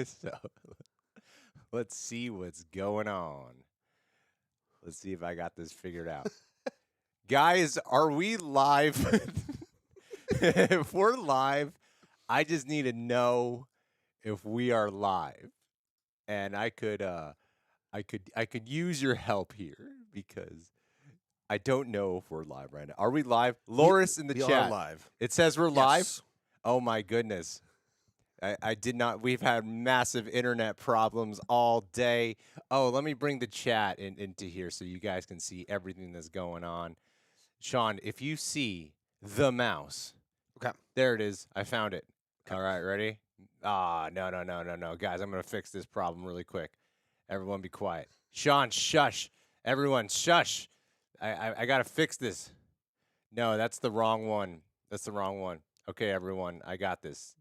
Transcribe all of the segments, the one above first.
So let's see what's going on. Let's see if I got this figured out. Guys, are we live? If we're live, I just need to know if we are live. And I could use your help here because I don't know if we're live right now. Are we live? Loris in the We chat. are live. It says we're live. Yes. Oh my goodness. I did not. We've had massive internet problems all day. Oh, let me bring the chat into here so you guys can see everything that's going on. Sean, if you see the mouse, Okay. there it is. I found it. All right, ready? No. Guys, I'm going to fix this problem really quick. Everyone be quiet. Sean, shush. Everyone, shush. I got to fix this. No, that's the wrong one. That's the wrong one. Okay, everyone, I got this.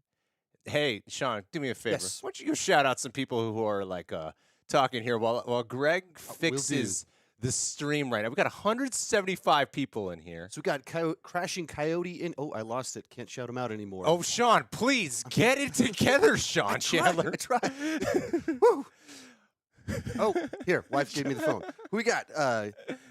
Hey, Sean, do me a favor. Yes. Why don't you go shout out some people who are like talking here while Greg Will fixes the stream right now. We got 175 people in here. So we got Crashing Coyote in. Oh, I lost it. Can't shout him out anymore. Oh, Sean, please get it together, Sean Chandler. I tried. Woo. Oh, here. Wife gave me the phone. Who we got?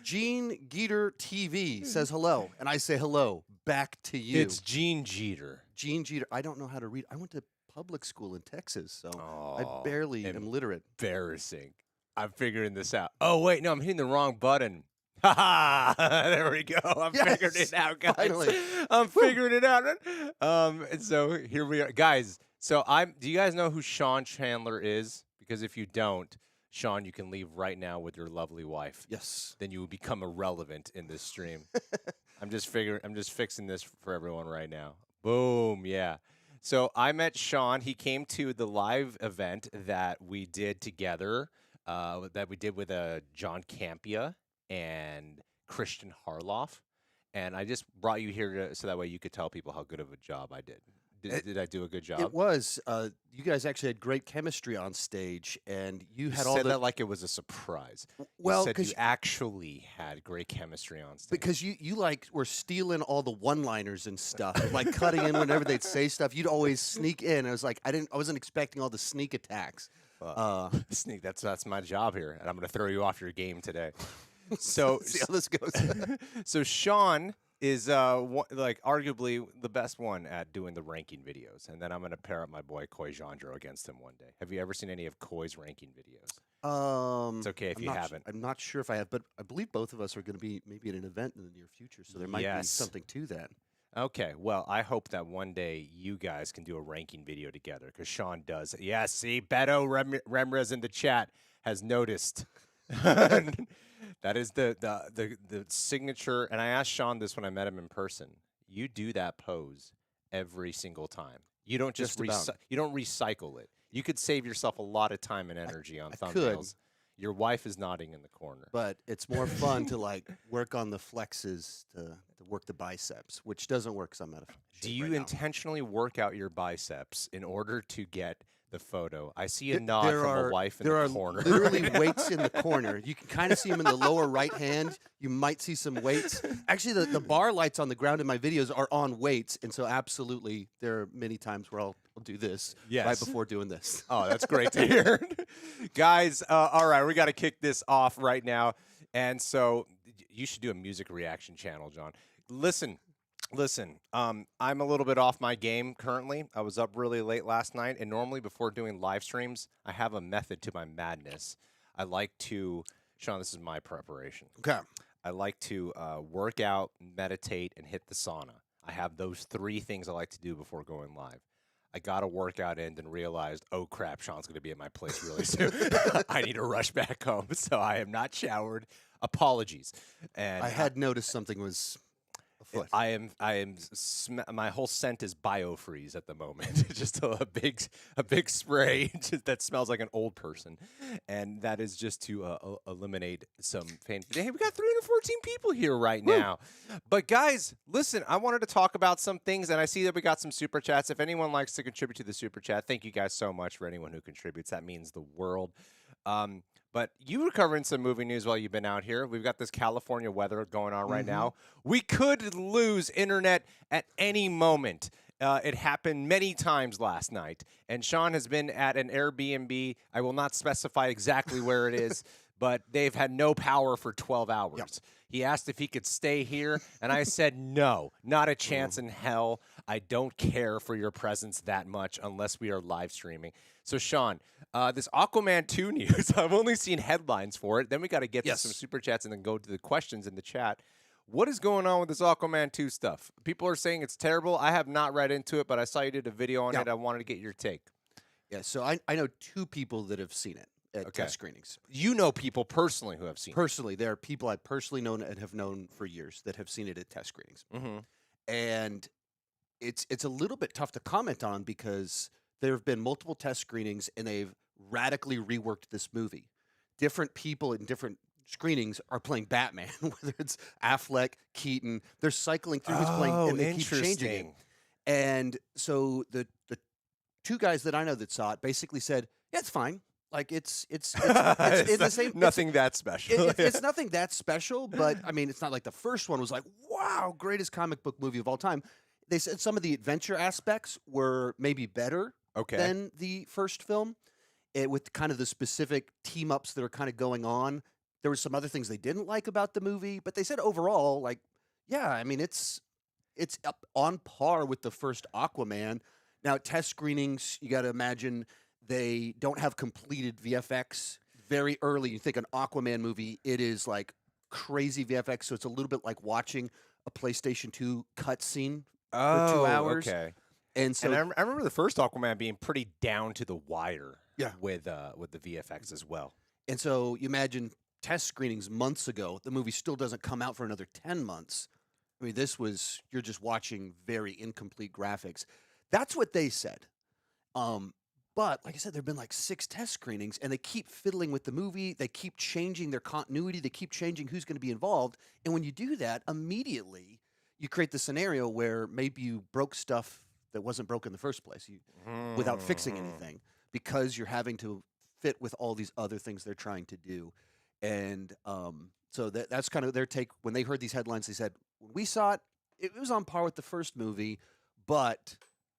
Gene Geeter TV says hello, and I say hello back to you. It's Gene Jeter. Gene Jeter. I don't know how to read. I went to public school in Texas, so I Oh, barely am literate. embarrassing. I'm figuring this out. Oh, wait, no, I'm hitting the wrong button. Ha ha! There we go. I'm figuring it out, guys. Finally. I'm figuring it out. And so here we are, guys. So do you guys know who Sean Chandler is? Because if you don't, Sean, you can leave right now with your lovely wife. Yes. Then you will become irrelevant in this stream. I'm just fixing this for everyone right now. Boom, yeah. So I met Sean. He came to the live event that we did together, that we did with John Campea and Kristian Harloff. And I just brought you here so that way you could tell people how good of a job I did. Did I do a good job? It was. You guys actually had great chemistry on stage, and you had You all said the. that like it was a surprise. Well, you said 'cause you actually had great chemistry on stage. Because you like were stealing all the one-liners and stuff, and, like cutting in whenever they'd say stuff. You'd always sneak in. I was like, I wasn't expecting all the sneak attacks. Sneak. That's my job here, and I'm going to throw you off your game today. So See how this goes. so Sean is like arguably the best one at doing the ranking videos, and then I'm going to pair up my boy Coy Jandro against him one day. Have you ever seen any of Coy's ranking videos? It's okay if I'm you not haven't. I'm not sure if I have, but I believe both of us are going to be maybe at an event in the near future, so there might be Yes. something to that. Okay, well, I hope that one day you guys can do a ranking video together because Sean does. Yeah, see, Beto Remrez in the chat has noticed. That is the signature. And I asked Sean this when I met him in person. You do that pose every single time. You don't just you don't recycle it. You could save yourself a lot of time and energy on I thumbnails. could. Your wife is nodding in the corner. But it's more fun to like work on the flexes to work the biceps, which doesn't work because I'm out of shape Do you right now. intentionally work out your biceps in order to get the photo? I see a nod There from are- a wife in There the are corner. literally weights in the corner. You can kind of see them in the lower right hand. You might see some weights. Actually, the bar lights on the ground in my videos are on weights, and so absolutely, there are many times where I'll do this right Yes. before doing this. Oh, that's great to hear. Guys, all right, we got to kick this off right now. And so you should do a music reaction channel, John. Listen, I'm a little bit off my game currently. I was up really late last night, and normally before doing live streams, I have a method to my madness. I like to, Sean, this is my preparation. Okay. I like to work out, meditate, and hit the sauna. I have those three things I like to do before going live. I got a workout in and realized, oh crap, Sean's going to be at my place really soon. I need to rush back home, so I am not showered. Apologies. And I had noticed something was afoot. my whole scent is biofreeze at the moment. Just a big spray that smells like an old person, and that is just to eliminate some pain. Hey, we got 314 people here right now. But guys, listen, I wanted to talk about some things, and I see that we got some super chats. If anyone likes to contribute to the super chat, thank you guys so much for anyone who contributes. That means the world. But you were covering some movie news while you've been out here. We've got this California weather going on right now. We could lose internet at any moment. It happened many times last night, and Sean has been at an Airbnb. I will not specify exactly where it is, but they've had no power for 12 hours. Yep. He asked if he could stay here, and I said, no, not a chance in hell. I don't care for your presence that much unless we are live streaming. So, Sean, this Aquaman 2 news, I've only seen headlines for it. Then we got to get to some super chats and then go to the questions in the chat. What is going on with this Aquaman 2 stuff? People are saying it's terrible. I have not read into it, but I saw you did a video on it. I wanted to get your take. Yeah, so I know 2 people that have seen it at test screenings. You know people personally who have seen it. Personally, there are people I've personally known and have known for years that have seen it at test screenings. And it's a little bit tough to comment on because there have been multiple test screenings and they've radically reworked this movie. Different people in different screenings are playing Batman, whether it's Affleck, Keaton. They're cycling through who's playing, and they keep changing it. And so the 2 guys that I know that saw it basically said, "Yeah, it's fine. Like it's the same. Nothing that special. It's nothing that special, but I mean, it's not like the first one was like, wow, greatest comic book movie of all time." They said some of the adventure aspects were maybe better than the first film, with kind of the specific team ups that are kind of going on. There were some other things they didn't like about the movie, but they said overall, like, yeah, I mean, it's up on par with the first Aquaman. Now, at test screenings, you got to imagine they don't have completed VFX very early. You think an Aquaman movie, it is like crazy VFX, so it's a little bit like watching a PlayStation 2 cutscene for 2 hours. Okay. And so I remember the first Aquaman being pretty down to the wire. Yeah. With the VFX as well. And so you imagine test screenings months ago, the movie still doesn't come out for another 10 months. I mean, you're just watching very incomplete graphics. That's what they said. But like I said, there have been like 6 test screenings, and they keep fiddling with the movie. They keep changing their continuity. They keep changing who's going to be involved. And when you do that, immediately you create the scenario where maybe you broke stuff that wasn't broken in the first place without fixing anything, because you're having to fit with all these other things they're trying to do. And so that's kind of their take. When they heard these headlines, they said, when we saw it, it was on par with the first movie, but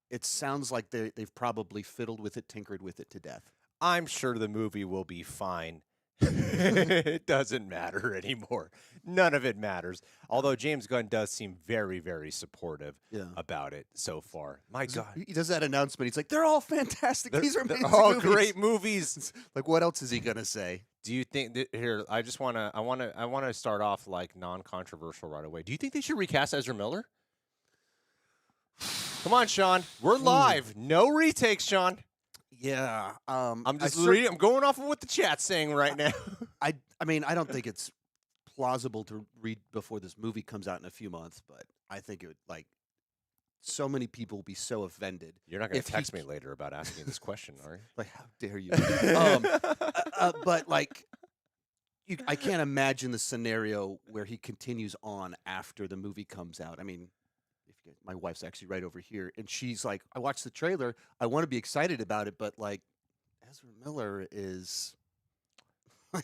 it sounds like they've probably fiddled with it, tinkered with it to death. I'm sure the movie will be fine. It doesn't matter anymore. None of it matters. Although James Gunn does seem very, very supportive about it so far. My God. He does that announcement. He's like, they're all fantastic. These are amazing all movies. Great movies. Like, what else is he going to say? Do you think that here, I want to start off like non-controversial right away. Do you think they should recast Ezra Miller? Come on, Sean. We're live. No retakes, Sean. Yeah. I'm just reading. I'm going off of what the chat's saying right now. I mean, I don't think it's plausible to read before this movie comes out in a few months, but I think it would, like, so many people will be so offended. You're not going to text me later about asking this question, are you? Like, how dare you? But like, I can't imagine the scenario where he continues on after the movie comes out. I mean, my wife's actually right over here, and she's like, I watched the trailer. I want to be excited about it, but like, Ezra Miller is what?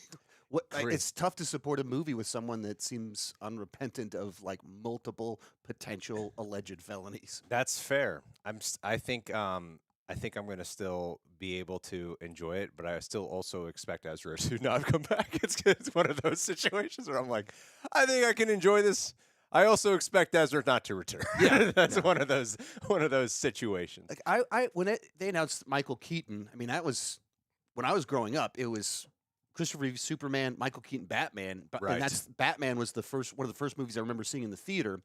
It's tough to support a movie with someone that seems unrepentant of like multiple potential alleged felonies. That's fair. I think I'm going to still be able to enjoy it, but I still also expect Ezra to not come back. It's one of those situations where I'm like, I think I can enjoy this. I also expect Ezra not to return. Yeah, that's one of those situations. Like they announced Michael Keaton, I mean, that was when I was growing up. It was Christopher Reeve Superman, Michael Keaton Batman, and Batman was one of the first movies I remember seeing in the theater,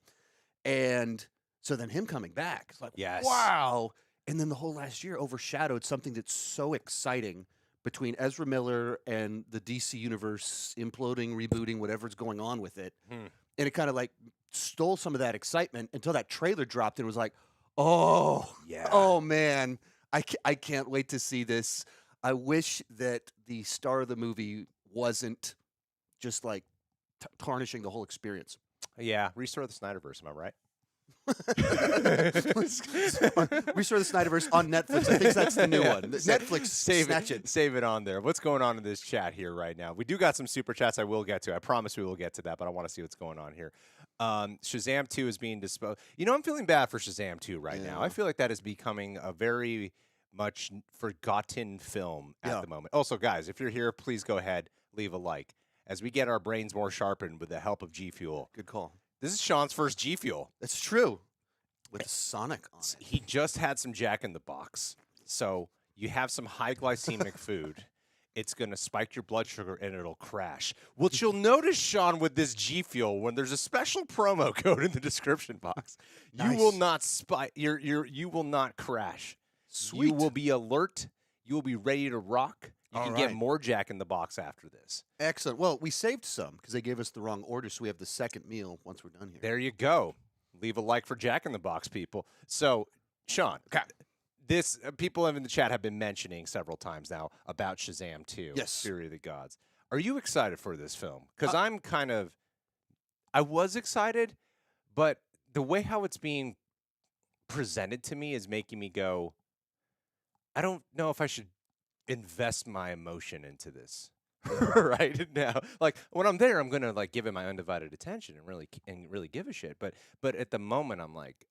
and so then him coming back, it's like, wow. And then the whole last year overshadowed something that's so exciting between Ezra Miller and the DC universe imploding, rebooting, whatever's going on with it. And it kind of like stole some of that excitement until that trailer dropped and it was like, oh man, I can't wait to see this. I wish that the star of the movie wasn't just like tarnishing the whole experience. Yeah, restore the Snyderverse, am I right? Restore the Snyderverse on Netflix. I think that's the new one. Netflix, snatch it. Save it on there. What's going on in this chat here right now? We do got some super chats I will get to. I promise we will get to that, but I want to see what's going on here. Shazam 2 is being disposed. You know, I'm feeling bad for Shazam 2 right now. I feel like that is becoming a very much forgotten film at the moment. Also, guys, if you're here, please go ahead, leave a like. As we get our brains more sharpened with the help of G Fuel. Good call. This is Sean's first G Fuel. That's true. With Sonic on it. He just had some Jack in the Box. So you have some high glycemic food. It's going to spike your blood sugar and it'll crash. What you'll notice, Sean, with this G Fuel, when there's a special promo code in the description box, you will not spike. You will not crash. Sweet. You will be alert. You will be ready to rock. You can get more Jack in the Box after this. Excellent. Well, we saved some because they gave us the wrong order, so we have the second meal once we're done here. There you go. Leave a like for Jack in the Box, people. So, Sean, this people in the chat have been mentioning several times now about Shazam 2, Yes. Fury of the Gods. Are you excited for this film? Because I was excited, but the way how it's being presented to me is making me go, I don't know if I should invest my emotion into this right now. Like when I'm there, I'm gonna like give it my undivided attention and really give a shit. But at the moment, I'm like,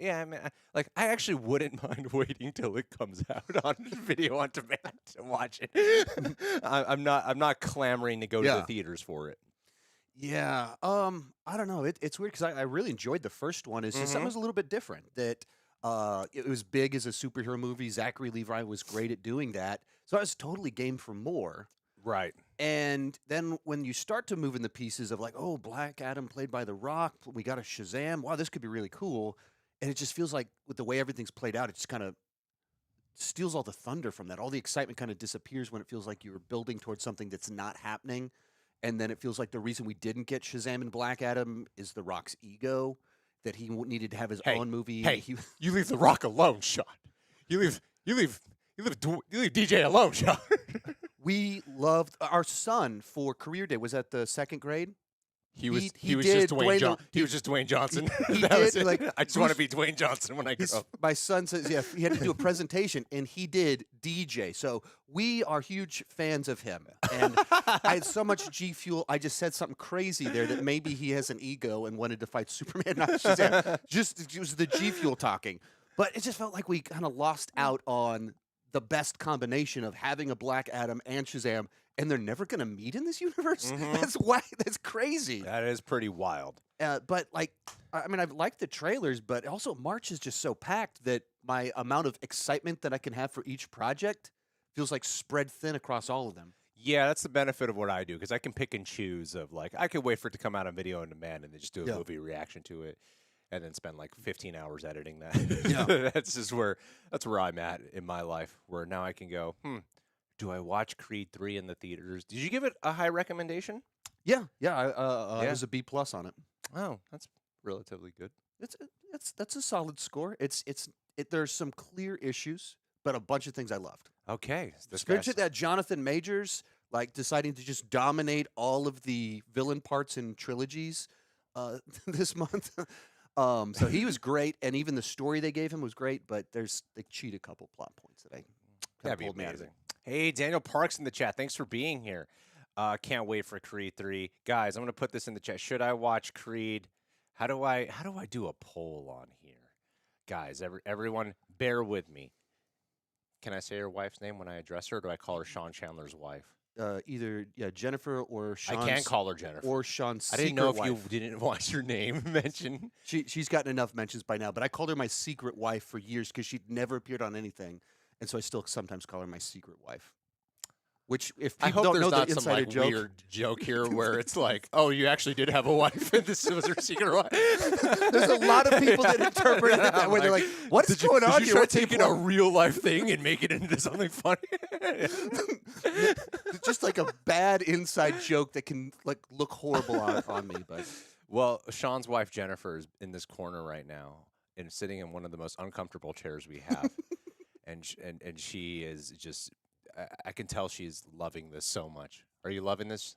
yeah. I mean, I actually wouldn't mind waiting till it comes out on video on demand to watch it. I'm not clamoring to go to the theaters for it. Yeah. I don't know. It's weird because I really enjoyed the first one. It's just something was a little bit different. That it was big as a superhero movie. Zachary Levi was great at doing that. So I was totally game for more. Right. And then when you start to move in the pieces of like, oh, Black Adam played by The Rock, we got a Shazam. Wow, this could be really cool. And it just feels like with the way everything's played out, it just kind of steals all the thunder from that. All the excitement kind of disappears when it feels like you were building towards something that's not happening. And then it feels like the reason we didn't get Shazam and Black Adam is The Rock's ego, that he needed to have his own movie. Hey, you leave The Rock alone, Sean. You leave DJ alone, Sean. We loved our son for career day. Was at the second grade. He was just Dwayne Johnson. That was it. Like, I just want to be Dwayne Johnson when I grow up. My son says, yeah, he had to do a presentation, and he did DJ. So we are huge fans of him. And I had so much G Fuel, I just said something crazy there that maybe he has an ego and wanted to fight Superman, not Shazam. Just it was the G Fuel talking. But it just felt like we kind of lost out on the best combination of having a Black Adam and Shazam, and they're never going to meet in this universe. That's why. That's crazy. That is pretty wild. But like, I mean, I've liked the trailers, but also March is just so packed that my amount of excitement that I can have for each project feels like spread thin across all of them. Yeah, that's the benefit of what I do because I can pick and choose. Of like, I could wait for it to come out on video on demand and then just do a movie reaction to it, and then spend like 15 hours editing that. That's where I'm at in my life. Where now I can go, do I watch Creed 3 in the theaters? Did you give it a high recommendation? Yeah. It was a B+ on it. Oh, that's relatively good. That's a solid score. There's some clear issues, but a bunch of things I loved. Okay, Especially that Jonathan Majors like deciding to just dominate all of the villain parts in trilogies this month. So he was great, and even the story they gave him was great. But they cheat a couple plot points that that'd be amazing. Hey, Daniel Parks in the chat. Thanks for being here. Can't wait for Creed 3. Guys, I'm going to put this in the chat. Should I watch Creed? How do I do a poll on here? Guys, everyone, bear with me. Can I say her wife's name when I address her, or do I call her Sean Chandler's wife? Either Jennifer or Sean's. I can call her Jennifer. Or Sean's I didn't know if wife. you didn't want your name mentioned. She's gotten enough mentions by now, but I called her my secret wife for years because she'd never appeared on anything. And so I still sometimes call her my secret wife. Which, if people don't know the insider some like joke, weird joke here where it's like, oh, you actually did have a wife, and this was her secret wife. There's a lot of people that interpret it that way. They're like, "What's going on here? here? Try taking a real life thing and make it into something funny." It's just like a bad inside joke that can like look horrible on me. But well, Sean's wife Jennifer is in this corner right now and sitting in one of the most uncomfortable chairs we have, and she is just. I can tell she's loving this so much. Are you loving this?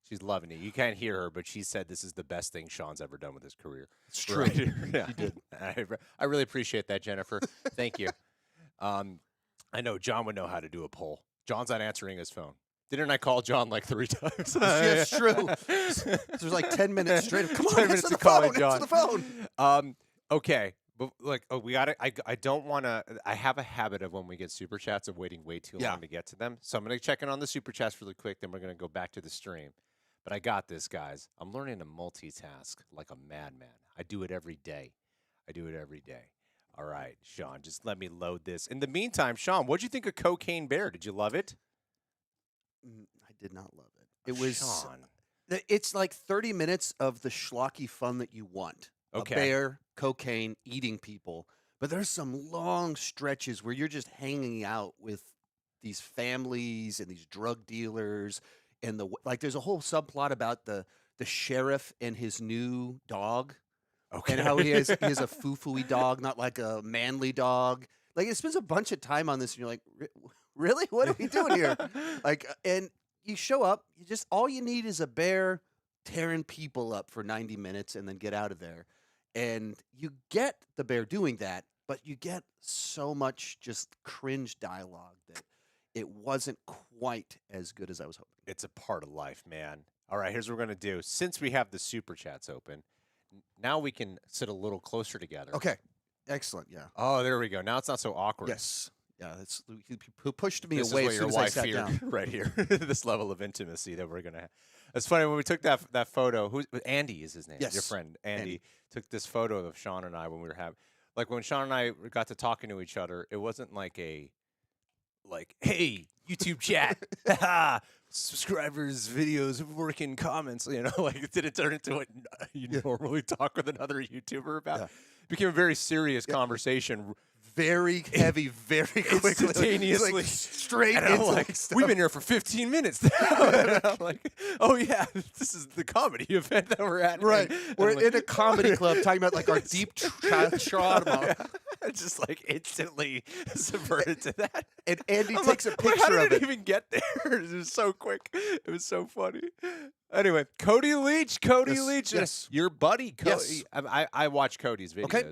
She's loving it. You can't hear her, but she said this is the best thing Sean's ever done with his career. It's true. Right. Yeah. She did. I really appreciate that, Jennifer. Thank you. I know John would know how to do a poll. John's not answering his phone. Didn't I call John like 3 times? Yes, true. There's like 10 minutes straight. Come on, 10 minutes answer to the calling phone. John. Answer the phone. Okay. But we got to I don't want to. I have a habit of when we get super chats of waiting way too long to get to them. So I'm going to check in on the super chats really quick. Then we're going to go back to the stream. But I got this, guys. I'm learning to multitask like a madman. I do it every day. All right, Sean, just let me load this. In the meantime, Sean, what'd you think of Cocaine Bear? Did you love it? I did not love it. It was. Sean. It's like 30 minutes of the schlocky fun that you want. Okay. A bear, cocaine, eating people. But there's some long stretches where you're just hanging out with these families and these drug dealers. And there's a whole subplot about the sheriff and his new dog. Okay. And how he has a foo-foo-y dog, not like a manly dog. Like, it spends a bunch of time on this, and you're like, really? What are we doing here? And you show up, all you need is a bear tearing people up for 90 minutes and then get out of there. And you get the bear doing that, but you get so much just cringe dialogue that it wasn't quite as good as I was hoping. It's a part of life, man. All right, here's what we're going to do. Since we have the super chats open, now we can sit a little closer together. Okay. Excellent. Yeah. Oh, there we go. Now it's not so awkward. Yes. Yeah. He pushed me This away is as what soon your as I wife sat down. feared right here. This level of intimacy that we're going to have. It's funny when we took that photo. Andy is his name. Yes. Your friend Andy took this photo of Sean and I when we were when Sean and I got to talking to each other. It wasn't like hey, YouTube chat, subscribers, videos, working comments. Did it turn into what you normally talk with another YouTuber about? Yeah. It became a very serious conversation. Very heavy, very quickly, instantaneously, straight and into stuff. We've been here for 15 minutes now. And I'm like, oh yeah, this is the comedy event that we're at. Right, we're in a comedy club talking about our It's- deep trauma. Just instantly subverted to that. And Andy I'm takes a how picture did of it. even get there? It was so quick. It was so funny. Anyway, Cody Leach, Yes. your buddy. Yes. I watch Cody's videos. Okay.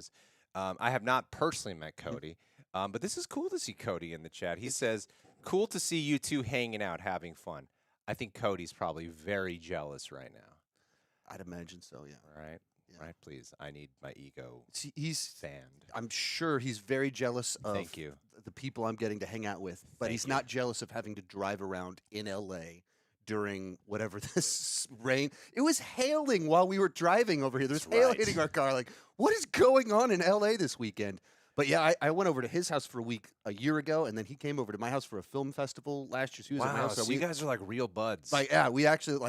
I have not personally met Cody, but this is cool to see Cody in the chat. He says, cool to see you two hanging out, having fun. I think Cody's probably very jealous right now. I'd imagine so, yeah. Right? Yeah. Right, please. I need my ego He's fanned. I'm sure he's very jealous of Thank you. the people I'm getting to hang out with, but Thank he's you. not jealous of having to drive around in L.A. during whatever this rain. It was hailing while we were driving over here. There's That's hail right. hitting our car. Like, what is going on in L.A. this weekend? But yeah, I went over to his house for a week a year ago, and then he came over to my house for a film festival last year. So he was at my Wow, house. so you guys are like real buds. We actually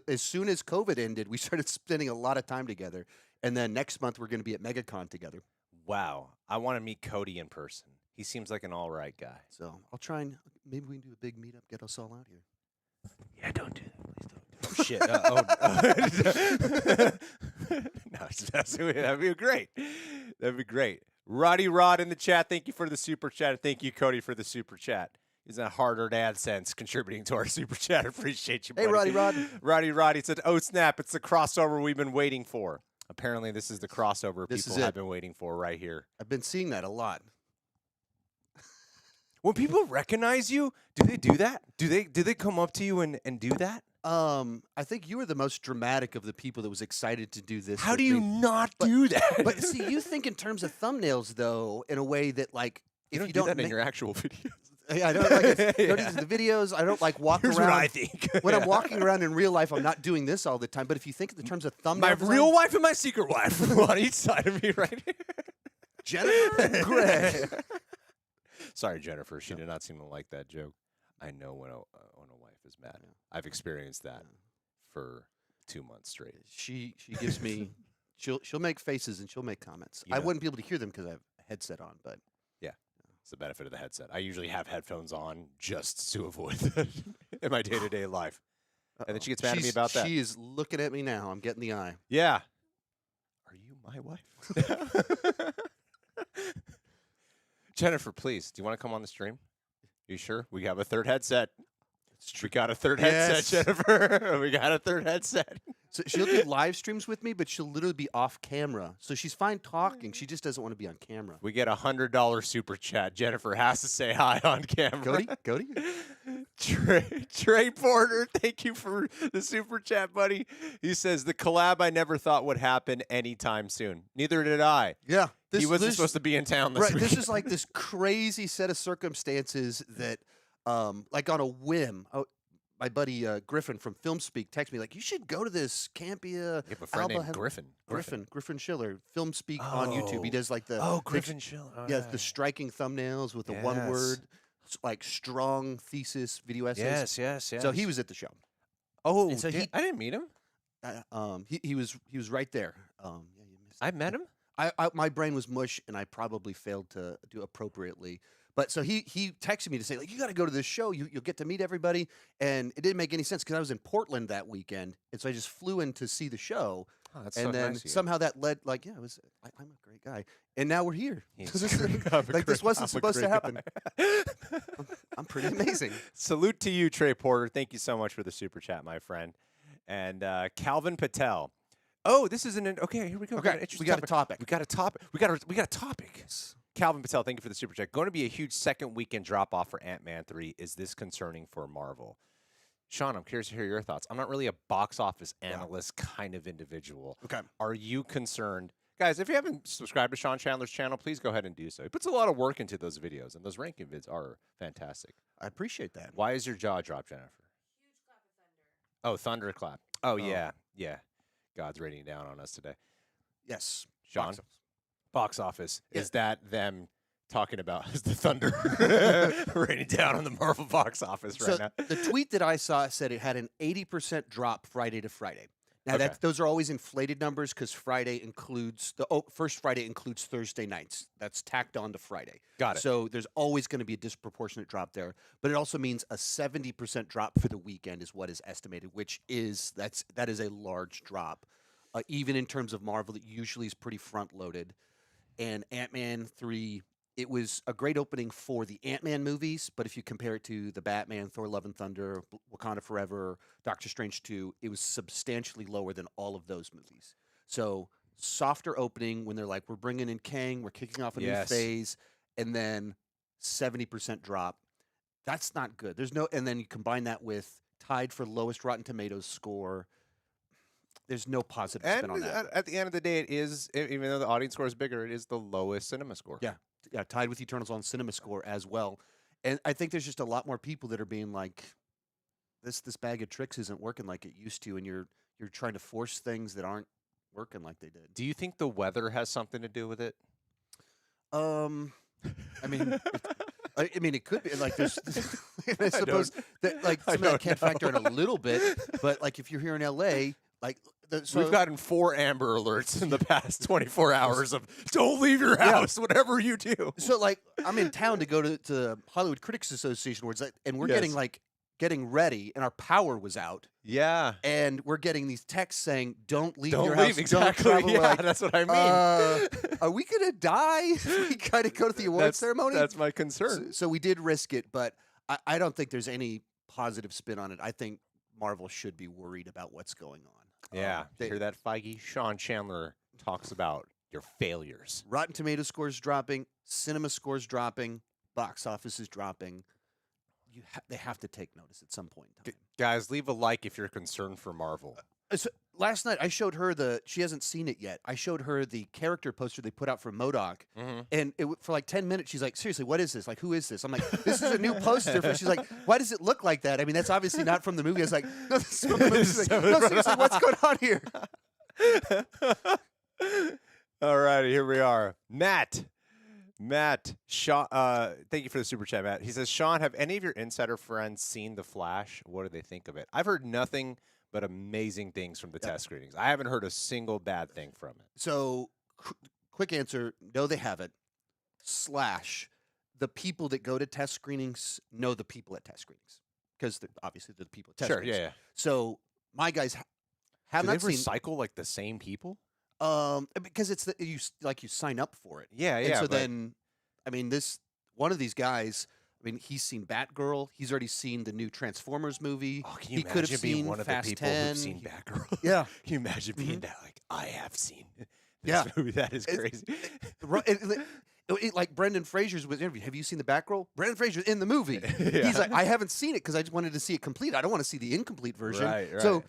as soon as COVID ended, we started spending a lot of time together. And then next month we're going to be at MegaCon together. Wow, I want to meet Cody in person. He seems like an all right guy. So I'll try and maybe we can do a big meetup, get us all out here. Yeah, don't do that. Please don't. Shit. No, that'd be great. That'd be great. Roddy Rod in the chat. Thank you for the super chat. Thank you, Cody, for the super chat. He's a hard-earned AdSense contributing to our super chat. Appreciate you, buddy. Hey, Roddy Rod. Roddy said, oh, snap. It's the crossover we've been waiting for. Apparently, this is the crossover This people is have it. been waiting for right here. I've been seeing that a lot. When people recognize you, do they do that? Do they come up to you and do that? I think you were the most dramatic of the people that was excited to do this. How with do you me. not do that? But see, you think in terms of thumbnails, though, in a way that you if don't do that in your actual videos. I don't like it. Yeah. Don't use the videos. I don't like walk Here's around. what I think. When I'm walking around in real life, I'm not doing this all the time. But if you think in terms of thumbnail My design, real wife and my secret wife on each side of me right here. Jennifer and Greg. Sorry, Jennifer. She did not seem to like that joke. I know when a wife is mad. Yeah. I've experienced that for 2 months straight. She gives me she'll make faces and she'll make comments. You I know. wouldn't be able to hear them because I have a headset on, but It's the benefit of the headset. I usually have headphones on just to avoid that in my day-to-day life. And then she gets mad at me about that. She is looking at me now. I'm getting the eye. Yeah. Are you my wife? Jennifer, please, do you want to come on the stream? You sure? We have a third headset. We got a third headset, Yes. Jennifer. We got a third headset. So she'll do live streams with me, but she'll literally be off camera. So she's fine talking. She just doesn't want to be on camera. We get $100 super chat. Jennifer has to say hi on camera. Cody? Trey Porter, thank you for the super chat, buddy. He says, the collab I never thought would happen anytime soon. Neither did I. Yeah. He wasn't supposed to be in town this week. This is like this crazy set of circumstances that, like on a whim, my buddy Griffin from Film Speak texted me like, you should go to this Campea. You have a friend Alba named Griffin. Griffin Schiller, Film Speak on YouTube. He does like the Griffin Schiller. the striking thumbnails with the one word, like strong thesis video essays. Yes. So he was at the show. Oh, And so I didn't meet him. He was right there. Yeah, you missed I met him. my brain was mush, and I probably failed to do appropriately. But so he texted me to say, like, you got to go to this show. You'll get to meet everybody. And it didn't make any sense because I was in Portland that weekend. And so I just flew in to see the show. Oh, that's and so then nice of you. somehow that led, like, yeah, I'm a great guy. And now we're here. This wasn't I'm a supposed to great happen. guy. I'm pretty amazing. Salute to you, Trey Porter. Thank you so much for the super chat, my friend. And Calvin Patel. Oh, this isn't an okay. Here we go. Okay, we got a topic. We got a topic. We got a topic. Calvin Patel, thank you for the super chat. Going to be a huge second weekend drop off for Ant-Man 3. Is this concerning for Marvel? Sean, I'm curious to hear your thoughts. I'm not really a box office analyst kind of individual. Okay. Are you concerned? Guys, if you haven't subscribed to Sean Chandler's channel, please go ahead and do so. He puts a lot of work into those videos, and those ranking vids are fantastic. I appreciate that. Why is your jaw dropped, Jennifer? Huge clap of thunder. Oh, thunderclap. Oh, yeah. God's raining down on us today. Yes. Sean? Box office. Yeah. Is that them talking about is the thunder raining down on the Marvel box office right now? The tweet that I saw said it had an 80% drop Friday to Friday. Now, Okay. those are always inflated numbers because Friday includes first Friday includes Thursday nights. That's tacked on to Friday. Got it. So there's always going to be a disproportionate drop there. But it also means a 70% drop for the weekend is what is estimated, which is that is a large drop, even in terms of Marvel that usually is pretty front loaded. And Ant-Man 3, it was a great opening for the Ant-Man movies, but if you compare it to the Batman, Thor: Love and Thunder, Wakanda Forever, Doctor Strange 2, it was substantially lower than all of those movies. So softer opening when they're like, we're bringing in Kang, we're kicking off a new phase, and then 70% drop. That's not good. And then you combine that with tied for lowest Rotten Tomatoes score. There's no positive spin on that. At the end of the day, it is, even though the audience score is bigger, it is the lowest cinema score. Yeah, tied with Eternals on Cinema Score as well. And I think there's just a lot more people that are being like, this bag of tricks isn't working like it used to, and you're trying to force things that aren't working like they did. Do you think the weather has something to do with it? I mean, it could be like there's. I suppose that like some of that can factor in a little bit, but like if you're here in LA, like. We've gotten 4 Amber Alerts in the past 24 hours of don't leave your house, whatever you do. So, like, I'm in town to go to Hollywood Critics Association Awards, and we're getting ready, and our power was out. Yeah. And we're getting these texts saying, don't leave don't your leave, house. exactly. Don't travel. Yeah, Like, that's what I mean. Are we going to die if we kind of go to the awards ceremony? That's my concern. So we did risk it, but I don't think there's any positive spin on it. I think Marvel should be worried about what's going on. Yeah. Hear that, Feige? Sean Chandler talks about your failures. Rotten Tomato scores dropping, cinema scores dropping, box office is dropping. They have to take notice at some point in time. Guys, leave a like if you're concerned for Marvel. So last night, I showed her she hasn't seen it yet. I showed her the character poster they put out for MODOK. And for like 10 minutes, she's like, seriously, what is this? Like, who is this? I'm like, this is a new poster. She's like, why does it look like that? I mean, that's obviously not from the movie. I was like, no, this is from the movie. She's like, no, seriously, what's going on here? All righty, here we are. Matt, Sean, thank you for the super chat, Matt. He says, Sean, have any of your insider friends seen The Flash? What do they think of it? I've heard nothing but amazing things from the test screenings. I haven't heard a single bad thing from it. So, quick answer, no, they haven't. / the people that go to test screenings know the people at test screenings. Because obviously they're the people at test screenings. Yeah. So, my guys have do not they seen... recycle like the same people? Because it's you sign up for it. Yeah. And so then, I mean, one of these guys, I mean, he's seen Batgirl. He's already seen the new Transformers movie. Oh, can you He could have imagine being seen one of Fast the people 10. who've seen Batgirl? Yeah. Can you imagine being that? Like, I have seen this Yeah. movie. That is crazy. Like Brendan Fraser's was interview. Have you seen the Batgirl? Brendan Fraser's in the movie. Yeah. He's like, I haven't seen it because I just wanted to see it complete. I don't want to see the incomplete version. Right. So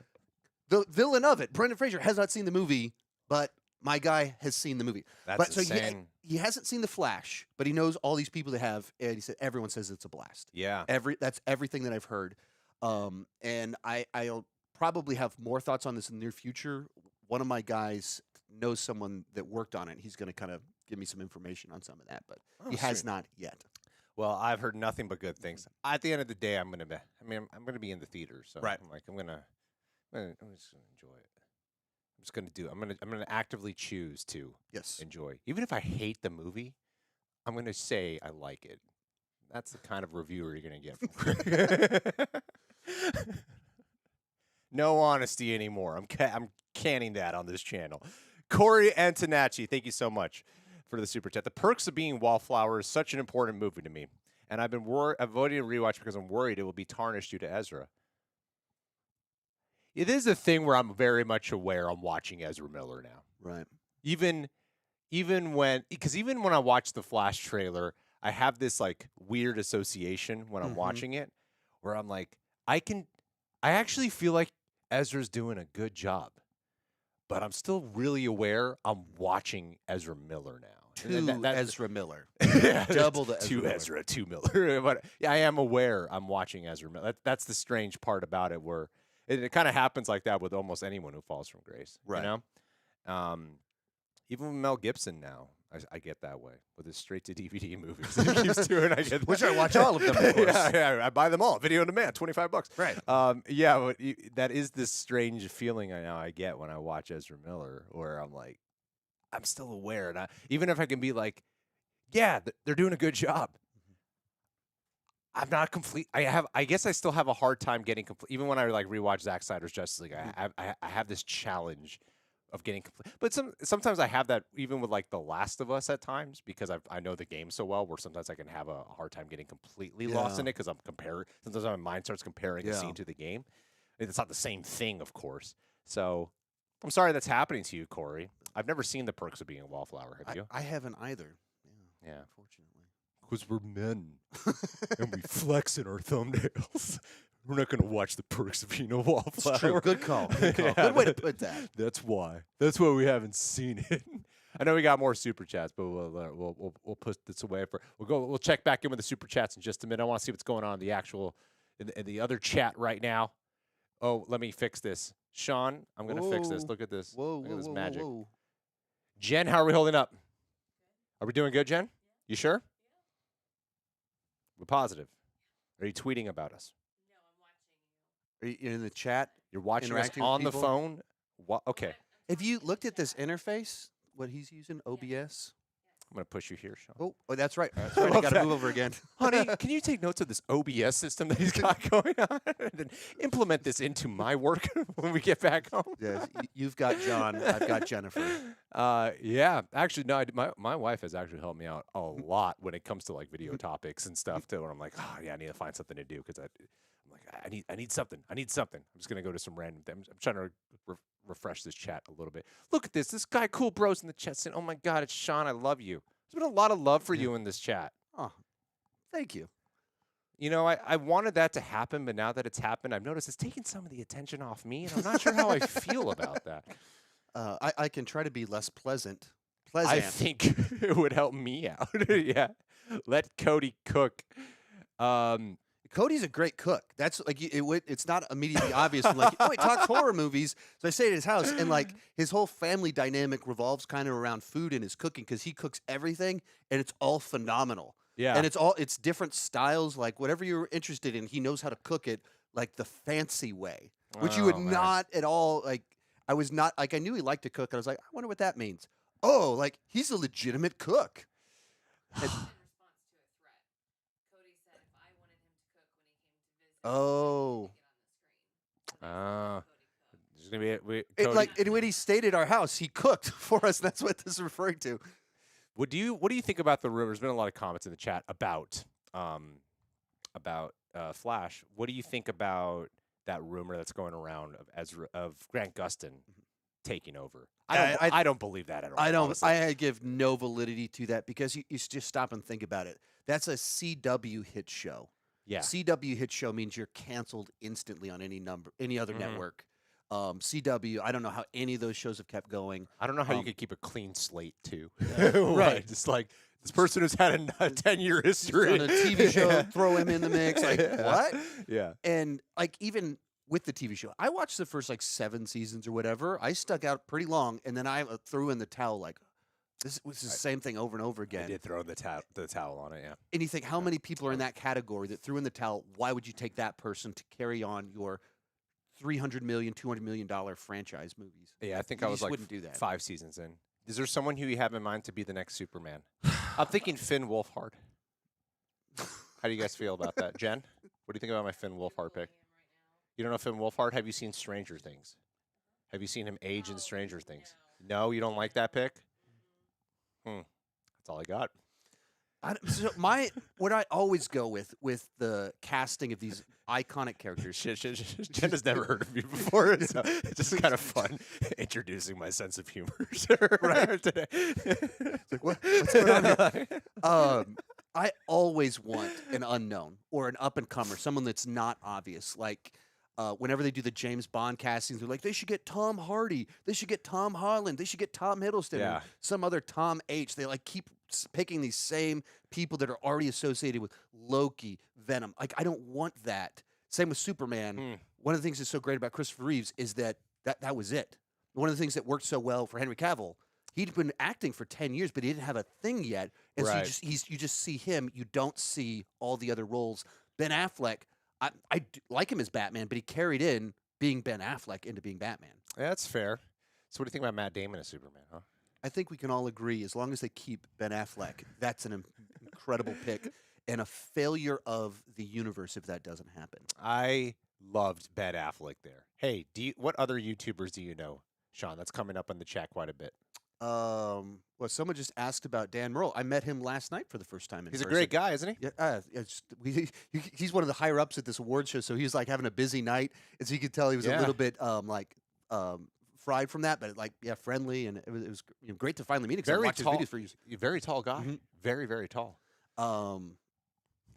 the villain of it, Brendan Fraser, has not seen the movie, but my guy has seen the movie. That's So insane. he hasn't seen The Flash, but he knows all these people that have, and he said everyone says it's a blast. Yeah. That's everything that I've heard. And I'll probably have more thoughts on this in the near future. One of my guys knows someone that worked on it. He's going to kind of give me some information on some of that, but he has not yet. Well, I've heard nothing but good things. At the end of the day, I'm gonna be in the theater, so Right. I'm like, I'm just gonna enjoy it. I'm just gonna do it. I'm gonna actively choose to Yes. enjoy, even if I hate the movie. I'm gonna say I like it. That's the kind of reviewer you're gonna get from No honesty anymore. I'm canning that on this channel. Corey Antonacci, thank you so much for the super chat. The Perks of Being Wallflower is such an important movie to me, and I've been avoiding a rewatch because I'm worried it will be tarnished due to Ezra. It is a thing where I'm very much aware I'm watching Ezra Miller now. Right. Even when I watch the Flash trailer, I have this like weird association when I'm watching it, where I'm like, I actually feel like Ezra's doing a good job, but I'm still really aware I'm watching Ezra Miller now. Ezra Miller. Yeah, Double the Ezra two Miller. Ezra, two Miller. But yeah, I am aware I'm watching Ezra Miller. That's the strange part about it, where it kind of happens like that with almost anyone who falls from grace. Right. You know? Even with Mel Gibson now, I get that way with his straight to DVD movies. That he keeps doing, I get Which I watch all of them, of course. yeah, I buy them all. Video on demand, $25. Right. Yeah, but that is this strange feeling I get when I watch Ezra Miller, where I'm like, I'm still aware, and even if I can be like, yeah, they're doing a good job. I'm not complete. I guess I still have a hard time getting complete. Even when I like rewatch Zack Snyder's Justice League, I have this challenge of getting complete. But sometimes I have that even with like The Last of Us at times, because I know the game so well, where sometimes I can have a hard time getting completely lost in it because I'm comparing. Sometimes my mind starts comparing the scene to the game. It's not the same thing, of course. So I'm sorry that's happening to you, Corey. I've never seen The Perks of Being a Wallflower. Have you? I haven't either. Yeah. Unfortunately. Because we're men and we flex in our thumbnails. We're not going to watch The Perks of Being a Wallflower. It's true. Good call. Good call. Yeah, Good way to put that. That's why. That's why we haven't seen it. I know we got more super chats, but we'll put this away for. We'll check back in with the super chats in just a minute. I want to see what's going on in the other chat right now. Oh, let me fix this, Sean. I'm going to fix this. Look at this. Look at this magic. Whoa. Jen, how are we holding up? Are we doing good, Jen? You sure? We're positive. Are you tweeting about us? Are you in the chat? You're watching us Interacting with on the people? phone? Okay. Have you looked at this interface? What he's using? OBS? I'm going to push you here, Sean. Oh, that's right. That's right. I got to move over again. Honey, can you take notes of this OBS system that he's got going on and then implement this into my work when we get back home? Yes, you've got John. I've got Jennifer. Yeah. Actually, no, my wife has actually helped me out a lot when it comes to like video topics and stuff too. Where I'm like, oh yeah, I need to find something to do because I'm like, I need something. I'm just gonna go to some random thing. I'm trying to refresh this chat a little bit. Look at this. This guy, Cool Bros, in the chat saying, "Oh my God, it's Sean. I love you." There's been a lot of love for you in this chat. Oh, thank you. You know, I wanted that to happen, but now that it's happened, I've noticed it's taken some of the attention off me, and I'm not sure how I feel about that. I can try to be less pleasant. I think it would help me out. Yeah. Let Cody cook. Cody's a great cook. That's like it's not immediately obvious. Like, oh, he talks horror movies. So I stayed at his house, and like his whole family dynamic revolves kind of around food and his cooking because he cooks everything, and it's all phenomenal. Yeah. And it's different styles, like whatever you're interested in, he knows how to cook it like the fancy way, which you would not at all like. I was not like I knew he liked to cook, and I was like, I wonder what that means. Oh, like he's a legitimate cook. Oh. There's gonna be and when he stayed at our house, he cooked for us. That's what this is referring to. What do you think about the rumor? There's been a lot of comments in the chat about about Flash. What do you think about that rumor that's going around of Grant Gustin taking over? I don't believe that at all. I don't. Honestly. I give no validity to that because you just stop and think about it. That's a CW hit show. Yeah. CW hit show means you're canceled instantly on any other network. CW, I don't know how any of those shows have kept going. I don't know how you could keep a clean slate too. Right. Just like this person who's had a 10-year history On a TV show, throw him in the mix. Like, what? Yeah. And like even with the TV show, I watched the first like 7 seasons or whatever. I stuck out pretty long, and then I threw in the towel. Like, this was the same thing over and over I again. did throw the towel on it. Yeah. And you think, how many people are in that category that threw in the towel? Why would you take that person to carry on your $300 million, $200 million franchise movies? Yeah, I think You I was just like wouldn't do that. 5 seasons in. Is there someone who you have in mind to be the next Superman? I'm thinking Finn Wolfhard. How do you guys feel about that, Jen? What do you think about my Finn Wolfhard pick? You don't know Finn Wolfhard? Have you seen Stranger Things? Have you seen him age in Stranger Things? No, you don't like that pick? That's all I got. What I always go with the casting of these iconic characters. Jen has never heard of me before, so it's just kind of fun introducing my sense of humor right today. Like, what's going on here? I always want an unknown or an up and comer, someone that's not obvious. Like whenever they do the James Bond castings, they're like, they should get Tom Hardy, they should get Tom Holland, they should get Tom Hiddleston, Yeah. and some other Tom H. They like keep picking these same people that are already associated with Loki, Venom. Like, I don't want that. Same with Superman. One of the things that's so great about Christopher Reeves is that was it. One of the things that worked so well for Henry Cavill, he'd been acting for 10 years, but he didn't have a thing yet. And Right. so you just see him. You don't see all the other roles. Ben Affleck, I like him as Batman, but he carried in being Ben Affleck into being Batman. Yeah, that's fair. So what do you think about Matt Damon as Superman, huh? I think we can all agree, as long as they keep Ben Affleck, that's an incredible pick and a failure of the universe if that doesn't happen. I loved Ben Affleck there. Hey, what other YouTubers do you know, Sean? That's coming up in the chat quite a bit. Well, someone just asked about Dan Murrell. I met him last night for the first time in He's a person. great guy, isn't he? Yeah, he's one of the higher ups at this award show, so he was like having a busy night, and so you could tell he was a Yeah. little bit fried from that, but like friendly, and it was great to finally meet him. 'Cause I Very watched his tall. videos for years. Very tall guy. Very, very tall.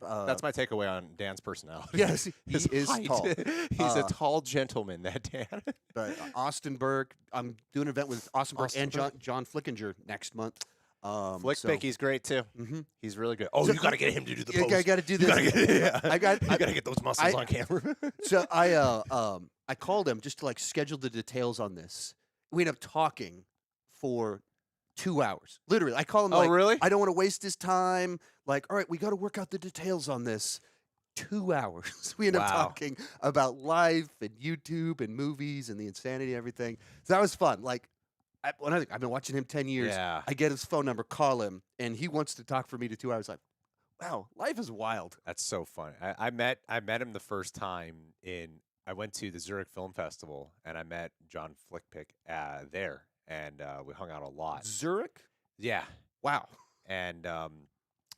That's my takeaway on Dan's personality. Yes, he His is height. tall. He's a tall gentleman, that Dan. But Austin Burke, I'm doing an event with Austin Burke Austin and Burke. John Flickinger next month. Flick so- Pick, he's great too. Mhm. He's really good. Oh, So- you got to get him to do the Yeah, pose. I got to do You this. gotta get, yeah. I got So I called him just to like schedule the details on this. We ended up talking for 2 hours. Literally, I call him Oh, like, really? I don't want to waste his time. Like, all right, we got to work out the details on this. 2 hours. We ended up Wow. talking about life and YouTube and movies and the insanity and everything. So that was fun. Like, I've been watching him 10 years. Yeah. I get his phone number, call him, and he wants to talk for me to 2 hours. Like, wow, life is wild. That's so funny. I met him the first time I went to the Zurich Film Festival and I met John Flickpick there, and we hung out a lot. Zurich? Yeah, Wow. and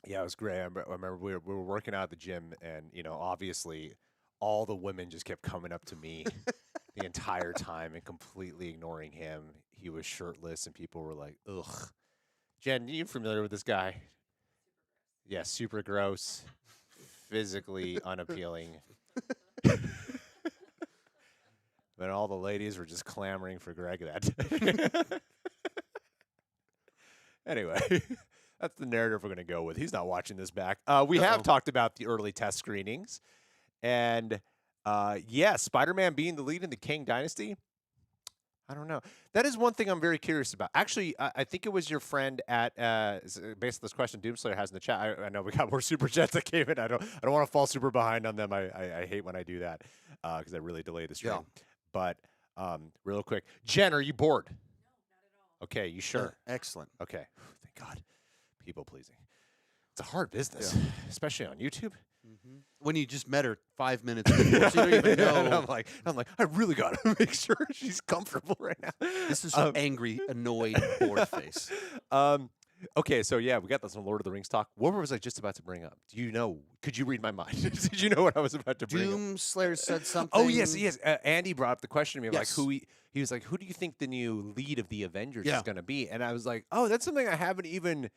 yeah, it was great. I remember we were working out at the gym, and obviously, all the women just kept coming up to me the entire time and completely ignoring him. He was shirtless, and people were like, "Ugh." Jen, you familiar with this guy? Yeah, super gross, physically unappealing. But all the ladies were just clamoring for Greg that day. Anyway, that's the narrative we're going to go with. He's not watching this back. We have talked about the early test screenings. And, yeah, Spider-Man being the lead in the Kang Dynasty. I don't know. That is one thing I'm very curious about. Actually, I think it was your friend at based on this question Doomslayer has in the chat. I know we got more super chats that came in. I don't want to fall super behind on them. I hate when I do that because I really delay the stream. Yeah. But real quick, Jen, are you bored? No, not at all. Okay, you sure? Excellent. Okay. Thank God. People pleasing. It's a hard business, especially on YouTube. Mm-hmm. When you just met her 5 minutes before, so you don't even know. And I'm like, I really got to make sure she's comfortable right now. This is an angry, annoyed, bored face. Okay, so yeah, we got this on Lord of the Rings talk. What was I just about to bring up? Do you know? Could you read my mind? Did you know what I was about to bring up? Doomslayer said something. Oh yes, yes. Andy brought up the question to me of like Yes. who he was like, who do you think the new lead of the Avengers Yeah. is going to be? And I was like, oh, that's something I haven't even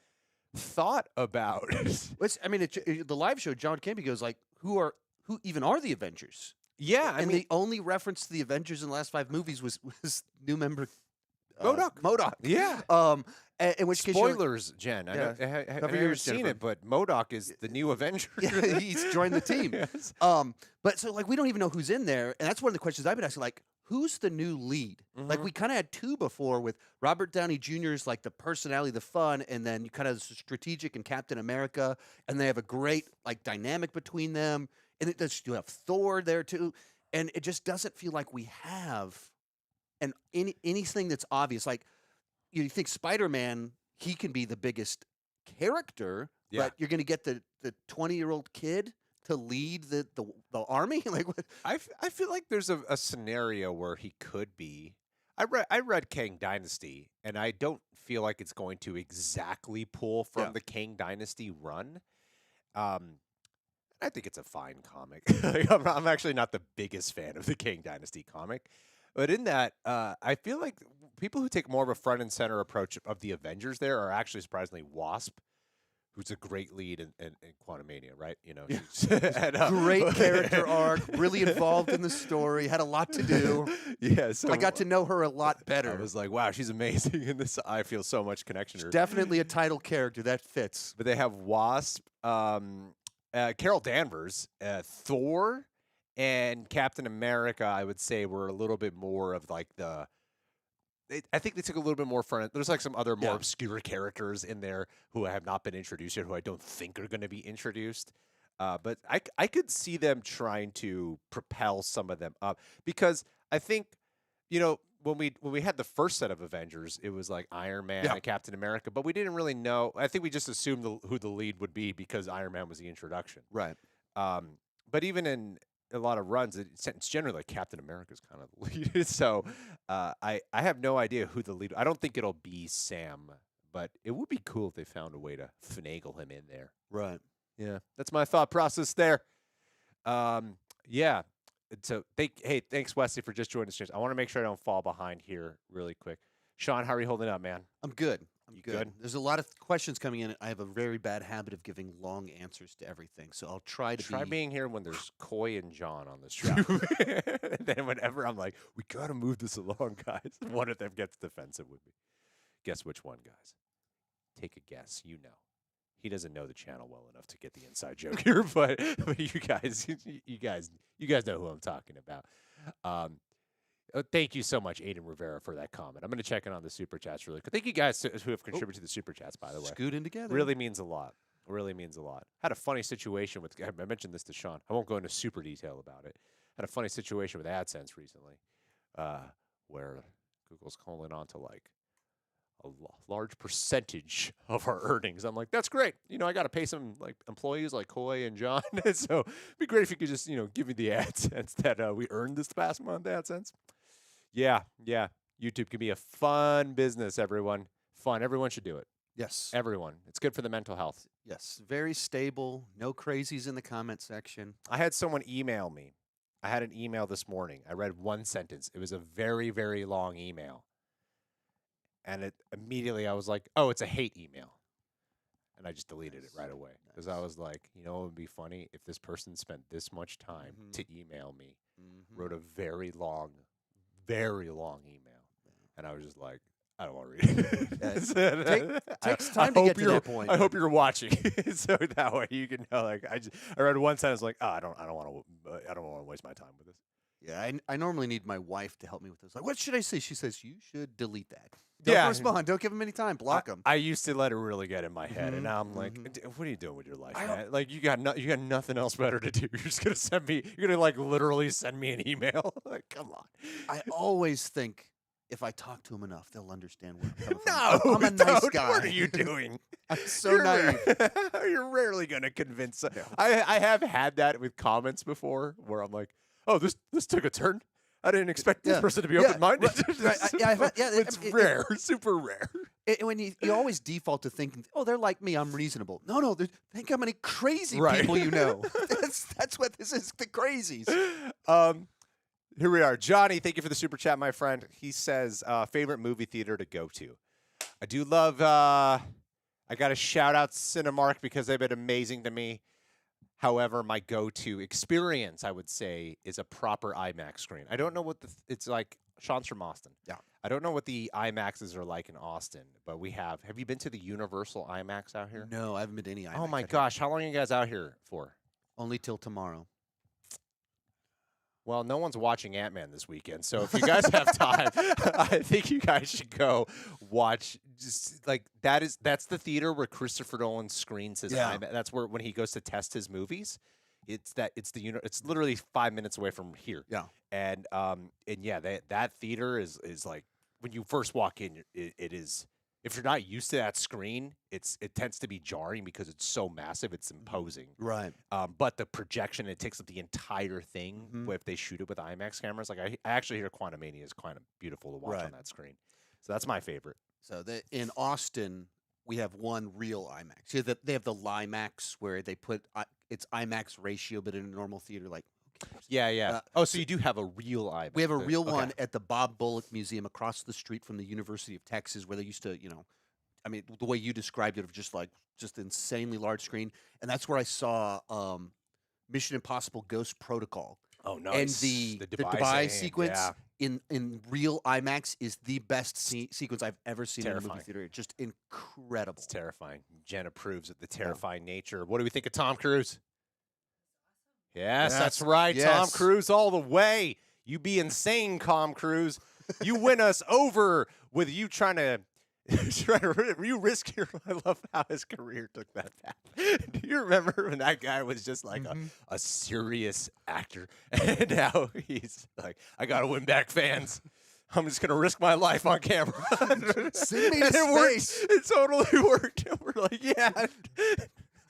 thought about. I mean, the live show, John Campea goes like, who even are the Avengers? Yeah, I And mean, the only reference to the Avengers in the last 5 movies was new member MODOK. MODOK. Yeah. In which case you're like, Spoilers, Jen. Yeah. I Cover haven't yours, seen Jennifer. it, but MODOK is the new Avenger. yeah, he's joined the team. Yes. But so like we don't even know who's in there, and that's one of the questions I've been asking. Like, who's the new lead? Like Mhm. we kind of had 2 before with Robert Downey Jr.'s like the personality, the fun, and then you kind of strategic and Captain America, and they have a great like dynamic between them. And it does you have Thor there too, and it just doesn't feel like we have anything that's obvious. Like you think Spider-Man, he can be the biggest character, Yeah. but you're going to get the 20-year-old kid to lead the army. Like what? I feel like there's a scenario where he could be. I read Kang Dynasty, and I don't feel like it's going to exactly pull from Yeah. the Kang Dynasty run. I think it's a fine comic. Like, I'm actually not the biggest fan of the Kang Dynasty comic, but in that, I feel like people who take more of a front and center approach of the Avengers there are actually surprisingly Wasp, who's a great lead in Quantumania, right? You know, Yeah. she's- and, Great character arc, really involved in the story, had a lot to do. Yeah, so I got to know her a lot better. I was like, wow, she's amazing in this. I feel so much connection to her. Definitely a title character that fits. But they have Wasp, Carol Danvers, Thor, and Captain America. I would say were a little bit more of like the. I think they took a little bit more front. There's like some other more Yeah. obscure characters in there who have not been introduced yet, who I don't think are going to be introduced. But I could see them trying to propel some of them up because I think, you know, when we had the first set of Avengers, it was like Iron Man Yeah. and Captain America, but we didn't really know. I think we just assumed who the lead would be because Iron Man was the introduction. Right. But even in a lot of runs, it's generally like Captain America's kind of the lead. So I have no idea who the lead. I don't think it'll be Sam, but it would be cool if they found a way to finagle him in there. Right. Yeah, that's my thought process there. Yeah. So thanks Wesley for just joining us. I want to make sure I don't fall behind here really quick. Sean, how are you holding up, man? I'm good. I'm You good. good? There's a lot of questions coming in. I have a very bad habit of giving long answers to everything, so I'll try to Try be. being here when there's Coy and John on this show. And then whenever I'm like, we gotta move this along, guys. One of them gets defensive with me. Guess which one, guys? Take a guess. You know. He doesn't know the channel well enough to get the inside joke here, but you guys know who I'm talking about. Thank you so much, Aiden Rivera, for that comment. I'm going to check in on the super chats really quick. Thank you guys who have contributed to the super chats, by the way. Scoot in together. Really means a lot. Really means a lot. Had a funny situation with. I mentioned this to Sean. I won't go into super detail about it. Had a funny situation with AdSense recently, where Google's calling on to like a large percentage of our earnings. I'm like, that's great. You know, I got to pay some like employees like Coy and John. So it'd be great if you could just, you know, give me the AdSense that we earned this past month. AdSense. Yeah. YouTube can be a fun business, everyone. Fun. Everyone should do it. Yes. Everyone. It's good for the mental health. Yes. Very stable. No crazies in the comment section. I had someone email me. I had an email this morning. I read one sentence. It was a very, very long email. And immediately I was like, oh, it's a hate email. And I just deleted it right away. Because I was like, you know, it would be funny if this person spent this much time to email me, wrote a very long email. And I was just like, I don't want to read it. Takes time to get to that point. I hope you're watching, so that way you can know. Like, I read one sentence, like, oh, I don't want to waste my time with this. Yeah, I normally need my wife to help me with this. Like, what should I say? She says you should delete that. Yeah. Don't respond. Don't give them any time. Block them. I used to let it really get in my head, and now I'm like, what are you doing with your life, man? Like, you got nothing else better to do. You're just gonna you're gonna like literally send me an email. Like, come on. I always think if I talk to them enough, they'll understand where I'm coming No, from. I'm a nice don't. guy. What are you doing? I'm so naive. You're rarely gonna convince. I have had that with comments before, where I'm like, oh, this took a turn. I didn't expect this Yeah. person to be Yeah, open-minded. right, It's rare, super rare. When you always default to thinking, oh, they're like me, I'm reasonable. No, think how many crazy Right. people you know. That's what this is, the crazies. Here we are. Johnny, thank you for the super chat, my friend. He says, favorite movie theater to go to. I do love, I got to shout out Cinemark because they've been amazing to me. However, my go-to experience, I would say, is a proper IMAX screen. I don't know what it's like. Sean's from Austin. Yeah. I don't know what the IMAXs are like in Austin, but we have. Have you been to the Universal IMAX out here? No, I haven't been to any IMAX. Oh my gosh, how long are you guys out here for? Only till tomorrow. Well, no one's watching Ant-Man this weekend, so if you guys have time, I think you guys should go watch. Just like that's the theater where Christopher Nolan screens his IMAX. That's where when he goes to test his movies. It's literally 5 minutes away from here. Yeah. And yeah, that theater is like when you first walk in, it is. If you're not used to that screen, it tends to be jarring because it's so massive, it's imposing. Right. But the projection, it takes up the entire thing. If they shoot it with IMAX cameras, like I actually hear Quantumania is kind of beautiful to watch on that screen. So that's my favorite. So in Austin, we have one real IMAX. Yeah, they have the LIMAX where they put it's IMAX ratio, but in a normal theater, like. Yeah. So you do have a real IMAX. We have a real one at the Bob Bullock Museum across the street from the University of Texas, where they used to, I mean, the way you described it, of just insanely large screen, and that's where I saw Mission Impossible: Ghost Protocol. Oh, nice. And the Dubai sequence in real IMAX is the best sequence I've ever seen in a movie theater. Just incredible. It's terrifying. Jen approves of the terrifying nature. What do we think of Tom Cruise? Yes, that's right. Yes. Tom Cruise all the way. You be insane, Tom Cruise. You win us over with you trying to you risk your. I love how his career took that path. Do you remember when that guy was just like a serious actor, and now he's like, I gotta win back fans. I'm just gonna risk my life on camera. Send me to space. It totally worked. We're like, yeah.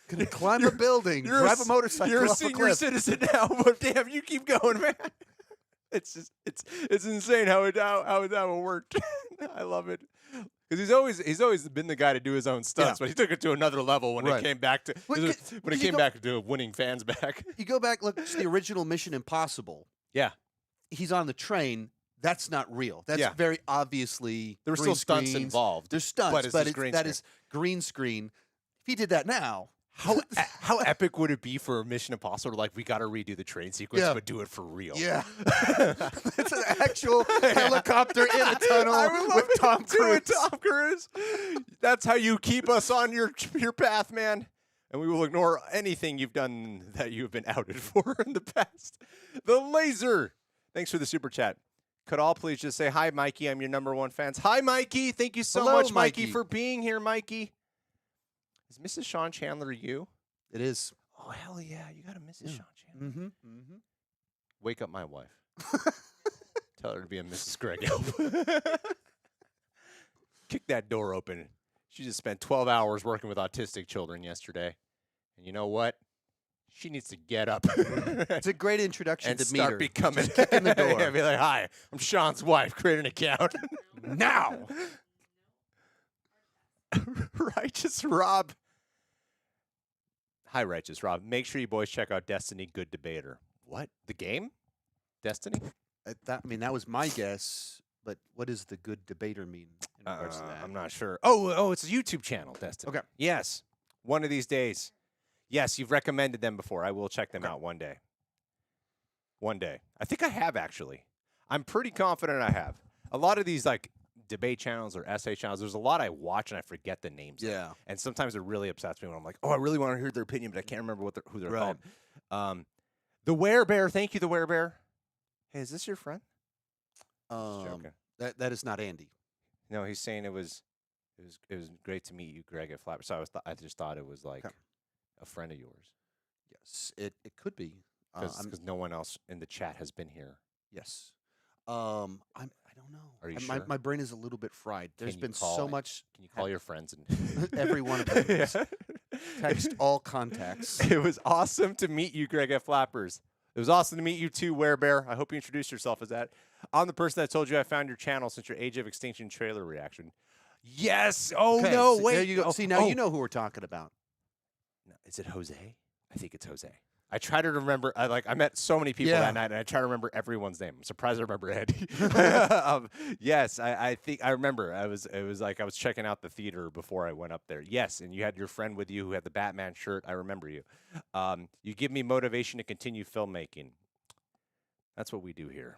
Gonna climb a building, drive a motorcycle. You're a off senior cliff. citizen now, but damn, you keep going, man. It's just it's insane how it worked. I love it because he's always been the guy to do his own stunts, but he took it to another level when it came back to back to winning fans back. You go back, look to the original Mission Impossible. Yeah, he's on the train. That's not real. That's very obviously there were still stunts involved. There's stunts, but that is green screen. If he did that now. How epic would it be for Mission Impossible to we got to redo the train sequence, but do it for real? Yeah. It's an actual helicopter in a tunnel with Tom Cruise. Tom Cruise. That's how you keep us on your path, man. And we will ignore anything you've done that you've been outed for in the past. The Laser. Thanks for the super chat. Could all please just say, hi, Mikey. I'm your #1 fans. Hi, Mikey. Thank you so much, Mikey, for being here, Mikey. Is Mrs. Sean Chandler you? It is. Oh, hell yeah. You got a Mrs. Sean Chandler. Mm-hmm. Wake up my wife. Tell her to be a Mrs. Greg Elf. Kick that door open. She just spent 12 hours working with autistic children yesterday. And you know what? She needs to get up. It's a great introduction and to start meet her. becoming. Just kick in the door. Yeah, be like, hi, I'm Sean's wife. Create an account. Now. Righteous Rob. Hi, Righteous Rob. Make sure you boys check out Destiny Good Debater. What? The game? Destiny? That was my guess, but what does the Good Debater mean in regards to that? I'm not sure. Oh, it's a YouTube channel, Destiny. Okay. Yes. One of these days. Yes, you've recommended them before. I will check them out one day. One day. I think I have, actually. I'm pretty confident I have. A lot of these, debate channels or essay channels, there's a lot I watch and I forget the names. Yeah. And sometimes it really upsets me when I'm like, oh, I really want to hear their opinion, but I can't remember who they're called. The Werebear. Thank you, the Werebear. Hey, is this your friend? That is not Andy. No, he's saying it was great to meet you, Greg, at Flapper. So I just thought it was a friend of yours. Yes, it could be. Because no one else in the chat has been here. Yes. I don't know. Are you sure? My brain is a little bit fried. There's been so much. Can you call your friends and every one of them? Text all contacts. It was awesome to meet you, Greg, at Flappers. It was awesome to meet you too, Werebear. I hope you introduced yourself as that. I'm the person that told you I found your channel since your Age of Extinction trailer reaction. Yes. Oh, Okay, no, so wait. There you go. Oh, See, now you know who we're talking about. No, is it Jose? I think it's Jose. I try to remember. I met so many people Yeah. that night, and I try to remember everyone's name. I'm surprised I remember Eddie. Yes, I think I remember. It was like I was checking out the theater before I went up there. Yes, and you had your friend with you who had the Batman shirt. I remember you. You give me motivation to continue filmmaking. That's what we do here.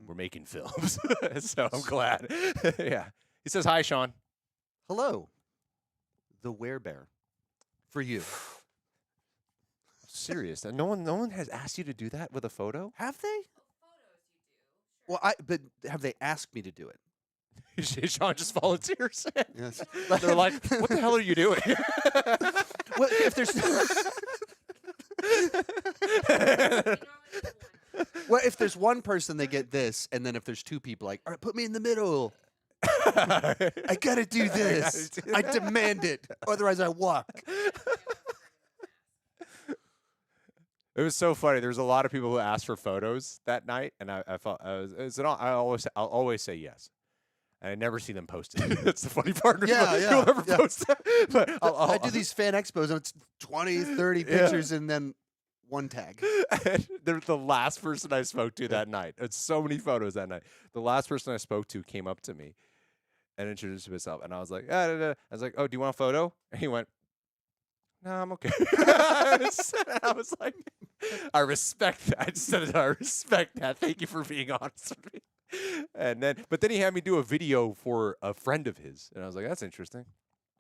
We're making films, so I'm glad. Yeah, he says hi, Sean. Hello, the Werebear, for you. Serious? No one has asked you to do that with a photo. Have they? Well, but have they asked me to do it? Sean just volunteers. Yes. They're like, "What the hell are you doing?" Well, if there's well, if there's one person, they get this, and then if there's two people, like, all right, put me in the middle. I gotta do this. I demand it. Otherwise, I walk. It was so funny. There was a lot of people who asked for photos that night, and I felt I'll always say yes. And I never see them posted. That's the funny part. Yeah. You'll never post that. But I do these fan expos, and it's 20, 30 pictures, and then one tag. And they're the last person I spoke to that night. It's so many photos that night. The last person I spoke to came up to me and introduced himself, and I was like, I was like, "Oh, do you want a photo?" And he went, "No, I'm okay." I was like, "I respect that." I just said, "I respect that. Thank you for being honest with me." And but then he had me do a video for a friend of his, and I was like, "That's interesting."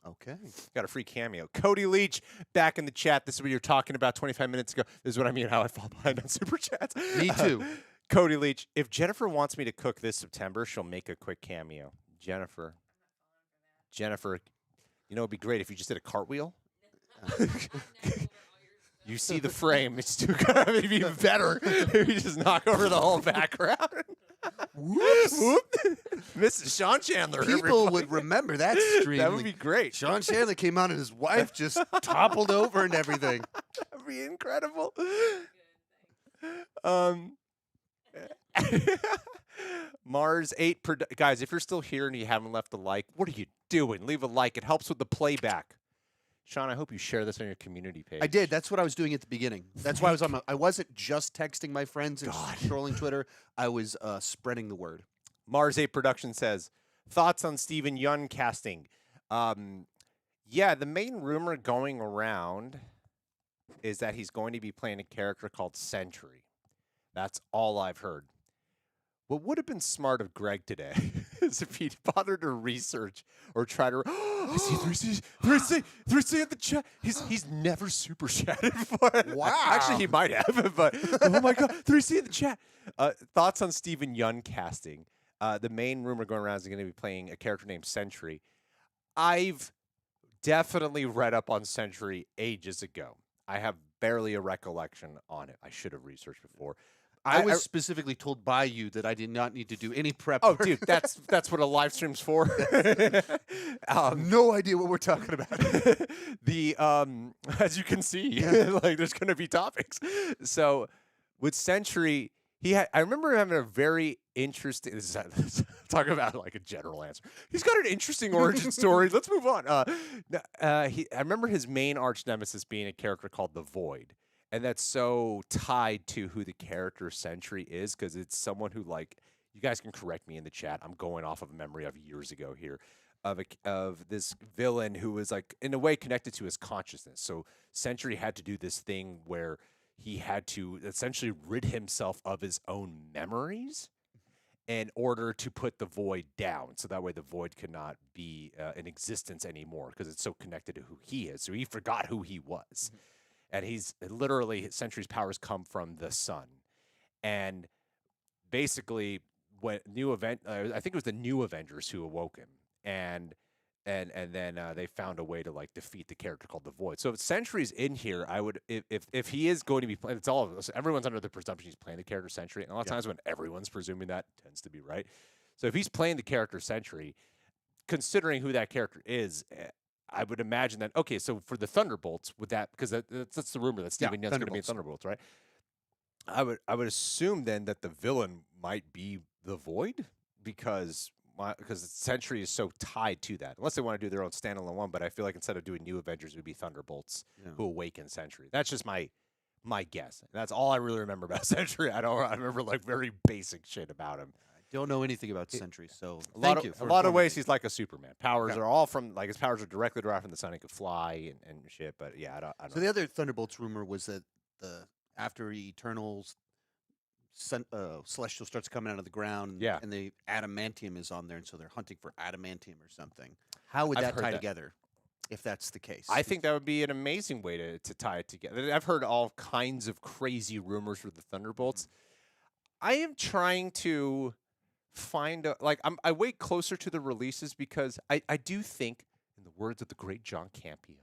Okay. Got a free cameo. Cody Leach back in the chat. This is what you were talking about 25 minutes ago. This is what I mean. How I fall behind on super chats. Me too. Cody Leach. If Jennifer wants me to cook this September, she'll make a quick cameo. Jennifer, you know, it'd be great if you just did a cartwheel. You see the frame. It's too good. It'd be even better if you just knock over the whole background. Whoops. Whoop. Mrs. Sean Chandler. People everybody. would remember that stream. That would be great. Sean Chandler came out and his wife just toppled over and everything. That'd be incredible. Mars 8 guys, if you're still here and you haven't left a like, what are you doing? Leave a like. It helps with the playback. Sean, I hope you share this on your community page. I did. That's what I was doing at the beginning. That's why I was on I wasn't just texting my friends and trolling Twitter. I was spreading the word. Mars 8 Production says, thoughts on Steven Yeun casting? Yeah, the main rumor going around is that he's going to be playing a character called Sentry. That's all I've heard. What would have been smart of Greg today is if he'd bothered to research or try to. I see 3C in the chat. He's never super chatted before. Wow. Actually, he might have, but oh my God, 3C in the chat. Thoughts on Steven Yeun casting? The main rumor going around is he's going to be playing a character named Sentry. I've definitely read up on Sentry ages ago. I have barely a recollection on it. I should have researched before. I was specifically told by you that I did not need to do any prep. Oh, dude, that's what a live stream's for. No idea what we're talking about. As you can see, like there's going to be topics. So with Sentry, I remember having a very interesting. Talk about like a general answer. He's got an interesting origin story. Let's move on. I remember his main arch nemesis being a character called the Void. And that's so tied to who the character Sentry is, because it's someone who, like, you guys can correct me in the chat. I'm going off of a memory of years ago here of this villain who was, like, in a way connected to his consciousness. So Sentry had to do this thing where he had to essentially rid himself of his own memories in order to put the Void down. So that way the Void could not be in existence anymore, because it's so connected to who he is. So he forgot who he was. Mm-hmm. And he's literally, Sentry's powers come from the sun. And basically, when I think it was the New Avengers who awoke him. And then they found a way to like defeat the character called the Void. So if Sentry's in here, I would, if he is going to be playing, it's all of us. Everyone's under the presumption he's playing the character Sentry. And a lot of times when everyone's presuming that, it tends to be right. So if he's playing the character Sentry, considering who that character is, I would imagine that, okay, so for the Thunderbolts, with that, because that's the rumor that Steven Yeun's going to be in Thunderbolts, right? I would assume then that the villain might be the Void because Century is so tied to that. Unless they want to do their own standalone one, but I feel like instead of doing New Avengers, it would be Thunderbolts who awaken Century. That's just my guess. That's all I really remember about Century. I remember like very basic shit about him. I don't know anything about Sentry, so A thank lot you. of, For a lot of informing ways me. he's like a Superman. Powers Okay. are all from like his powers are directly derived from the sun. He could fly and shit. But yeah, I don't So the other Thunderbolts rumor was that after Eternals, Celestial starts coming out of the ground, Yeah. and the adamantium is on there, and so they're hunting for adamantium or something. How would I've that heard tie that. together, if that's the case? I think that would be an amazing way to tie it together. I've heard all kinds of crazy rumors for the Thunderbolts. I am trying to find I wait closer to the releases because I do think, in the words of the great John Campea,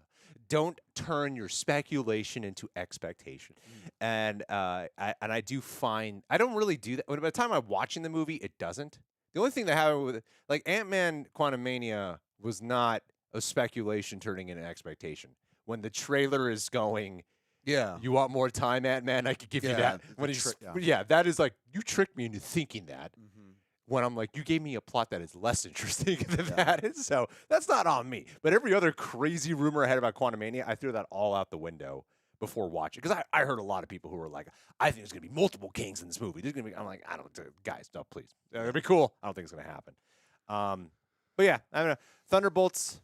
don't turn your speculation into expectation. And I do find I don't really do that. By the time I'm watching the movie, it doesn't. The only thing that happened with like Ant-Man Quantumania was not a speculation turning into expectation. When the trailer is going, yeah. you want more time, Ant-Man? I could give you Yeah, that. the When he's, tri- yeah. yeah, that is like, you tricked me into thinking that. Mhm. When I'm like, you gave me a plot that is less interesting than Yeah. that is. So that's not on me. But every other crazy rumor I had about Quantumania, I threw that all out the window before watching. Because I heard a lot of people who were like, I think there's going to be multiple Kings in this movie. There's gonna be, I'm like, I don't, guys, no, please. It'll be cool. I don't think it's going to happen. But yeah, I don't know. Thunderbolts,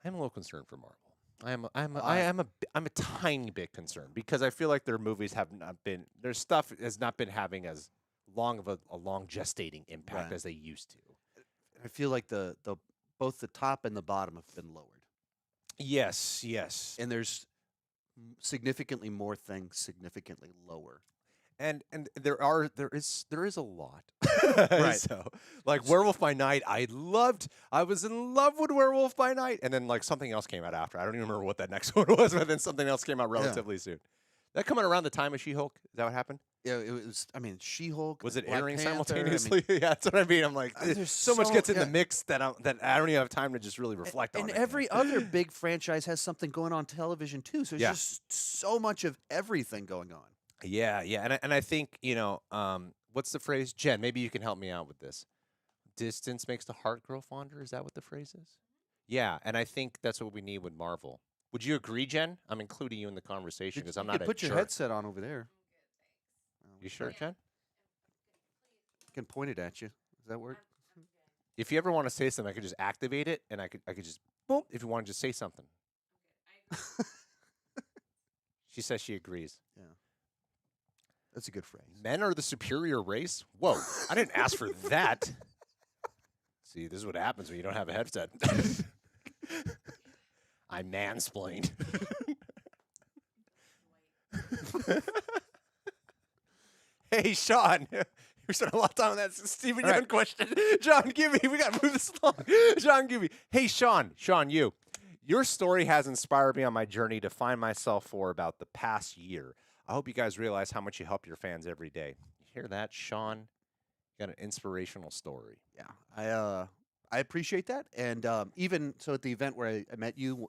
I'm a little concerned for Marvel. I'm a tiny bit concerned because I feel like their movies have not been, their stuff has not been having as long of a long gestating impact Right. as they used to. I feel like the both the top and the bottom have been lowered, Yes, yes. and there's significantly more things significantly lower. And there is a lot. Right. So like Werewolf by Night, I was in love with Werewolf by Night, and then like something else came out after. I don't even remember what that next one was, but then something else came out relatively soon. That coming around the time of She-Hulk? Is that what happened? Yeah, it was. I mean, She-Hulk. Was and it Black airing Panther, I mean, simultaneously? Yeah, that's what I mean. I'm like, there's so much so- gets in yeah. the mix that I don't even have time to just really reflect on and it. every other big franchise has something going on television too. So there's Yeah. just so much of everything going on. Yeah, yeah, and I think what's the phrase, Jen? Maybe you can help me out with this. Distance makes the heart grow fonder. Is that what the phrase is? Yeah, and I think that's what we need with Marvel. Would you agree, Jen? I'm including you in the conversation because I'm You not could a put your jerk. headset on over there. You sure, Jen? I can point it at you. Does that work? If you ever want to say something, I could just activate it, and I could just boom. If you want to just say something. She says she agrees. Yeah. That's a good phrase. Men are the superior race? Whoa, I didn't ask for that. See, this is what happens when you don't have a headset. I mansplained. Hey, Sean. We spent a lot of time on that Stephen All Young right. question. John, give me. We got to move this along. John, give me. Hey, Sean. Sean, your story has inspired me on my journey to find myself for about the past year. I hope you guys realize how much you help your fans every day. You hear that, Sean? You got an inspirational story. Yeah, I appreciate that, and even so at the event where I met you,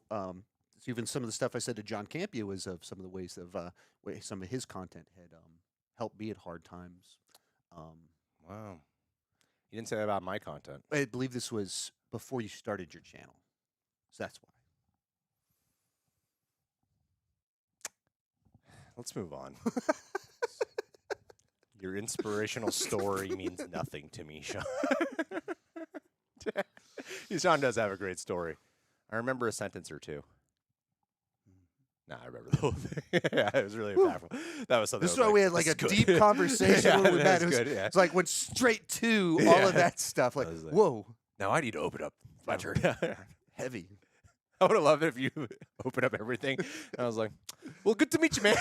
even some of the stuff I said to John Campea was of some of the ways of way some of his content had helped me at hard times. Wow. You didn't say that about my content. I believe this was before you started your channel, so that's why. Let's move on. Your inspirational story means nothing to me, Sean. Sean does have a great story. I remember a sentence or two. Nah, I remember the whole thing. Yeah, it was really impactful. That was something. This is why we had like a deep conversation Yeah, when we that met. was It was, good, yeah. it's like went straight to all Yeah. of that stuff. Like, I was like- whoa, Now I need to open up my Yeah. turn. heavy. I would have loved it if you opened up everything. I was like, well, good to meet you, man.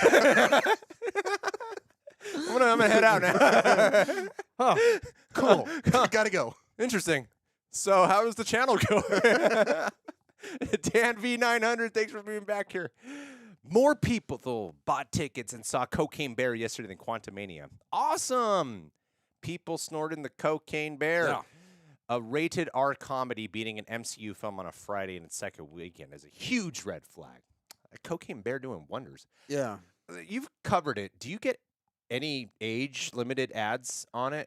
I'm gonna head out now. Oh, cool. Gotta go. Interesting. So how does the channel go? Dan V900, thanks for being back here. More people though bought tickets and saw Cocaine Bear yesterday than Quantumania. Awesome. People snorting the Cocaine Bear. Yeah. A rated R comedy beating an MCU film on a Friday in its second weekend is a huge red flag. A Cocaine Bear doing wonders. Yeah. you've covered it. Do you get any age limited ads on it?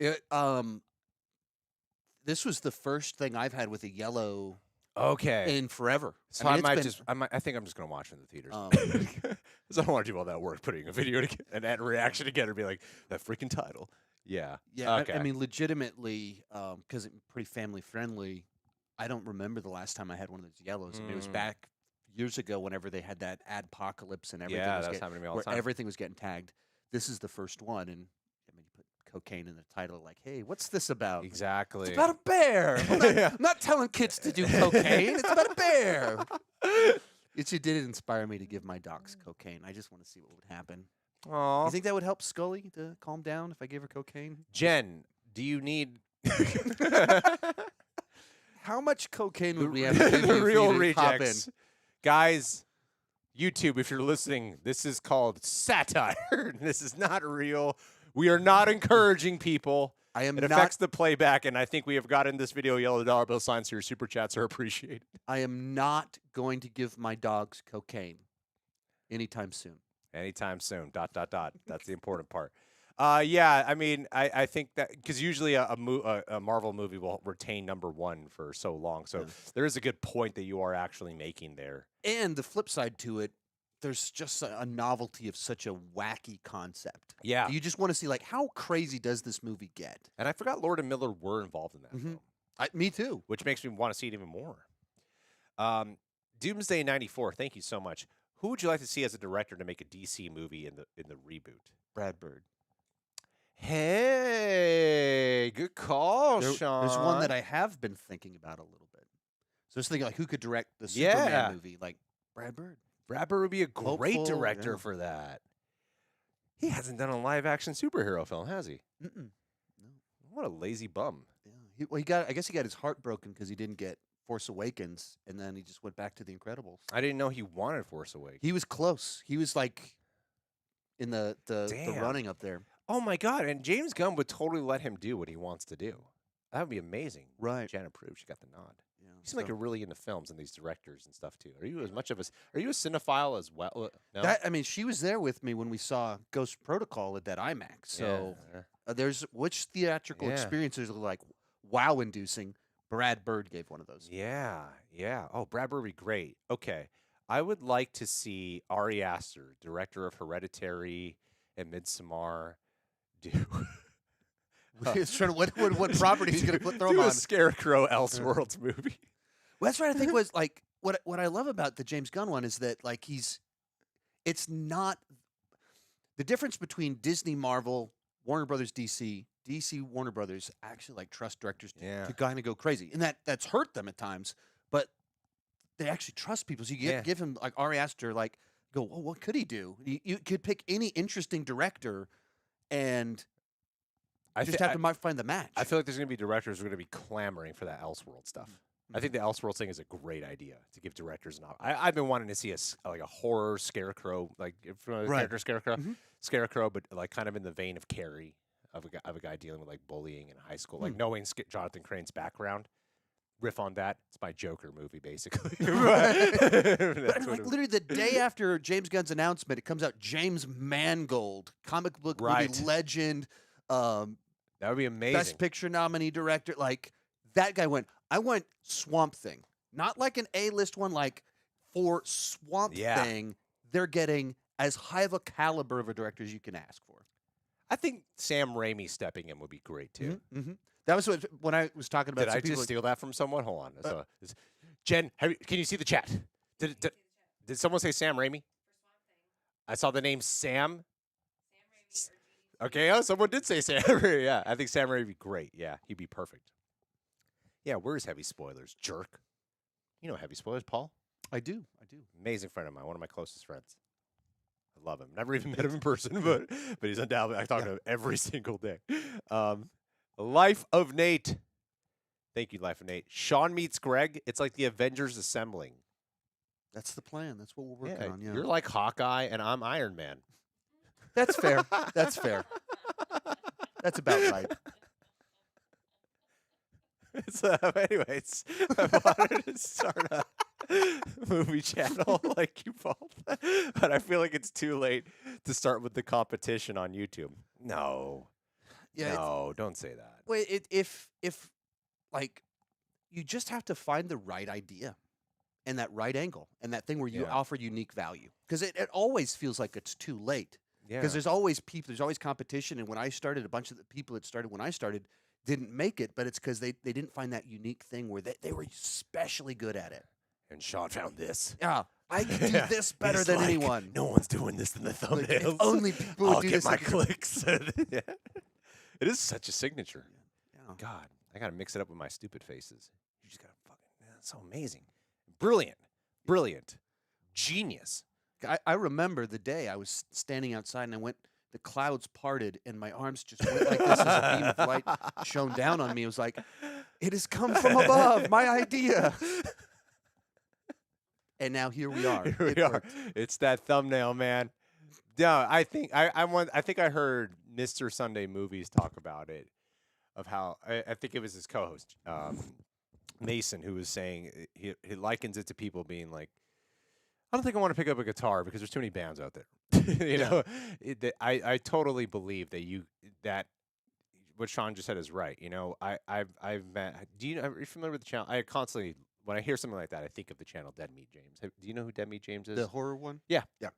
This was the first thing I've had with a yellow Okay. in forever. So I I mean, might it's just, I think I'm just gonna watch it in the theaters. Um, Because I don't want to do all that work putting a video together, an ad reaction together, and be like that freaking title. Yeah. yeah, Okay. I mean, legitimately, because it's pretty family friendly. I don't remember the last time I had one of those yellows. I mean, it was back years ago whenever they had that adpocalypse and everything. Yeah, was that's getting, happening to me all where the time. everything was getting tagged. This is the first one, and I mean, you put cocaine in the title, like, hey, what's this about? Exactly. It's about a bear. I'm not telling kids to do cocaine. It's about a bear. It did inspire me to give my dogs cocaine. I just want to see what would happen. Aw. You think that would help Scully to calm down if I gave her cocaine? Jen, do you need How much cocaine would we have to give you the for real you to hop in? rejects? Guys, YouTube, if you're listening, this is called satire. This is not real. We are not encouraging people. I am It not. affects the playback, and I think we have got in this video yellow dollar bill signs, so your super chats are appreciated. I am not going to give my dogs cocaine anytime soon. Anytime soon. ... That's the important part. Yeah, I mean, I think that because usually a Marvel movie will retain #1 for so long. So Yeah. there is a good point that you are actually making there. And the flip side to it, there's just a novelty of such a wacky concept. Yeah. You just want to see, like, how crazy does this movie get? And I forgot Lord and Miller were involved in that film, Me too. which makes me want to see it even more. Doomsday 94, thank you so much. Who would you like to see as a director to make a DC movie in the reboot? Brad Bird. Hey, good call, Sean. There's one that I have been thinking about a little bit. So I was thinking, like, who could direct the Superman Yeah. movie? Like, Brad Bird. Brad Bird would be a great Hopeful, director yeah. for that. He hasn't done a live action superhero film, has he? Mm-mm. No. What a lazy bum. Yeah. He got. I guess he got his heart broken because he didn't get Force Awakens, and then he just went back to The Incredibles. I didn't know he wanted Force Awakens. He was close. He was like in the Damn. running up there. Oh my God! And James Gunn would totally let him do what he wants to do. That would be amazing. Right. Jan approved. She got the nod. Yeah. You seem like you're really into films and these directors and stuff too. Are you Are you a cinephile as well? No. I mean, she was there with me when we saw Ghost Protocol at that IMAX. So Yeah. there's which theatrical Yeah. experiences are like wow-inducing. Brad Bird gave one of those. Yeah. Oh, Brad Bird would be great. Okay. I would like to see Ari Aster, director of Hereditary and Midsommar, do He's trying to what property he's going to throw him do a on. Scarecrow Elseworlds movie. Well, that's what I think was like what I love about the James Gunn one is that like it's not the difference between Disney, Marvel, Warner Brothers, DC, Warner Brothers actually like trust directors Yeah. to kind of go crazy, and that's hurt them at times, but they actually trust people. So you give him like Ari Aster, like go, well, what could he do? You could pick any interesting director, and I just have to find the match. I feel like there's going to be directors who are going to be clamoring for that Elseworld stuff. I think the Elseworlds thing is a great idea to give directors an option. I've been wanting to see like a horror Scarecrow, like from a character Scarecrow, but like kind of in the vein of Carrie, of a guy dealing with like bullying in high school, like knowing Jonathan Crane's background. Riff on that. It's my Joker movie, basically. But like literally the day after James Gunn's announcement, it comes out James Mangold, comic book movie legend, that would be amazing. Best Picture nominee director. Like that guy went, I want Swamp Thing, not like an A-list one. Like for Swamp Thing, they're getting as high of a caliber of a director as you can ask for. I think Sam Raimi stepping in would be great too. That was when I was talking about. Did I just steal that from someone? Hold on. Jen, can you see the chat? Did someone say Sam Raimi? I saw the name Sam. Okay, someone did say Sam Raimi. Yeah, I think Sam Raimi would be great. Yeah, he'd be perfect. Yeah, where's Heavy Spoilers, jerk? You know Heavy Spoilers, Paul? I do. Amazing friend of mine, one of my closest friends. I love him. Never even met him in person, but he's undoubtedly, I talk to him every single day. Life of Nate. Thank you, Life of Nate. Sean meets Greg. It's like the Avengers assembling. That's the plan. That's what we're working on. Yeah, You're like Hawkeye, and I'm Iron Man. That's fair. That's fair. That's about right. Anyways, I wanted to start movie channel like you both. But I feel like it's too late to start with the competition on YouTube. No, Yeah. no, don't say that. Well, if like you just have to find the right idea and that right angle and that thing where you Yeah. offer unique value, because it always feels like it's too late. Yeah, Because there's always people, there's always competition. And when I started, a bunch of the people that started when I started didn't make it, but it's because they didn't find that unique thing where they were especially good at it. and Sean found this. Yeah, I can do Yeah, this better he's than like, anyone. No one's doing this in the Like, if thumbnails. only people would I'll do get this. my like- clicks. Yeah. It is such a signature. Yeah. God, I gotta mix it up with my stupid faces. You just gotta fucking. That's so amazing, brilliant, genius. I remember the day I was standing outside and I went, the clouds parted and my arms just went like this as a beam of light shone down on me. It was like, it has come from above, my idea. And now here we are. Here we It are. worked. It's that thumbnail, man. No, I think I think I heard Mr. Sunday Movies talk about it, of how I think it was his co-host Mason, who was saying he likens it to people being like, I don't think I want to pick up a guitar because there's too many bands out there. You know, I totally believe that what Sean just said is right. You know, I've met. Are you familiar with the channel? I constantly, when I hear something like that, I think of the channel Dead Meat James. Do you know who Dead Meat James is? The horror one? Yeah. Yeah.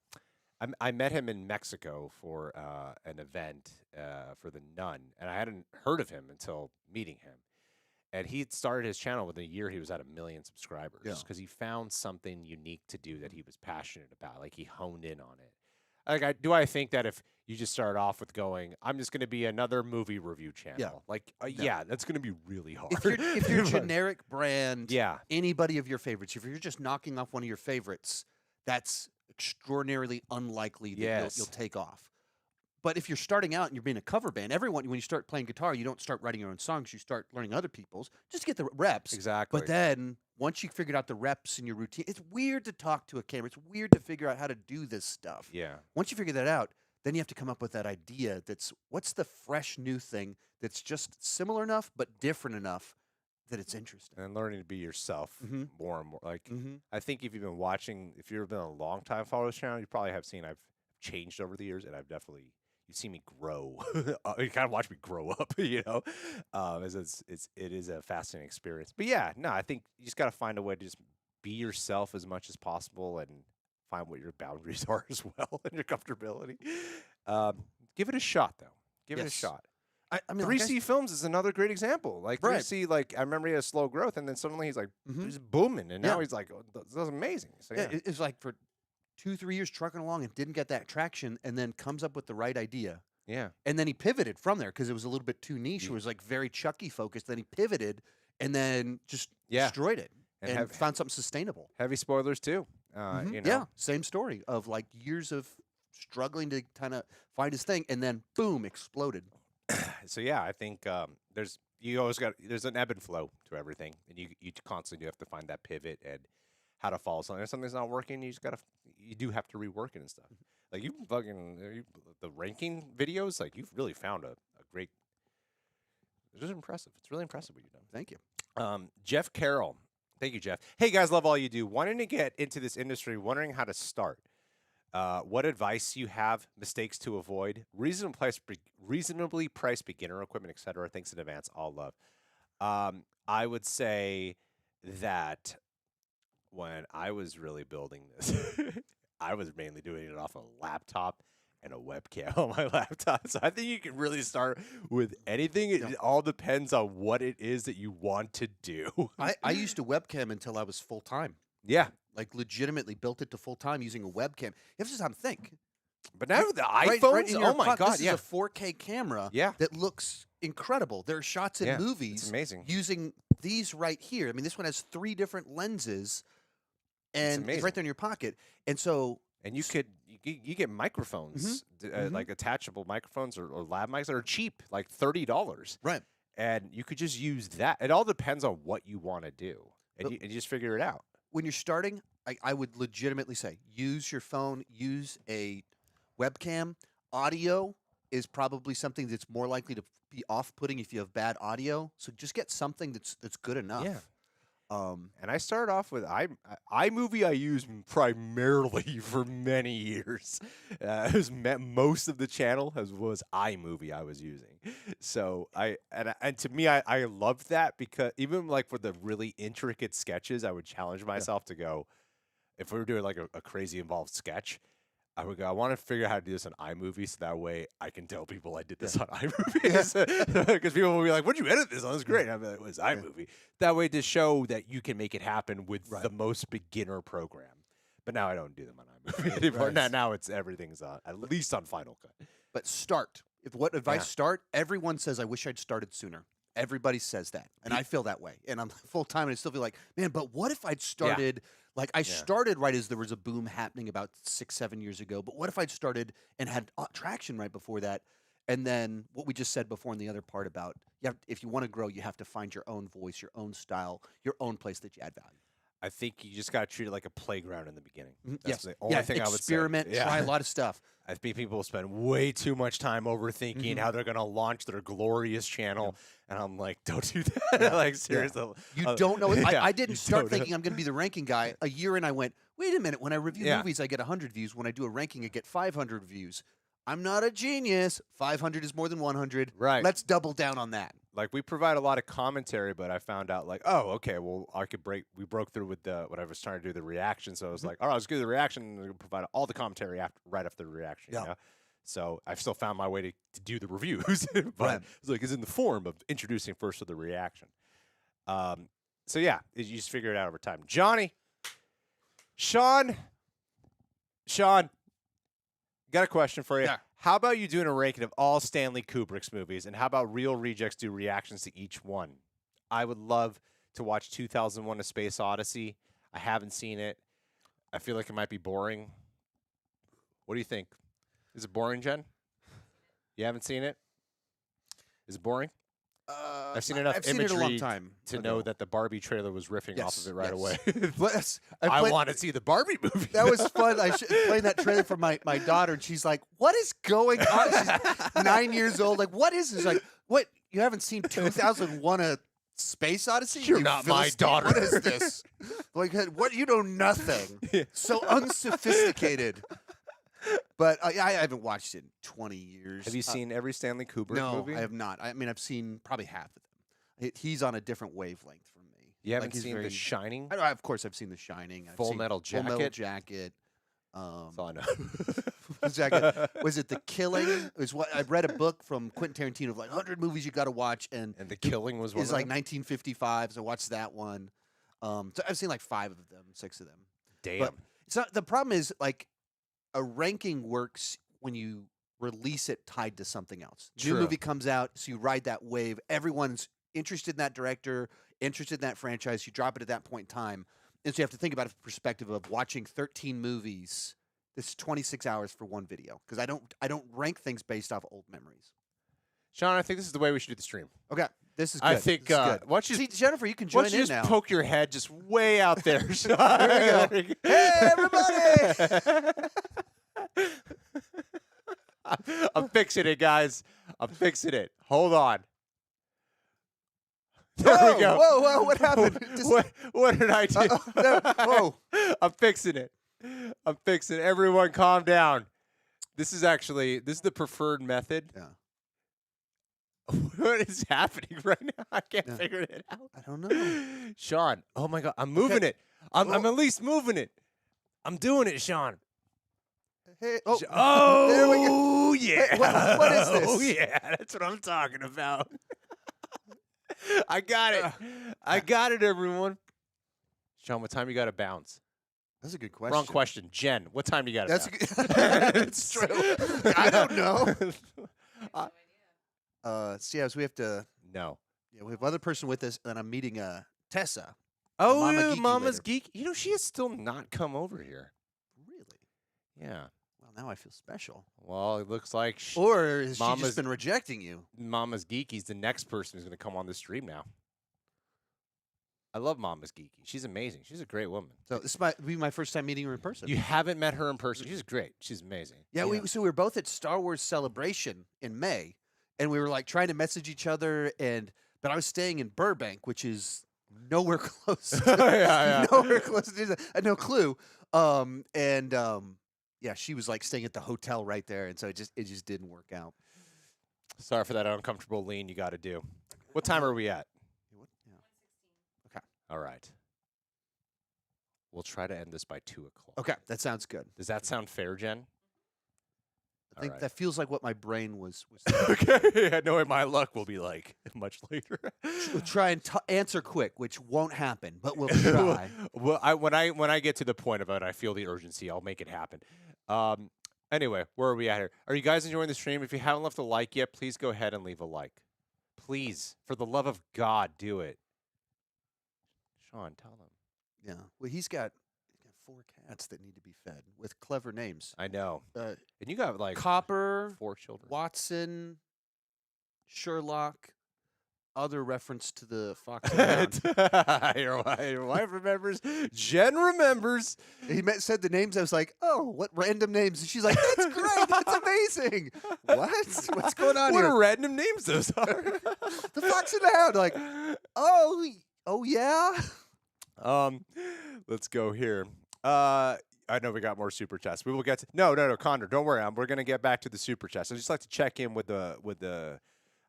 I met him in Mexico for an event for the Nun, and I hadn't heard of him until meeting him. And he started his channel within a year. He was at 1 million subscribers Yeah. because he found something unique to do that he was passionate about. Like, he honed in on it. Like, I think that if you just start off with going, I'm just going to be another movie review channel. Like, yeah, that's going to be really hard. If you're a generic brand, yeah, anybody of your favorites, if you're just knocking off one of your favorites, that's extraordinarily unlikely that Yes. you'll take off. But if you're starting out and you're being a cover band, when you start playing guitar, you don't start writing your own songs. You start learning other people's just to get the reps. exactly. But then once you figured out the reps in your routine, it's weird to talk to a camera. It's weird to figure out how to do this stuff. yeah. Once you figure that out, then you have to come up with that idea what's the fresh new thing that's just similar enough but different enough that it's interesting. And learning to be yourself Mhm. more and more. Like, Mm-hmm. I think if you've been watching, if you've been a long time follower of this channel, you probably have seen I've changed over the years, and I've definitely, you see me grow. You kind of watch me grow up, you know. It is a fascinating experience. But yeah, no, I think you just got to find a way to just be yourself as much as possible and find what your boundaries are as well and your comfortability. Give it a shot, though. Give it a Yes. shot. I mean, 3C Films is another great example. Like, Right. 3C, like, I remember he had slow growth, and then suddenly he's like, Mhm. he's booming, and now Yeah. he's like, oh, that's amazing. So, yeah, yeah. it's like for 2-3 years trucking along and didn't get that traction, and then comes up with the right idea. Yeah. And then he pivoted from there because it was a little bit too niche. Yeah. It was like very Chucky focused. Then he pivoted and then just Yeah. destroyed it And and have- found something sustainable. Heavy spoilers, too. Mhm. You know? Yeah, same story of like years of struggling to kind of find his thing, and then boom, exploded. So, yeah, I think there's an ebb and flow to everything, and you constantly do have to find that pivot and how to follow something. If something's not working, you do have to rework it and stuff. Like, the ranking videos, like, you've really found a great. It's just impressive. It's really impressive what you've done. Thank you. Jeff Carroll. Thank you, Jeff. Hey, guys, love all you do. Wanting to get into this industry, wondering how to start. What advice you have, mistakes to avoid, reasonably priced beginner equipment, etc. Thanks in advance. All love. I would say that when I was really building this, I was mainly doing it off a laptop and a webcam on my laptop. So I think you can really start with anything. It all depends on what it is that you want to do. I used a webcam until I was full time. Yeah. Like legitimately built it to full time using a webcam. You have to stop and think. But now the Right- iPhones, right in your oh my pocket, God, this yeah. is a 4K camera Yeah. that looks incredible. There are shots in Yeah, movies it's amazing. using these right here. I mean, this one has 3 different lenses, and it's amazing. right there in your pocket. And so, And you get microphones, like attachable microphones or lab mics that are cheap, like $30. right. And you could just use that. It all depends on what you want to do, and But- you just figure it out. When you're starting, I would legitimately say use your phone, use a webcam. Audio is probably something that's more likely to be off-putting if you have bad audio. So just get something that's good enough. Yeah. And I started off with iMovie. I used primarily for many years. It was most of the channel was iMovie I was using. So and to me, I loved that because even like for the really intricate sketches, I would challenge myself to go. If we were doing like a crazy involved sketch, I would go, I want to figure out how to do this on iMovie so that way I can tell people I did this on iMovie. Because people will be like, what'd you edit this on? It's great. I'm like, it was iMovie. That way to show that you can make it happen with the most beginner program. But now I don't do them on iMovie anymore. Now it's everything's at least on Final Cut. But start. If I start, everyone says, I wish I'd started sooner. Everybody says that. And I feel that way. And I'm full time and I still feel like, man, but what if I'd started like I started right as there was a boom happening about 6-7 years ago. But what if I'd started and had traction right before that? And then what we just said before in the other part about if you want to grow, you have to find your own voice, your own style, your own place that you add value. I think you just got to treat it like a playground in the beginning. That's the only thing I would say. Experiment, try a lot of stuff. I think people spend way too much time overthinking how they're going to launch their glorious channel. And I'm like, don't do that. Like, seriously. You don't know. I didn't start thinking I'm going to be the ranking guy. A year in, I went, wait a minute. When I review movies, I get 100 views. When I do a ranking, I get 500 views. I'm not a genius. 500 is more than 100. Right. Let's double down on that. Like, we provide a lot of commentary, but I found out, like, oh, okay, well, we broke through with when I was trying to do the reaction. So I was like, all right, let's do the reaction and provide all the commentary right after the reaction. You know? So I've still found my way to do the reviews. But it's like, it's in the form of introducing first to the reaction. So, yeah, you just figure it out over time. Sean, got a question for you. Yeah. How about you doing a ranking of all Stanley Kubrick's movies, and how about Real Rejects do reactions to each one? I would love to watch 2001: A Space Odyssey. I haven't seen it. I feel like it might be boring. What do you think? Is it boring, Jen? You haven't seen it? Is it boring? I've seen enough imagery a long time to know that the Barbie trailer was riffing off of it right away. I want to see the Barbie movie. That was fun. I played that trailer for my daughter, and she's like, what is going on? She's 9 years old. Like, what is this? She's like, what? You haven't seen 2001: A Space Odyssey? You're not my daughter. What is this? Like, what? You know nothing. So unsophisticated. But I haven't watched it in 20 years. Have you seen every Stanley Kubrick movie? No, I have not. I mean, I've seen probably half of them. He's on a different wavelength from me. You haven't seen The Shining? Of course, I've seen The Shining. Full Metal Jacket? Full Metal Jacket. That's all I know. Jacket. Was it The Killing? It was what I read a book from Quentin Tarantino of like 100 movies you got to watch, and The Killing was one. It's like 1955, so I watched that one. So I've seen like 5 of them, 6 of them. Damn. But it's not, the problem is like a ranking works when you release it tied to something else. New movie comes out, so you ride that wave. Everyone's interested in that director, interested in that franchise. You drop it at that point in time. And so you have to think about it from the perspective of watching 13 movies. This is 26 hours for one video because I don't rank things based off old memories. Sean, I think this is the way we should do the stream. Okay, this is good. I think. Why don't you see, Jennifer, you can join in now. Why don't you just poke your head just way out there, Sean? There we go. Hey, everybody! I'm fixing it, guys. I'm fixing it. Hold on. There we go. Whoa, what happened? What did I do? Whoa. I'm fixing it. I'm fixing it. Everyone calm down. This is the preferred method. Yeah. What is happening right now? I can't figure it out. I don't know. Sean, oh my God. I'm moving it. I'm at least moving it. I'm doing it, Sean. Hey, there we go. Yeah. Hey, what is this? Oh, yeah. That's what I'm talking about. I got it. I got it, everyone. Sean, what time you got to bounce? That's a good question. Wrong question. Jen, what time you got to bounce? That's true. I don't know. So we have to. No. Yeah, we have other person with us, and I'm meeting Tessa. Oh, Mama's Geek. You know, she has still not come over here. Really? Yeah. Well, now I feel special. Well, it looks like or has she just been rejecting you? Mama's Geeky's the next person who's going to come on the stream now. I love Mama's Geeky. She's amazing. She's a great woman. So this might be my first time meeting her in person. You haven't met her in person. She's great. She's amazing. Yeah, we were both at Star Wars Celebration in May, and we were like trying to message each other, but I was staying in Burbank, which is nowhere close. Yeah. Nowhere close. No clue. Yeah, she was like staying at the hotel right there, and so it just didn't work out. Sorry for that uncomfortable lean you got to do. What time are we at? Yeah. Okay. All right. We'll try to end this by 2 o'clock. Okay, that sounds good. Does that sound fair, Jen? I think right. that feels like what my brain was. Okay. Knowing my luck will be like much later. We'll try and answer quick, which won't happen, but we'll try. Well, when I get to the point of it, I feel the urgency. I'll make it happen. Anyway, where are we at here? Are you guys enjoying the stream? If you haven't left a like yet, please go ahead and leave a like. Please, for the love of God, do it. Sean, tell them. Yeah. Well, he's got 4 cats that need to be fed with clever names. I know. And you got like Copper, 4 children. Watson, Sherlock, other reference to the Fox and the Hound. Your wife remembers. Jen remembers. He said the names. I was like, oh, what random names? And she's like, that's great. That's amazing. What? What's going on What here? random names those are. The Fox and the Hound. Like, oh yeah. Let's go here. I know we got more super chats. We will get to no, Condor. Don't worry. We're gonna get back to the super chats. I just like to check in with the.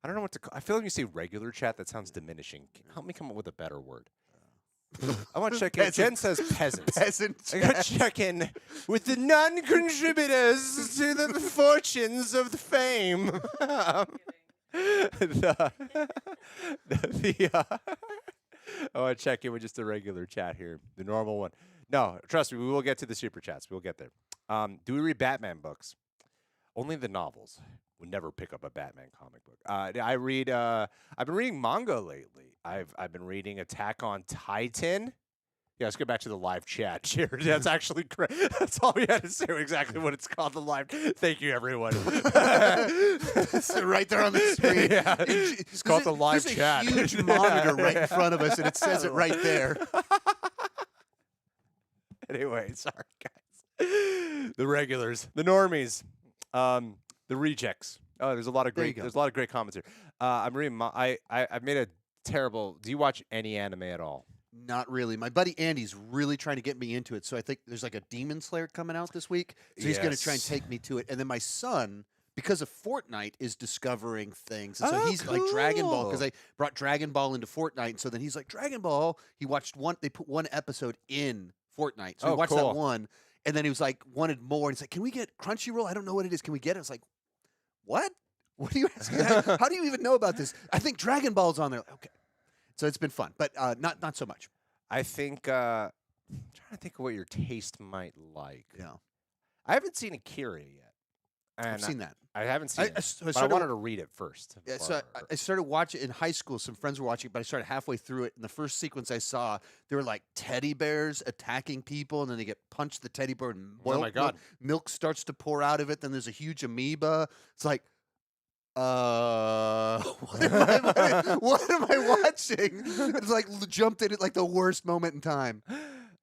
I don't know what to. I feel like you say regular chat. That sounds diminishing. Help me come up with a better word. I want to check in. Jen says peasants. Peasant. I got to check in with the non-contributors to the fortunes of the fame. I want to check in with just the regular chat here, the normal one. No, trust me, we will get to the super chats. We'll get there. Do we read Batman books? Only the novels. Would never pick up a Batman comic book. I read. I've been reading manga lately. I've been reading Attack on Titan. Yeah, let's go back to the live chat, Jared. That's actually correct. That's all we had to say. Exactly what it's called. The live. Thank you, everyone. It's right there on the screen. Yeah, it's called the live chat. There's a huge monitor right in front of us, and it says it right there. Anyway, sorry guys. The regulars, the normies, the rejects. Oh, there's a lot of great. There's a lot of great comments here. I'm reading. I've made a terrible. Do you watch any anime at all? Not really. My buddy Andy's really trying to get me into it, so I think there's like a Demon Slayer coming out this week. So he's going to try and take me to it. And then my son, because of Fortnite, is discovering things. And so he's like Dragon Ball, because I brought Dragon Ball into Fortnite. And so then he's like, Dragon Ball. He watched one. They put one episode in Fortnite. So he watched that one. And then he was like, wanted more. And he's like, can we get Crunchyroll? I don't know what it is. Can we get it? I was like, what? What are you asking? How do you even know about this? I think Dragon Ball's on there. Okay. So it's been fun, but not so much. I think I'm trying to think of what your taste might like. Yeah, I haven't seen Akira yet. And I've seen that. I haven't seen it, but I wanted to read it first. Yeah, so I started watching in high school. Some friends were watching, but I started halfway through it. And the first sequence I saw, there were like teddy bears attacking people, and then they get punched the teddy bear, and oh my God, milk starts to pour out of it. Then there's a huge amoeba. It's like, what am I watching? It's like jumped in at like the worst moment in time.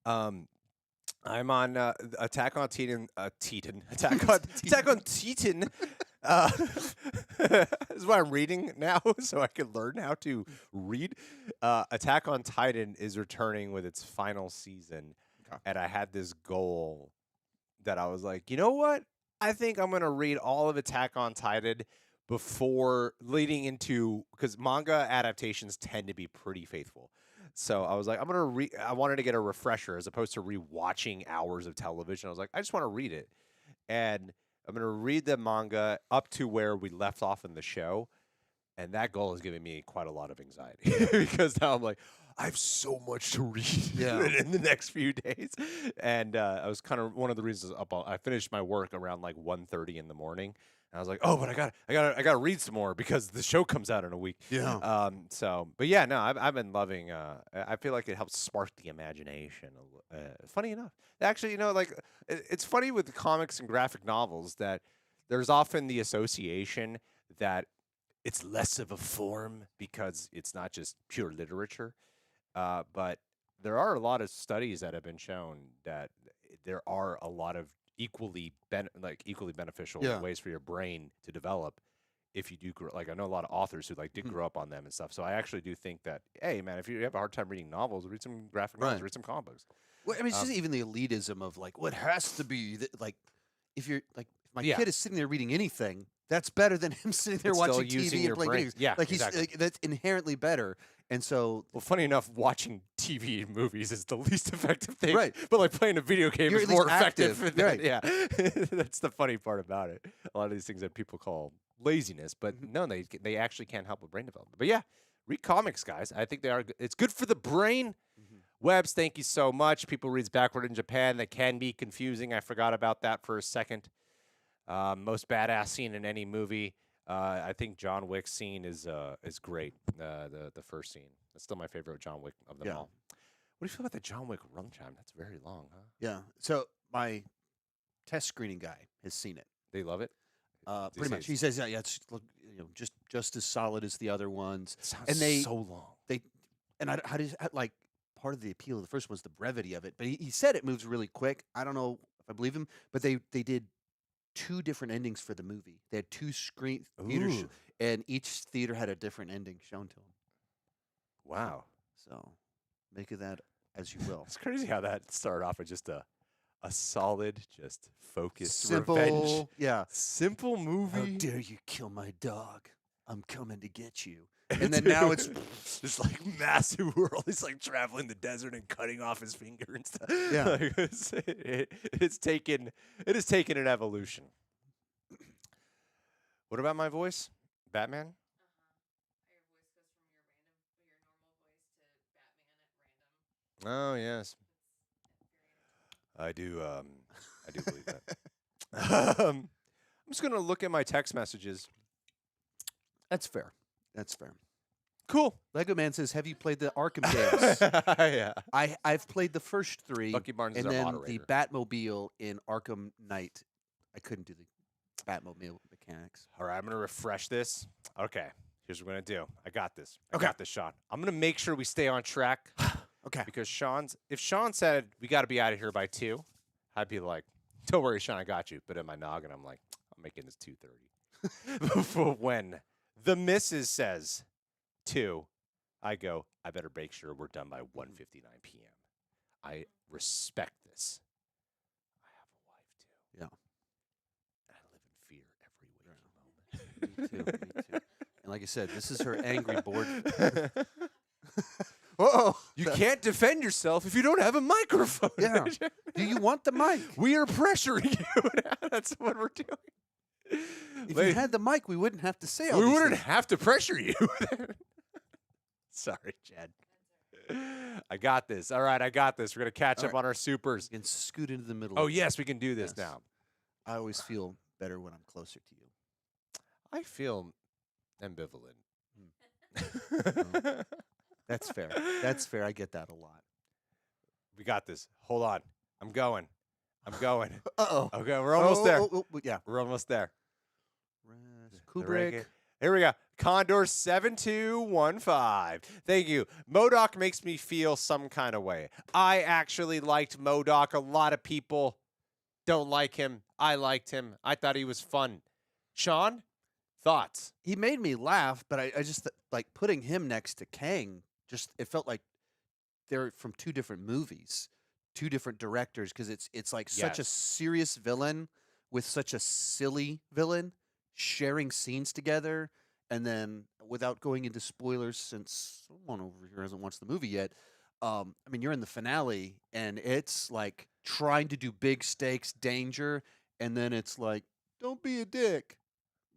I'm on Attack on Titan. Attack on Titan. This is what I'm reading now, so I can learn how to read. Attack on Titan is returning with its final season, and I had this goal that I was like, you know what? I think I'm gonna read all of Attack on Titan before leading into, because manga adaptations tend to be pretty faithful. So I was like, I wanted to get a refresher as opposed to rewatching hours of television. I was like, I just want to read it. And I'm going to read the manga up to where we left off in the show. And that goal is giving me quite a lot of anxiety because now I'm like, I have so much to read in the next few days. And I was kind of one of the reasons I finished my work around like 1:30 in the morning. And I was like, oh, but I got to read some more because the show comes out in a week. Yeah. But yeah, no, I've been loving. I feel like it helps spark the imagination. Funny enough, actually, like it's funny with comics and graphic novels that there's often the association that it's less of a form because it's not just pure literature. But there are a lot of studies that have been shown that there are a lot of equally beneficial ways for your brain to develop if you do grow, like I know a lot of authors who like did grow up on them and stuff. So I actually do think that, hey man, if you have a hard time reading novels, read some graphic novels, read some comic books. Well, I mean, it's just even the elitism of like what has to be like if you're like if my Yeah. kid is sitting there reading anything, that's better than him sitting there It's still watching using TV your and playing brain. video games. Yeah, like he's exactly. that's inherently better. And so, Well, funny enough, watching TV and movies is the least effective thing. Right. But like playing a video game You're is at least more effective. active. Than, Right. Yeah. That's the funny part about it. A lot of these things that people call laziness, but no, they actually can help with brain development. But yeah, read comics, guys. I think they are. It's good for the brain. Webbs, thank you so much. People reads backward in Japan. That can be confusing. I forgot about that for a second. Most badass scene in any movie. I think John Wick's scene is great. The first scene. That's still my favorite John Wick of them all. What do you feel about the John Wick rum chime? That's very long, huh? yeah. So my test screening guy has seen it. They love it. Pretty much. He says, yeah, it's just as solid as the other ones. It sounds And they so long. how does like part of the appeal of the first one was the brevity of it, but he said it moves really quick. I don't know if I believe him, but they did 2 different endings for the movie. They had 2 screen theaters, Ooh. and each theater had a different ending shown to them. Wow. So make of that as you will. It's crazy how that started off with just a solid, just focused Simple, revenge. yeah. Simple movie. How dare you kill my dog? I'm coming to get you. And then now it's this like massive world. He's like traveling the desert and cutting off his finger and stuff. Yeah. Like, it has taken an evolution. What about my voice? Batman? Oh yes. I do believe that. I'm just gonna look at my text messages. That's fair. That's fair. Cool. Lego Man says, "Have you played the Arkham games?" Yeah. I've played the first 3, Lucky Barnes is and our then moderator. the Batmobile in Arkham Knight. I couldn't do the Batmobile mechanics. All right, I'm gonna refresh this. Okay, here's what we're gonna do. I got this. I Okay. got this, Sean. I'm gonna make sure we stay on track Okay. because if Sean said we got to be out of here by 2, I'd be like, "Don't worry, Sean, I got you." But in my noggin, I'm like, "I'm making this 2:30." For when the missus says 2, I go, "I better make sure we're done by 1:59 p.m." I respect this. I have a wife too. Yeah. And I live in fear every waking moment. Me too. Me too. And like I said, this is her angry board. You can't defend yourself if you don't have a microphone. Yeah. Do you want the mic? We are pressuring you. That's what we're doing. If you had the mic, we wouldn't have to say all we these wouldn't things. have to pressure you. Sorry, Chad. I got this. All right, I got this. We're going to catch All up right. on our supers. You can scoot into the middle. Oh, of it. yes, we can do this Yes. now. I always feel better when I'm closer to you. I feel ambivalent. That's fair. That's fair. I get that a lot. We got this. Hold on. I'm going. Uh-oh. Okay, we're almost there. Yeah. We're almost there. The Kubrick. ranking. Here we go. Condor 7215. Thank you. MODOK makes me feel some kind of way. I actually liked MODOK. A lot of people don't like him. I liked him. I thought he was fun. Sean, thoughts? He made me laugh, but I just like putting him next to Kang. Just it felt like they're from 2 different movies, 2 different directors, because it's like such a Yes. serious villain with such a silly villain sharing scenes together. And then, without going into spoilers, since someone over here hasn't watched the movie yet, I mean, you're in the finale, and it's like trying to do big stakes danger, and then it's like, don't be a dick.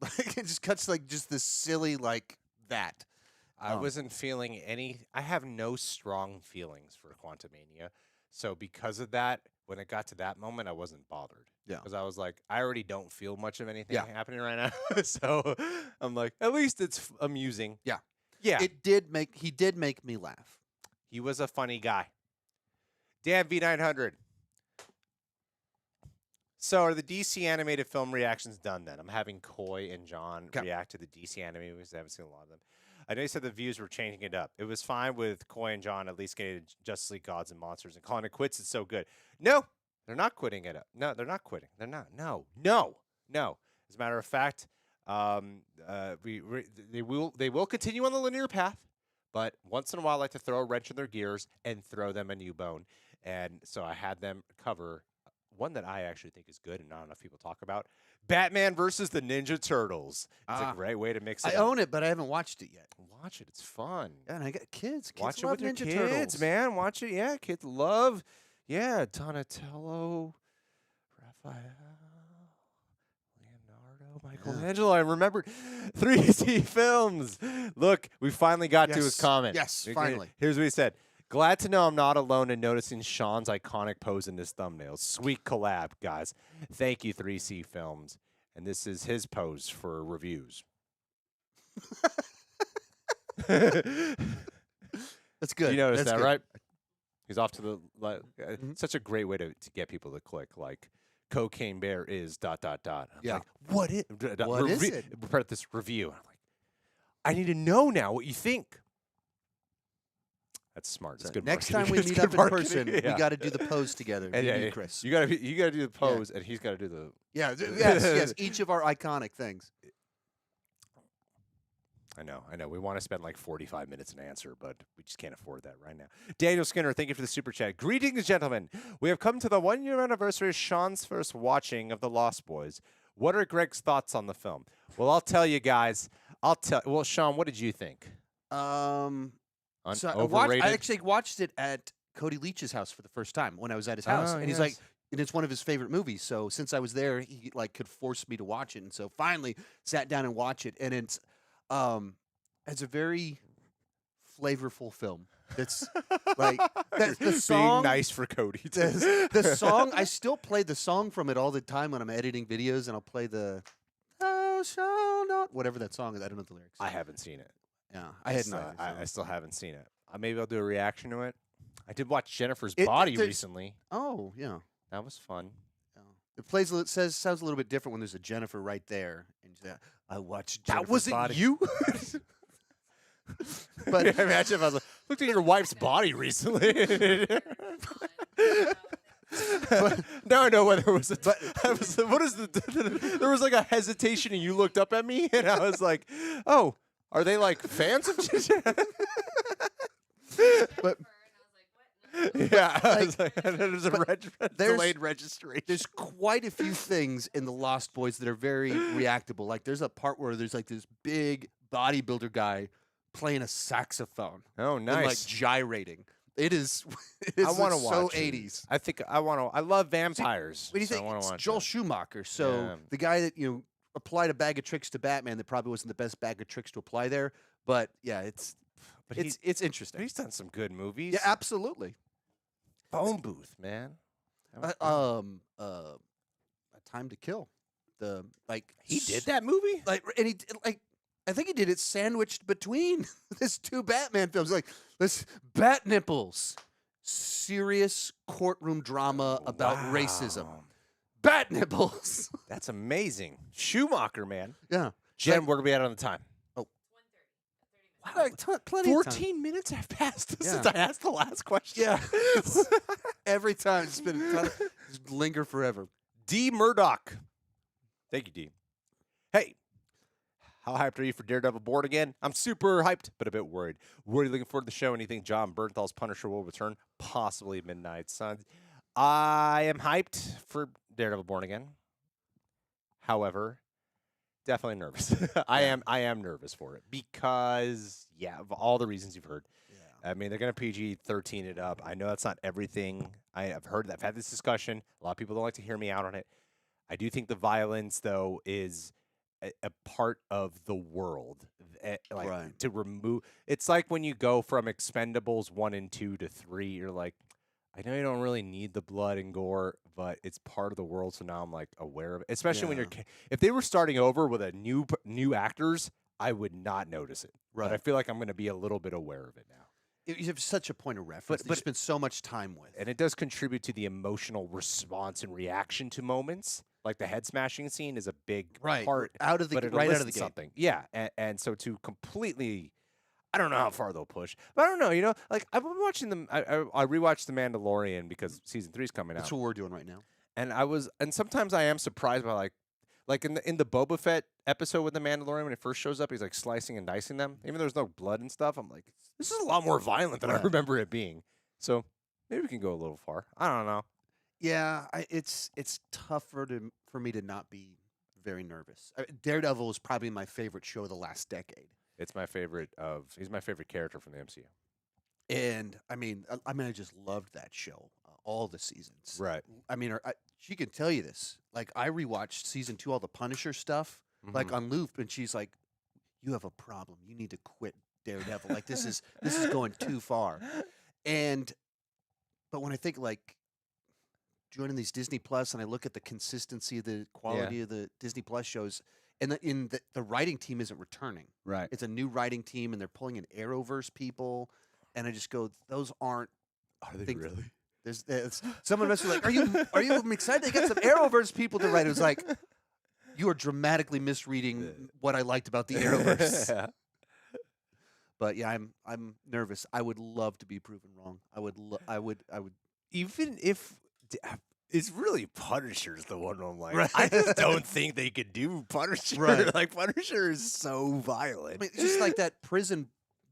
Like it just cuts like just this silly like that. I wasn't feeling any. I have no strong feelings for Quantumania. So because of that, when it got to that moment, I wasn't bothered. Yeah. Because I was like, I already don't feel much of anything Yeah. happening right now. So I'm like, at least it's amusing. Yeah. Yeah. He did make me laugh. He was a funny guy. Dan V900. So are the DC animated film reactions done then? I'm having Coy and John Okay. react to the DC animated movies. I haven't seen a lot of them. I know you said the views were changing it up. It was fine with Coy and John at least getting Justice League Gods and Monsters and calling it quits. It's so good. No, they're not quitting it up. No, they're not quitting. They're not. No. As a matter of fact, They will continue on the linear path, but once in a while, I like to throw a wrench in their gears and throw them a new bone. And so I had them cover one that I actually think is good and not enough people talk about: Batman versus the Ninja Turtles. It's a great way to mix it I up. own it, but I haven't watched it yet. Watch it; it's fun. Yeah, and I got kids. Kids Watch it love with your Ninja kids, Turtles. man. Watch it. Yeah, kids love. Yeah, Donatello, Raphael, Leonardo, Michelangelo. I remembered 3C Films. Look, we finally got to his comment. Yes, Okay, finally. Here's what he said. Glad to know I'm not alone in noticing Sean's iconic pose in this thumbnail. Sweet collab, guys. Thank you, 3C Films. And this is his pose for reviews. That's good. You noticed That's that, good. right? He's off to the such a great way to get people to click. Like, Cocaine Bear is ... I'm Yeah. like, what is What is it? Prepare this review. I'm like, I need to know now what you think. That's smart. That's So good. next marketing. time we It's meet good up in marketing. person, Yeah. we got to do the pose together. And me yeah, and Chris. you gotta do the pose, and he's got to do the. Yeah. Yes. Each of our iconic things. I know. We want to spend like 45 minutes and answer, but we just can't afford that right now. Daniel Skinner, thank you for the super chat. Greetings, gentlemen. We have come to the 1-year anniversary of Sean's first watching of The Lost Boys. What are Greg's thoughts on the film? Well, I'll tell you guys. Well, Sean, what did you think? So Overrated? I actually watched it at Cody Leach's house for the first time when I was at his house, Oh, and he's yes. like, and it's one of his favorite movies. So since I was there, he like could force me to watch it, and so finally sat down and watched it, and it's a very flavorful film. It's like the song. Being nice for Cody. The song. I still play the song from it all the time when I'm editing videos, and I'll play the "Thou shalt not," whatever that song is. I don't know the lyrics. I haven't seen it. Yeah, I had not. I still haven't seen it. Maybe I'll do a reaction to it. I did watch Jennifer's It- Body there's- recently. Oh yeah. That was fun. It plays. It sounds a little bit different when there's a Jennifer right there. And I watched. That Jennifer's wasn't Body. you. But imagine if I was like, looked at your wife's body recently. Now I know whether it was. What is the? There was like a hesitation, and you looked up at me, and I was like, "Oh, are they like fans of?" But yeah, I was like, there's a delayed registration. there's quite a few things in the Lost Boys that are very reactable. Like there's a part where there's like this big bodybuilder guy playing a saxophone. Oh, And like nice. gyrating. It is. I want to so watch it. 80s. I think I want to. I love vampires. What do you so think? I want It's to watch Joel that. Schumacher. So Yeah. the guy that applied a bag of tricks to Batman that probably wasn't the best bag of tricks to apply there. But yeah, it's interesting. He's done some good movies. Yeah, absolutely. Phone Booth, man. That was good. A Time to Kill. He did that movie. and he I think he did it sandwiched between his two Batman films, like this Bat Nipples, serious courtroom drama about racism. Wow. Bat Nipples. That's amazing. Schumacher, man. Yeah, Jen, Like- where are we at on the time? Like, plenty of time. 14 minutes have passed Yeah. since I asked the last question. Yeah, every time it's been just linger forever. D. Murdoch. Thank you, D. Hey, how hyped are you for Daredevil Born Again? I'm super hyped, but a bit worried. What are you looking forward to the show? Anything John Bernthal's Punisher will return? Possibly Midnight Suns. I am hyped for Daredevil Born Again. However, definitely nervous. I am nervous for it because, of all the reasons you've heard. Yeah. I mean, they're going to PG-13 it up. I know that's not everything. I've had this discussion. A lot of people don't like to hear me out on it. I do think the violence, though, is a part of the world. Right. To remove, it's like when you go from Expendables 1 and 2 to 3, you're like, I know you don't really need the blood and gore, but it's part of the world. So now I'm like aware of it. Especially when if they were starting over with a new actors, I would not notice it. Right. But I feel like I'm going to be a little bit aware of it now. You have such a point of reference. But you spend so much time with. And it does contribute to the emotional response and reaction to moments. Like the head smashing scene is a big part. Out of the but it right out of the elicits gate. something. Yeah. And so to completely, I don't know how far they'll push. But I don't know, like I've been watching them. I rewatched The Mandalorian because season 3 is coming out. That's what we're doing right now. And sometimes I am surprised by like Like in the Boba Fett episode with the Mandalorian, when he first shows up, he's like slicing and dicing them. Even though there's no blood and stuff, I'm like, this is a lot more violent than I Right. remember it being. So maybe we can go a little far. I don't know. Yeah, it's tougher for me to not be very nervous. Daredevil is probably my favorite show of the last decade. He's my favorite character from the MCU. And I just loved that show, all the seasons. Right. She can tell you this. Like, I rewatched season 2, all the Punisher stuff, like on loop, and she's like, "You have a problem. You need to quit Daredevil. Like, this is going too far." But when I think like joining these Disney Plus, and I look at the consistency, the quality of the Disney Plus shows, and the writing team isn't returning. Right. It's a new writing team, and they're pulling in Arrowverse people. And I just go, those aren't. Are they things- really? There's someone must be like, are you excited to get some Arrowverse people to write? It was like, you are dramatically misreading what I liked about the Arrowverse. Yeah. But yeah, I'm nervous. I would love to be proven wrong. I would. Even if it's really Punisher's the one I'm like, Right. I just don't think they could do Punisher. Right. Like Punisher is so violent. I mean, it's just like that prison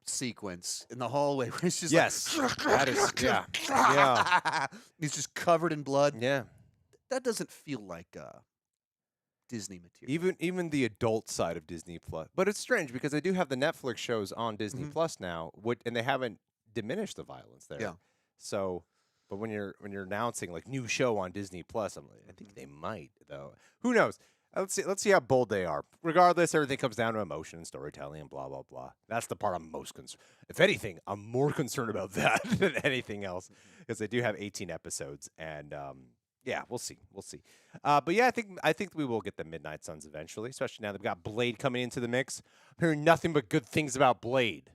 sequence in the hallway where it's just Yes, like, that is yeah. He's just covered in blood. Yeah. That doesn't feel like Disney material. Even the adult side of Disney Plus, but it's strange because they do have the Netflix shows on Disney Plus now, and they haven't diminished the violence there. Yeah. So, but when you're announcing like new show on Disney Plus, I'm like, I think they might though. Who knows? Let's see how bold they are. Regardless, everything comes down to emotion and storytelling and blah blah blah. That's the part I'm most concerned. If anything, I'm more concerned about that than anything else because they do have 18 episodes and. Yeah, we'll see. But yeah, I think we will get the Midnight Suns eventually, especially now they've got Blade coming into the mix. I'm hearing nothing but good things about Blade,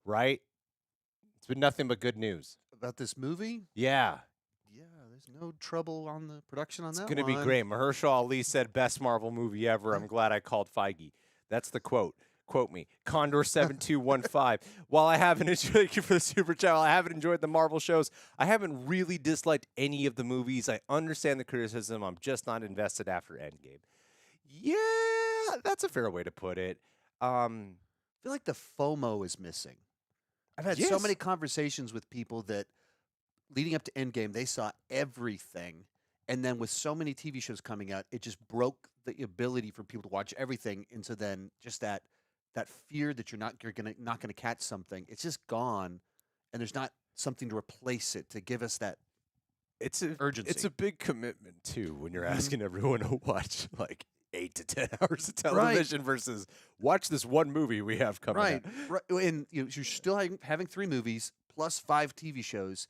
right? It's been nothing but good news. About this movie? Yeah. Yeah, there's no trouble on the production on It's that going to be one. great. Mahershala Ali said, best Marvel movie ever. I'm glad I called Feige. That's the quote. Quote me, Condor7215. While I haven't enjoyed, thank you for the super chat. While I haven't enjoyed the Marvel shows, I haven't really disliked any of the movies. I understand the criticism. I'm just not invested after Endgame. Yeah, that's a fair way to put it. I feel like the FOMO is missing. I've had so Yes. many conversations with people that leading up to Endgame, they saw everything. And then with so many TV shows coming out, it just broke the ability for people to watch everything. And so then just that fear that you're not gonna catch something, it's just gone. And there's not something to replace it to give us that It's a urgency. It's a big commitment too when you're asking everyone to watch like 8 to 10 hours of television versus watch this one movie we have coming right. out. Right. And you're still having 3 movies plus 5 TV shows.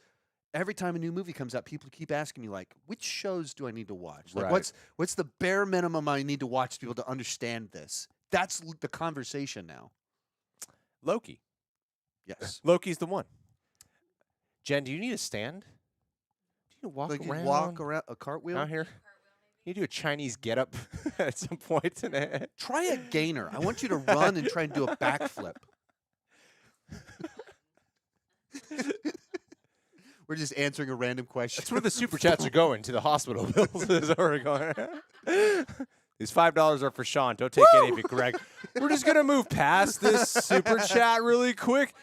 Every time a new movie comes out, people keep asking me, like, which shows do I need to watch? Like, Right. what's the bare minimum I need to watch to be able to understand this? That's the conversation now. Loki. Yes. Loki's the one. Jen, do you need a stand? Do you walk Like you around? walk around a cartwheel? out here? You do a Chinese getup at some point today. Try a gainer. I want you to run and try and do a backflip. We're just answering a random question. That's where the super chats are going, to the hospital bills. Is where we're going. These $5 are for Sean. Don't take any of it, Greg. We're just gonna move past this super chat really quick.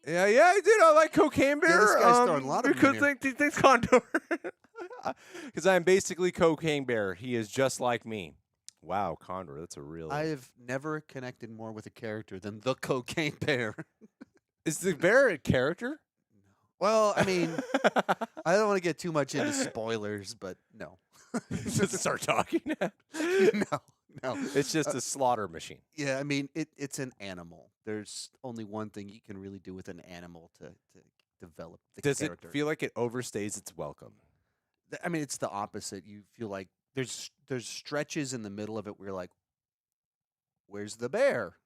Yeah, I did. I like Cocaine Bear. this guy's throwing a lot of them in here. Thanks, Condor. Because I'm basically Cocaine Bear. He is just like me. Wow, Condor. That's a real. I have never connected more with a character than the Cocaine Bear. Is the bear a character? Well, I mean, I don't want to get too much into spoilers, but no. Just start talking. No. It's just a slaughter machine. Yeah, I mean, it's an animal. There's only one thing you can really do with an animal to develop the Does character. it feel like it overstays its welcome? I mean, it's the opposite. You feel like there's stretches in the middle of it where you're like, where's the bear?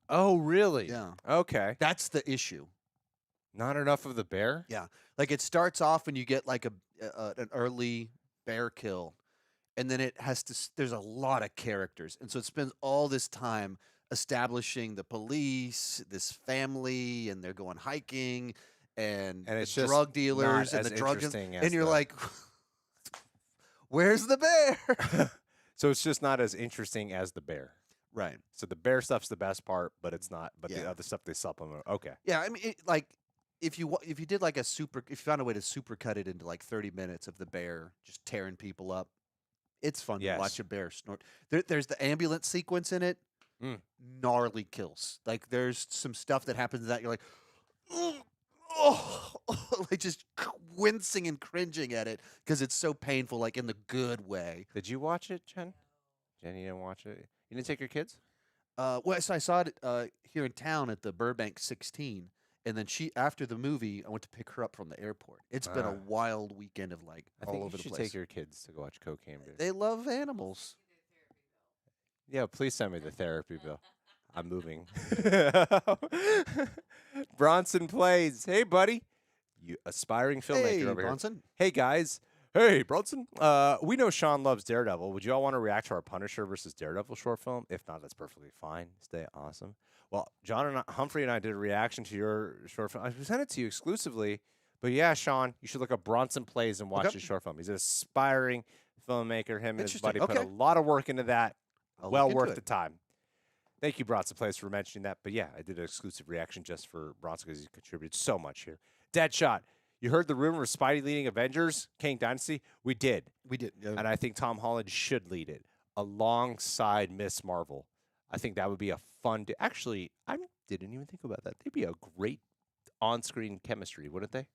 Oh, really? Yeah. Okay. That's the issue. Not enough of the bear? Yeah. Like it starts off and you get like an early bear kill. And then it has to, there's a lot of characters. And so it spends all this time establishing the police, this family, and they're going hiking, and it's the just drug dealers not and as the drug. interesting as And you're the- like, where's the bear? So it's just not as interesting as the bear. Right. So the bear stuff's the best part, but it's not. But the Yeah. other stuff they supplement. Okay. Yeah, I mean, if you did like if you found a way to super cut it into like 30 minutes of the bear just tearing people up, it's fun to watch Yes. a bear snort. There's the ambulance sequence in it, Mm. gnarly kills. Like there's some stuff that happens that you're like, oh, like just wincing and cringing at it because it's so painful, like in the good way. Did you watch it, Jen? Jen, you didn't watch it. You didn't take your kids? Well, so I saw it here in town at the Burbank 16, and then after the movie, I went to pick her up from the airport. It's been a Ah. wild weekend of like I all think over you the should place. take your kids to go watch Cocaine Bear. They love animals. Yeah, please send me the therapy bill. I'm moving. Bronson Plays. Hey, buddy. You aspiring filmmaker Hey, over here. Bronson. Hey, guys. Hey, Bronson. We know Sean loves Daredevil. Would you all want to react to our Punisher versus Daredevil short film? If not, that's perfectly fine. Stay awesome. Well, John and Humphrey and I did a reaction to your short film. I sent it to you exclusively. But yeah, Sean, you should look up Bronson Plays and watch his short film. He's an aspiring filmmaker. Him and his buddy put a lot of work into that. Well worth the time. Thank you, Bronson Plays, for mentioning that. But yeah, I did an exclusive reaction just for Bronson because he contributed so much here. Deadshot. You heard the rumor of Spidey leading Avengers, Kang Dynasty? We did. We did. And I think Tom Holland should lead it alongside Miss Marvel. I think that would be a fun... Actually, I didn't even think about that. They'd be a great on-screen chemistry, wouldn't they?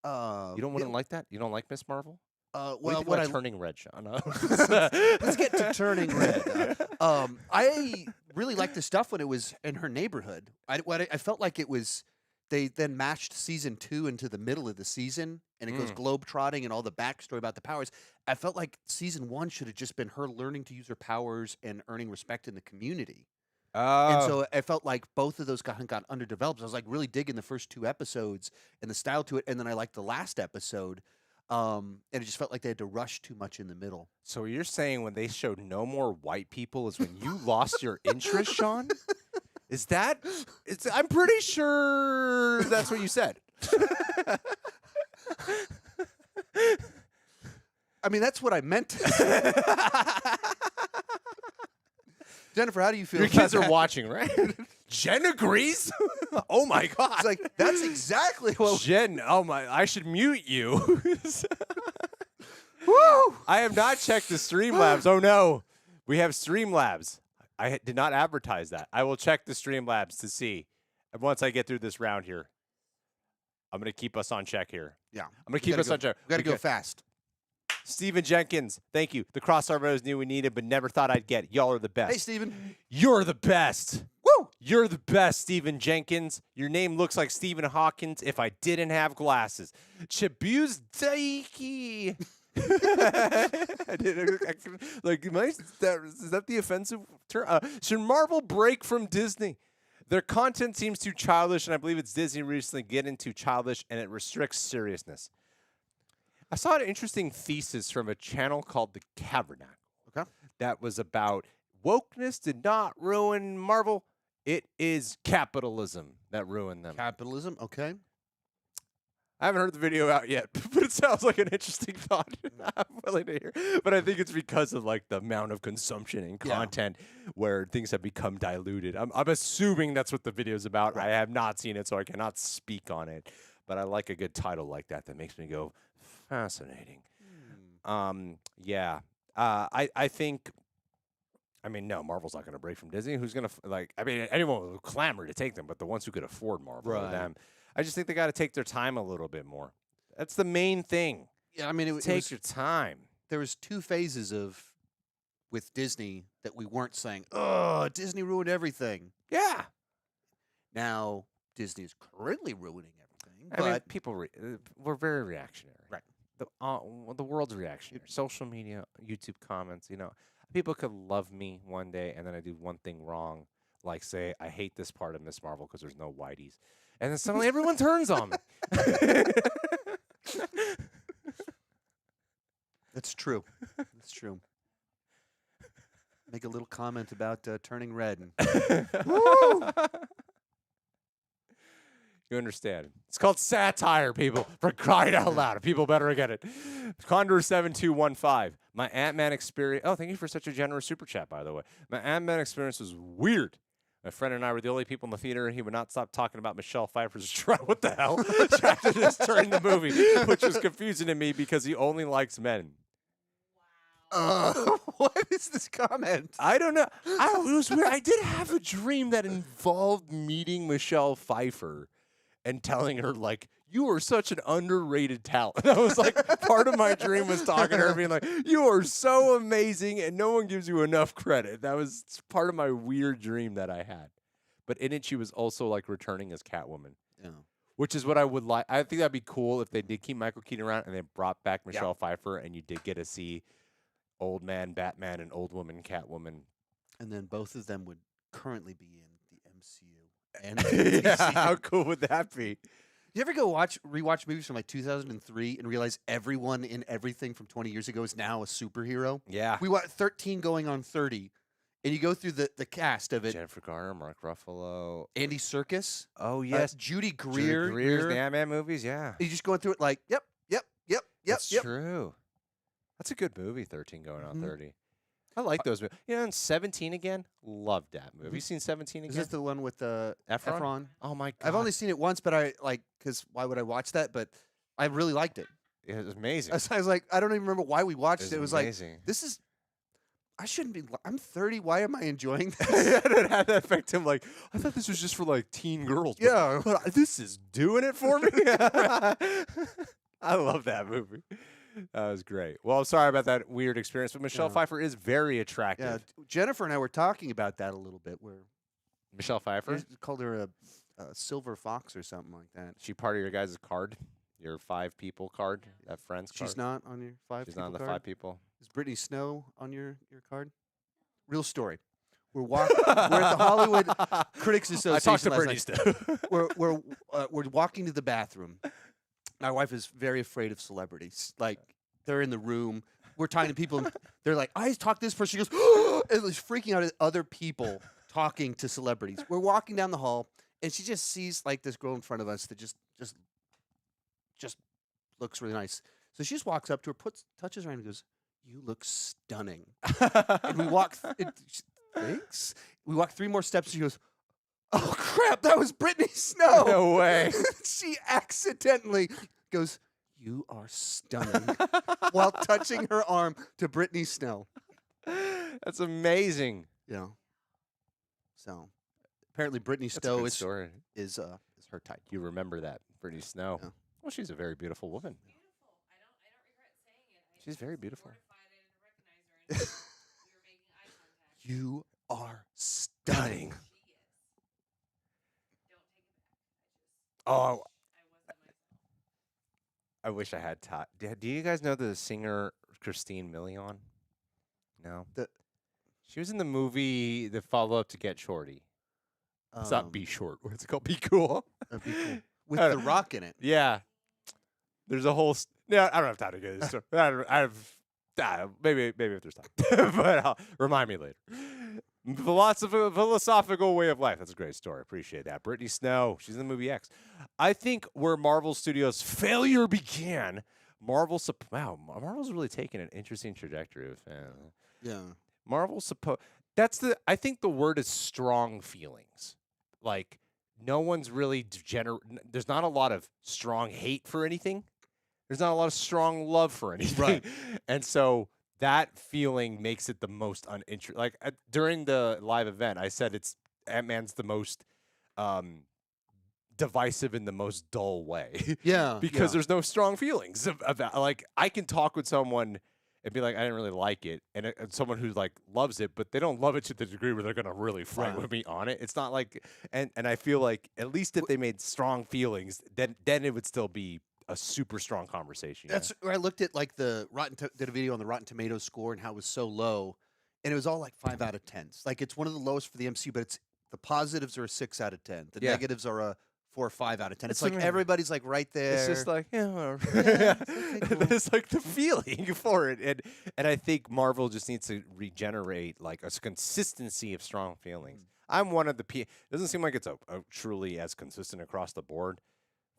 You wouldn't like that? You don't like Miss Marvel? Well, what I Turning Red, Sean? Let's get to Turning Red. I really liked the stuff when it was in her neighborhood. I felt like it was... They then matched season 2 into the middle of the season, and it goes globe-trotting and all the backstory about the powers. I felt like season 1 should have just been her learning to use her powers and earning respect in the community. And so I felt like both of those got underdeveloped. I was like really digging the first 2 episodes and the style to it, and then I liked the last episode. And it just felt like they had to rush too much in the middle. So you're saying when they showed no more white people is when you lost your interest, Sean? Is that? I'm pretty sure that's what you said. I mean, that's what I meant to say. Jennifer, how do you feel? Your about kids are that? watching, right? Jen agrees? Oh, my God. It's like, that's exactly what... Jen, oh, my. I should mute you. Woo! I have not checked the Streamlabs. Oh, no. We have Streamlabs. I did not advertise that. I will check the Streamlabs to see. And once I get through this round here, I'm going to keep us on check here. Yeah. I'm going to keep us on check. We got to go fast. Stephen Jenkins, thank you. The crossover I knew we needed, but never thought I'd get. Y'all are the best. Hey, Stephen. You're the best. Woo! You're the best, Stephen Jenkins. Your name looks like Stephen Hawkins if I didn't have glasses. Chabuz Daiki. Like, is that the offensive term? Should Marvel break from Disney? Their content seems too childish, and I believe it's Disney recently get into childish, and it restricts seriousness. I saw an interesting thesis from a channel called The Cavernacle. Okay. That was about wokeness did not ruin Marvel. It is capitalism that ruined them. Capitalism, okay. I haven't heard the video out yet, but it sounds like an interesting thought. I'm willing to hear. But I think it's because of like the amount of consumption and content where things have become diluted. I'm assuming that's what the video's about. Right. I have not seen it, so I cannot speak on it. But I like a good title like that makes me go, fascinating. Yeah. I think, I mean, no, Marvel's not going to break from Disney. Who's going to, like, I mean, anyone will clamor to take them, but the ones who could afford Marvel are them. I just think they got to take their time a little bit more. That's the main thing. Yeah, I mean, take your time. There was 2 phases with Disney that we weren't saying, oh, Disney ruined everything. Yeah. Now, Disney is currently ruining everything. I mean, people, we're very reactionary. Right. The world's reactionary. Social media, YouTube comments, you know. People could love me one day, and then I do one thing wrong, like say, I hate this part of Miss Marvel because there's no whiteys. And then suddenly everyone turns on me. That's true. That's true. Make a little comment about turning red. And woo! You understand. It's called satire, people. For crying out loud. People better get it. Condor7215. My Ant-Man experience. Oh, thank you for such a generous super chat, by the way. My Ant-Man experience was weird. My friend and I were the only people in the theater, and he would not stop talking about Michelle Pfeiffer's what the hell? Just during the movie, which was confusing to me because he only likes men. What is this comment? I don't know. It was weird. I did have a dream that involved meeting Michelle Pfeiffer and telling her, like, you are such an underrated talent. That was like part of my dream was talking to her, being like, you are so amazing and no one gives you enough credit. That was part of my weird dream that I had. But in it, she was also like returning as Catwoman. Yeah. Which is what I would like. I think that'd be cool if they did keep Michael Keaton around and they brought back Michelle Pfeiffer and you did get to see old man Batman and old woman Catwoman. And then both of them would currently be in the MCU. And Yeah, how cool would that be? You ever go rewatch movies from like 2003 and realize everyone in everything from 20 years ago is now a superhero? Yeah. We watched 13 going on 30, and you go through the cast of it. Jennifer Garner, Mark Ruffalo. Andy Serkis. Oh, yes. Judy Greer. Greer's the Ant-Man movies, yeah. You just going through it like, yep. That's true. That's a good movie, 13 going on 30. I like those movies. You know, and 17 again, loved that movie. Have you seen 17 again? Is this the one with Efron? Oh, my God. I've only seen it once, but because why would I watch that? But I really liked it. It was amazing. I was like, I don't even remember why we watched it. It was amazing. Like, this is, I shouldn't be, I'm 30. Why am I enjoying this? It had that effect. I'm like, I thought this was just for like teen girls. But this is doing it for me. I love that movie. That was great. Well, I'm sorry about that weird experience, but Michelle Pfeiffer is very attractive. Yeah, Jennifer and I were talking about that a little bit. Where Michelle Pfeiffer? Called her a silver fox or something like that. She part of your guys' card? Your 5 people card? That friends card? She's not on your 5 She's people not on the card? 5 people. Is Brittany Snow on your card? Real story. We're at the Hollywood Critics Association. I talked to Brittany Snow. We're walking to the bathroom. My wife is very afraid of celebrities. Like, they're in the room. We're talking to people. And they're like, I talked to this person. She goes, and was freaking out at other people talking to celebrities. We're walking down the hall, and she just sees, like, this girl in front of us that just looks really nice. So she just walks up to her, touches her hand, and goes, you look stunning. And we walk, thanks. We walk 3 more steps, and she goes, oh, crap, that was Brittany Snow. No way. She accidentally goes, you are stunning, while touching her arm to Brittany Snow. That's amazing. Yeah. So, apparently Brittany Snow is her type. You remember that, Brittany Snow. Yeah. Well, she's a very beautiful woman. I don't regret saying it. She's very beautiful. I didn't recognize her. And we were making eye contact. You are stunning. She is. Don't take it back. Oh, I wasn't myself. I wish I had taught. Do you guys know the singer Christine Milian? No. She was in the movie, the follow-up to Get Shorty. It's not Be Short. What's it called? Be Cool. Be cool. With The Rock in it. Yeah. There's a whole. Yeah, I don't have time to get this. Maybe if there's time. But remind me later. Philosophical way of life. That's a great story. Appreciate that. Brittany Snow. She's in the movie X. I think where Marvel Studios' failure began, Marvel's really taken an interesting trajectory. Yeah. I think the word is strong feelings. Like, no one's really there's not a lot of strong hate for anything. There's not a lot of strong love for anything. Right. And so that feeling makes it the most uninteresting. Like, during the live event, I said Ant-Man's the most divisive in the most dull way. Yeah. Because there's no strong feelings about, like, I can talk with someone and be like, I didn't really like it, and someone who like loves it, but they don't love it to the degree where they're gonna really fight with me on it. It's not like, and I feel like at least if they made strong feelings, then it would still be a super strong conversation. That's where I looked at, like, did a video on the Rotten Tomatoes score and how it was so low, and it was all like 5 out of 10s. Like, it's one of the lowest for the MCU, but the positives are a 6 out of 10. The negatives are a 4 or 5 out of 10. It's like everybody's like right there. It's just like, yeah, whatever. Okay, cool. It's like the feeling for it, and I think Marvel just needs to regenerate like a consistency of strong feelings. I'm one of the It doesn't seem like it's a truly as consistent across the board.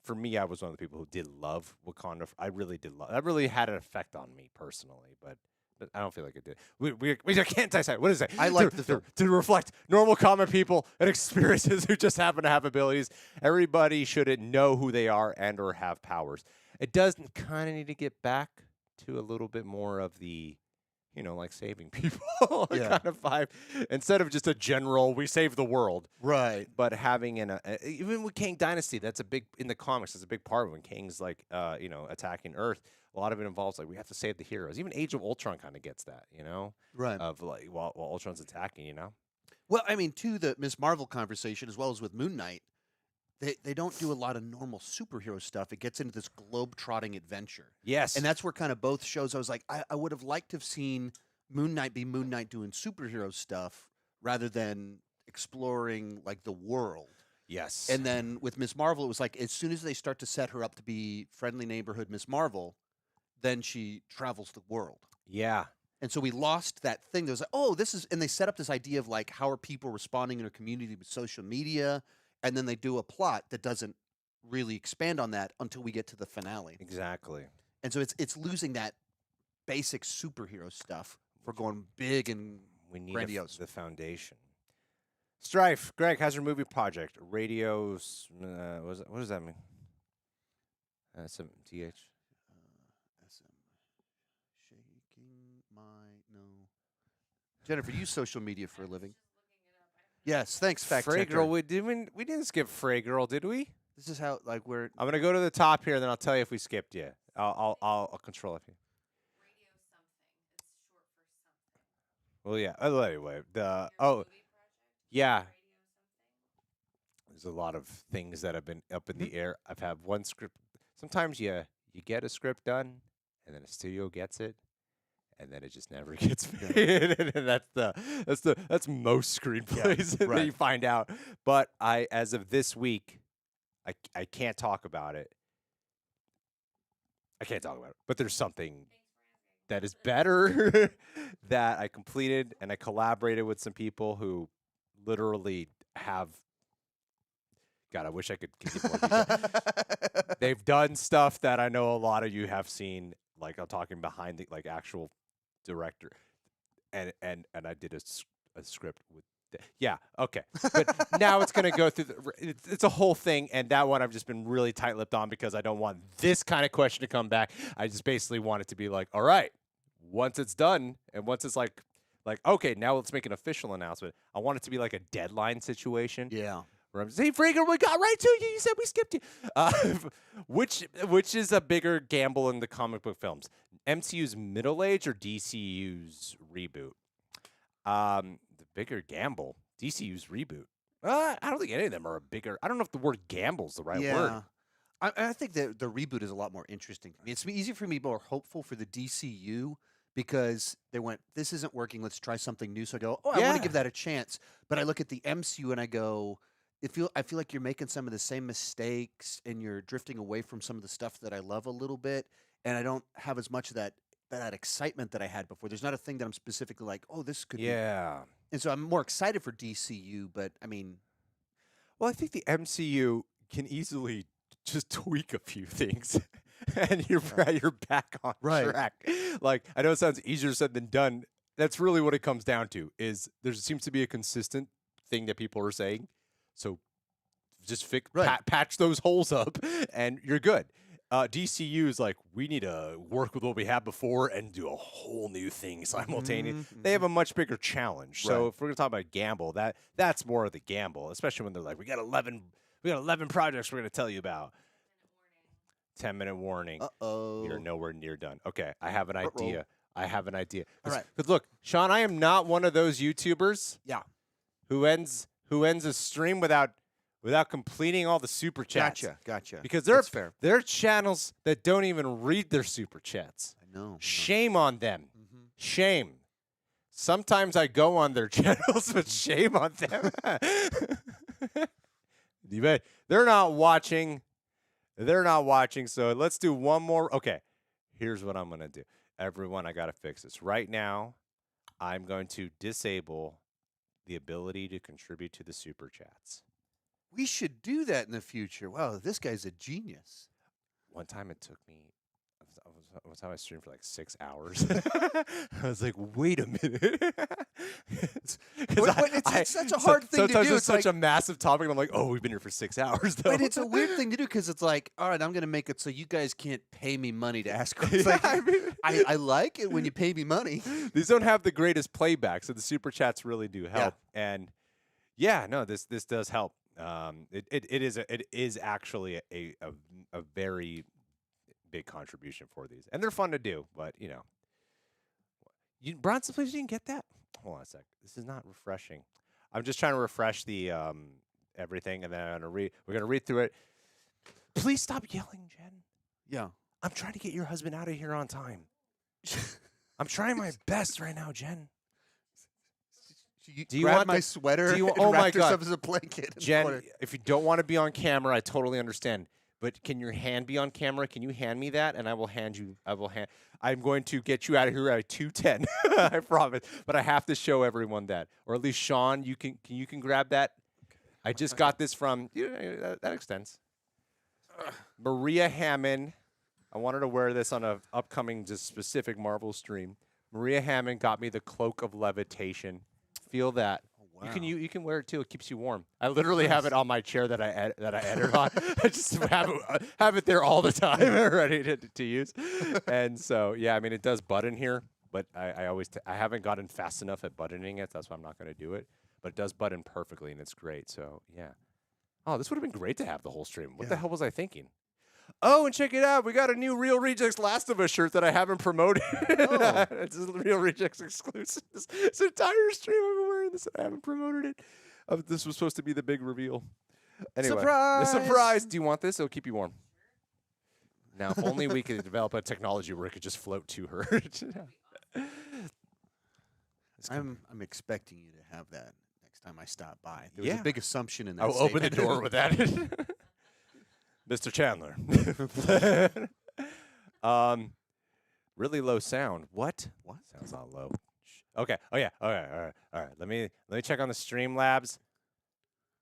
For me, I was one of the people who did love Wakanda. I really did love. That really had an effect on me personally. But but I don't feel like it did. We can't dissect. What is it? I like the film. To reflect normal, common people and experiences who just happen to have abilities. Everybody should know who they are and or have powers. It does kind of need to get back to a little bit more of the, like saving people Yeah. kind of vibe, instead of just a general we save the world. Right. But having even with Kang Dynasty, that's a big in the comics. That's a big part when Kang's like attacking Earth. A lot of it involves like we have to save the heroes. Even Age of Ultron kind of gets that, Right. of like while Ultron's attacking, Well, I mean, to the Miss Marvel conversation, as well as with Moon Knight, they don't do a lot of normal superhero stuff. It gets into this globe-trotting adventure. Yes, And that's where kind of both shows, I was like, I would have liked to have seen Moon Knight be Moon Knight doing superhero stuff rather than exploring, like, the world. yes, And then with Miss Marvel, it was like, as soon as they start to set her up to be friendly neighborhood Miss Marvel, then she travels the world. yeah, And so we lost that thing. There was like, oh, this is, and they set up this idea of like, how are people responding in a community with social media? And then they do a plot that doesn't really expand on that until we get to the finale. exactly. And so it's losing that basic superhero stuff for going big and We need grandiose. the foundation. Strife, Greg has her movie project. Radios. What does that mean? Some TH. SM. Shaking my no. Jennifer, you use social media for a living. Yes, thanks, fact Frey checker. Girl. We didn't skip Frey Girl, did we? This is how like we're I'm gonna go to the top here, then I'll tell you if we skipped you. I'll control it. Radio something. It's short for something. Well, yeah. Anyway, Your oh movie project? yeah. Radio something? There's a lot of things that have been up in the air. I've had one script. Sometimes you get a script done, and then a studio gets it, and then it just never gets made. And that's most screenplays that right. you find out. But as of this week, I can't talk about it. I can't talk about it. But there's something that is better that I completed, and I collaborated with some people who literally have. God, I wish I could give you more detail. They've done stuff that I know a lot of you have seen. Like I'm talking behind the actual director, and I did a script with. Yeah, okay, but now it's gonna go through. It's a whole thing, and that one I've just been really tight-lipped on because I don't want this kind of question to come back. I just basically want it to be like, all right, once it's done, and once it's like okay, now let's make an official announcement. I want it to be like a deadline situation. yeah. Where I'm saying, Frigger, we got right to you. You said we skipped you. Which is a bigger gamble in the comic book films? MCU's middle age or DCU's reboot? The bigger gamble, DCU's reboot. I don't think any of them are a bigger. I don't know if the word gamble's the right word. I think that the reboot is a lot more interesting to me. It's easier for me, more hopeful for the DCU because they went, this isn't working. Let's try something new. So I go, oh, I want Yeah. to give that a chance. But I look at the MCU and I go, I feel like you're making some of the same mistakes and you're drifting away from some of the stuff that I love a little bit. And I don't have as much of that excitement that I had before. There's not a thing that I'm specifically like, oh, this could be. Yeah. And so I'm more excited for DCU, but I mean, Well, I think the MCU can easily just tweak a few things, and you're back on Right. track. Like I know it sounds easier said than done. That's really what it comes down to. Is there seems to be a consistent thing that people are saying. So just Right. patch those holes up, and you're good. DCU is like, we need to work with what we had before and do a whole new thing simultaneously. They have a much bigger challenge. So Right. if we're gonna talk about gamble, that's more of the gamble, especially when they're like, we got 11 projects we're gonna tell you about. 10-minute warning. uh-oh. You're nowhere near done. Okay, I have an Uh-oh. idea. All right. But look, Sean, I am not one of those YouTubers Yeah. who ends a stream without completing all the super chats. Gotcha. Because That's fair. there are channels that don't even read their super chats. I know. Shame on them. Mhm. Shame. Sometimes I go on their channels, but shame on them. They're not watching. So let's do one more. Okay, here's what I'm going to do. Everyone, I got to fix this. Right now, I'm going to disable the ability to contribute to the super chats. We should do that in the future. Wow, this guy's a genius. One time it took me, I was one time I streamed for like 6 hours. I was like, wait a minute. It's such a hard thing to sometimes do. it's such a massive topic, and I'm like, oh, we've been here for 6 hours, though. But it's a weird thing to do because it's like, all right, I'm going to make it so you guys can't pay me money to ask questions. Yeah, I like it when you pay me money. These don't have the greatest playback, so the super chats really do help. And yeah, no, this does help. It is actually a very big contribution for these, and they're fun to do. But Bronson, please, you didn't get that. Hold on a sec. This is not refreshing. I'm just trying to refresh the everything, and then we're gonna read through it. Please stop yelling, Jen. Yeah. I'm trying to get your husband out of here on time. I'm trying my best right now, Jen. Do you want my sweater? Oh my God, up as a blanket. Jen, if you don't want to be on camera, I totally understand. But can your hand be on camera? Can you hand me that, and I will hand you. I'm going to get you out of here at 2:10. I promise. But I have to show everyone that, or at least Sean, you can grab that. I just got this from that extends. Maria Hammond. I wanted to wear this on a upcoming just specific Marvel stream. Maria Hammond got me the Cloak of Levitation. Feel that. Oh, wow. You can wear it too. It keeps you warm. I literally have it on my chair that I edit on. I just have it there all the time, ready to use. And so yeah, I mean it does button here, but I haven't gotten fast enough at buttoning it. That's why I'm not going to do it. But it does button perfectly, and it's great. So yeah. Oh, this would have been great to have the whole stream. What the hell was I thinking? Oh, and check it out. We got a new Real Rejects Last of Us shirt that I haven't promoted. Oh. It's a Real Rejects exclusive. This entire stream I've been wearing this and I haven't promoted it. This was supposed to be the big reveal. Anyway, surprise! The surprise. Do you want this? It'll keep you warm. Now, if only we could develop a technology where it could just float to her. I'm expecting you to have that next time I stop by. There was a big assumption in that I'll open the statement. door with that. Mr. Chandler. Really low sound. What? Sounds all low. Okay. Oh yeah. Okay. All right. Let me check on the Streamlabs.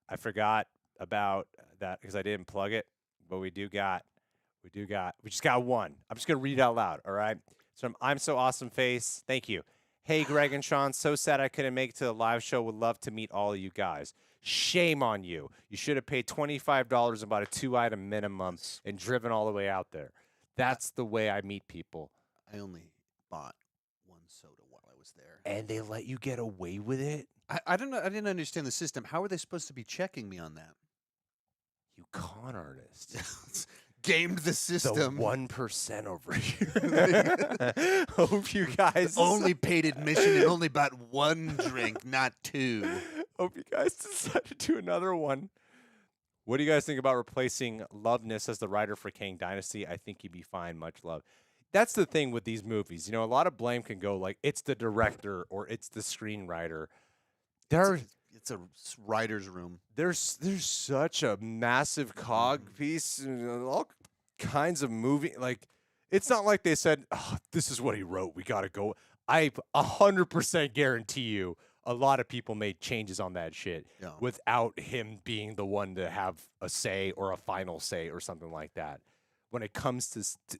I forgot about that because I didn't plug it, but we just got one. I'm just gonna read it out loud. All right. So I'm so awesome face. Thank you. Hey Greg and Sean, so sad I couldn't make it to the live show. Would love to meet all of you guys. Shame on you. You should have paid $25 about a 2-item minimum and driven all the way out there. That's the way I meet people. I only bought one soda while I was there. And they let you get away with it? I don't know. I didn't understand the system. How are they supposed to be checking me on that? You con artist. Gamed the system. The 1% over here. Hope you guys only paid admission and only bought one drink, not two. Hope you guys decide to do another one. What do you guys think about replacing Loveness as the writer for Kang Dynasty? I think he'd be fine. Much love. That's the thing with these movies. A lot of blame can go like it's the director or it's the screenwriter. It's a writer's room. There's such a massive cog piece, all kinds of movie. Like, it's not like they said, oh, this is what he wrote. We got to go. I 100% guarantee you a lot of people made changes on that shit without him being the one to have a say or a final say or something like that. When it comes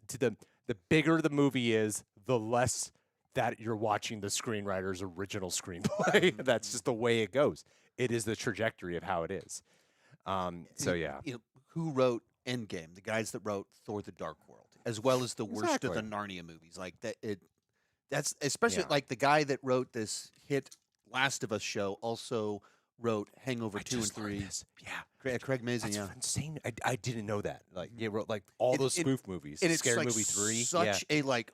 to the bigger the movie is, the less that you're watching the screenwriter's original screenplay. That's just the way it goes. It is the trajectory of how it is. So yeah. Who wrote Endgame? The guys that wrote Thor: The Dark World, as well as the worst of the Narnia movies. Like that. That's especially like the guy that wrote this hit Last of Us show also wrote Hangover 2 and 3. Yeah, Craig Mazin. That's insane. I didn't know that. Like he wrote like all those spoof movies. And it's Scary like Movie 3. Such a like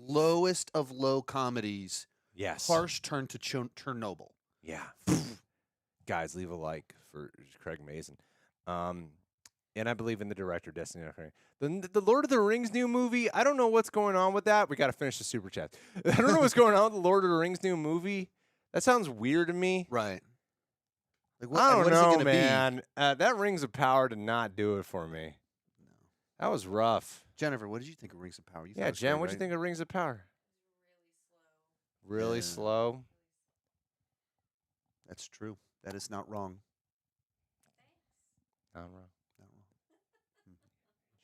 lowest of low comedies. Yes. Harsh turn to Chernobyl. Yeah. Guys, leave a like for Craig Mazin. And I believe in the director, Destiny. The Lord of the Rings new movie, I don't know what's going on with that. We got to finish the super chat. I don't know what's going on with the Lord of the Rings new movie. That sounds weird to me. Right. Like, I don't know, man. That Rings of Power did not do it for me. No. That was rough. Jennifer, what did you think of Rings of Power? Yeah, Jen, what did you think of Rings of Power? Really slow. That's true. That is not wrong. Not wrong.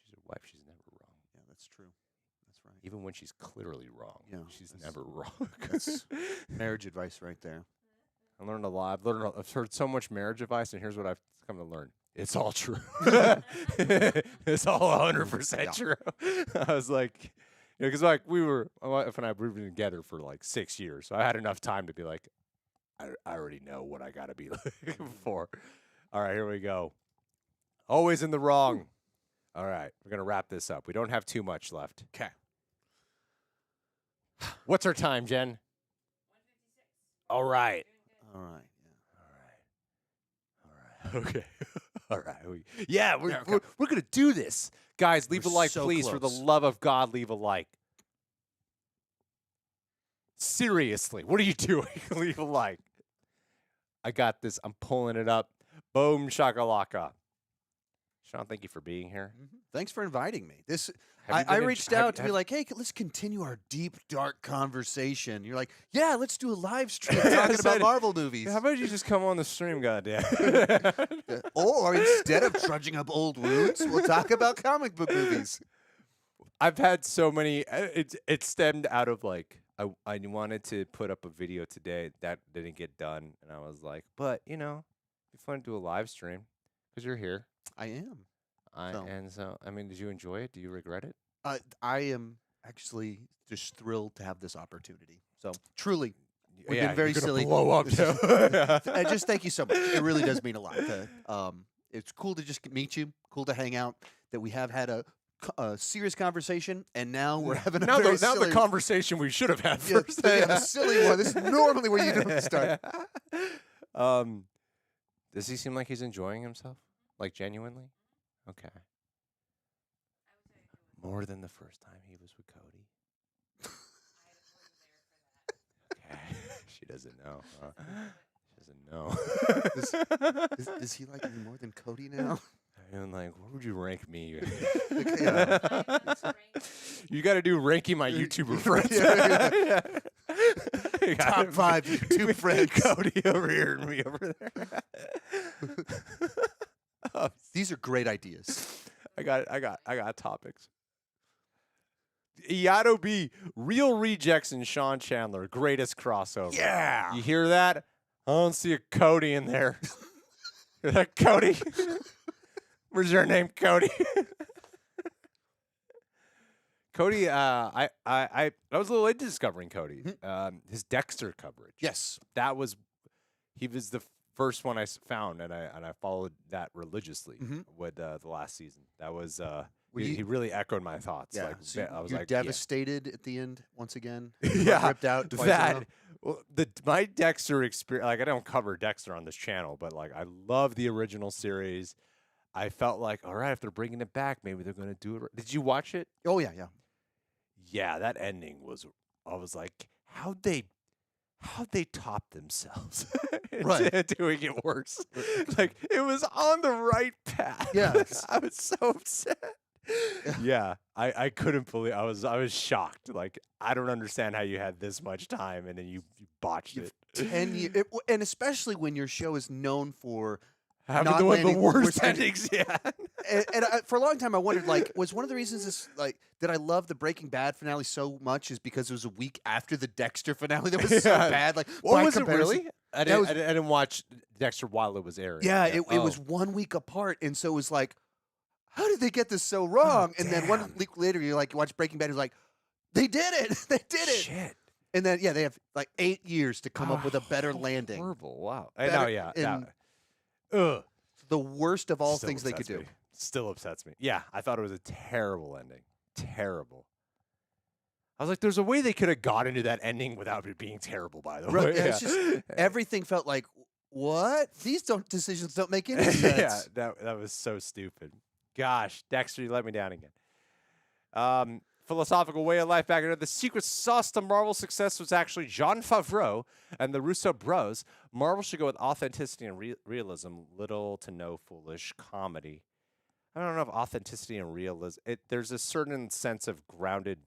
She's a wife. She's never wrong. Yeah, That's true. That's right. Even when she's clearly wrong. Yeah, She's that's- never wrong. That's marriage advice right there. I learned a lot. I've heard so much marriage advice, and here's what I've come to learn. It's all true. It's all 100% true. I was like, because like my wife and I, we've been together for like 6 years, so I had enough time to be like, I already know what I got to be looking for. All right, here we go. Always in the wrong. All right, we're gonna wrap this up. We don't have too much left. Okay. What's our time, Jen? 156. All right. All right. All right. Okay. All right. We're okay. we're gonna do this, guys. Leave We're a like, so please. For the close. love of God, leave a like. Seriously, what are you doing? Leave a like. I got this. I'm pulling it up. Boom shakalaka. Sean, thank you for being here. Thanks for inviting me. This Have you I been reached have- out to be have- like, hey, let's continue our deep, dark conversation. You're like, yeah, let's do a live stream I talking said, about Marvel movies. How about you just come on the stream, goddamn? Or instead of trudging up old wounds, we'll talk about comic book movies. I've had so many. It stemmed out of like I wanted to put up a video today that didn't get done, and I was like, but it'd be fun to do a live stream because you're here. I am. And so I mean, did you enjoy it? Do you regret it? I am actually just thrilled to have this opportunity. So truly, we've Yeah, been very you're gonna silly. blow up too. And just thank you so much. It really does mean a lot. It's cool to just meet you. Cool to hang out. That we have had a serious conversation, and now we're having a now very the silly, conversation we should have had yeah, first. yeah, a silly one. This is normally where you don't start. Does he seem like he's enjoying himself? Like genuinely? Okay. More than the first time he was with Cody. Okay. She doesn't know. Huh? She doesn't know. Is he like me more than Cody now? I'm like, where would you rank me? Yeah. You got to do ranking my YouTuber friends. Yeah. You Top gotta 5 be- YouTube friends. Cody over here and me over there. These are great ideas. I got topics. Iato B, Real Rejects and Sean Chandler, greatest crossover. Yeah. You hear that? I don't see a Cody in there. Hear that, Cody? Where's your name, Cody? Cody, I was a little late discovering Cody. His Dexter coverage. Yes. He was the first one I found, and I followed that religiously Mhm. with the last season. That was Were he you- really echoed my thoughts. Yeah. Like, So I was you're like, yeah. devastated at the end once again. Yeah, Ripped out twice in a row? that. Well, my Dexter experience, like I don't cover Dexter on this channel, but like I love the original series. I felt like, all right, if they're bringing it back, maybe they're going to do it. Did you watch it? Oh yeah, yeah. Yeah, that ending was. I was like, how'd they top themselves Right. into doing it worse? Like it was on the right path. Yes. I was so upset. Yeah, I couldn't believe. I was shocked. Like I don't understand how you had this much time and then you botched it. 10 years, and especially when your show is known for Having not the landing worst worst endings. Yeah. and for a long time I wondered, like, was one of the reasons that I love the Breaking Bad finale so much is because it was a week after the Dexter finale that was so Yeah. bad. Like, What by was it comparison- really? I That didn't watch Dexter while it was airing. Yeah, it Oh. was 1 week apart, and so it was like, how did they get this so wrong? And then 1 damn. week later, you watch Breaking Bad, and it's like, they did it, they did it. Shit. And then they have like 8 years to come up with a better Oh, landing. Horrible. Wow. Better No, yeah. in- Ugh. The worst of all Still things they could upsets do. me. Still upsets me. Yeah, I thought it was a terrible ending. Terrible. I was like, there's a way they could have got into that ending without it being terrible, by the way. Right, yeah, it's just everything felt like, what? These decisions don't make any sense. Yeah, that was so stupid. Gosh, Dexter, you let me down again. Philosophical way of life back into the secret sauce to Marvel success was actually Jon Favreau and the Russo bros. Marvel should go with authenticity and realism, little to no foolish comedy. I don't know if authenticity and realism. There's a certain sense of grounded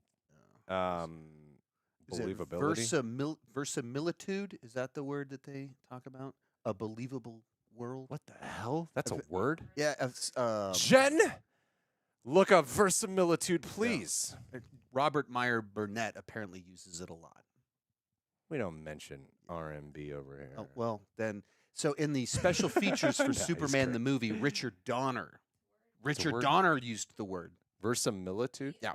Is it believability. verisimilitude? Is that the word that they talk about? A believable world? What the hell? That's a word? Yeah. Jen, Look up verisimilitude, please. Robert Meyer Burnett apparently uses it a lot. We don't mention RMB over here. Oh, well, then. So in the special features for Nice, Superman Chris. the movie, Richard Donner word? used the word. Verisimilitude? Yeah.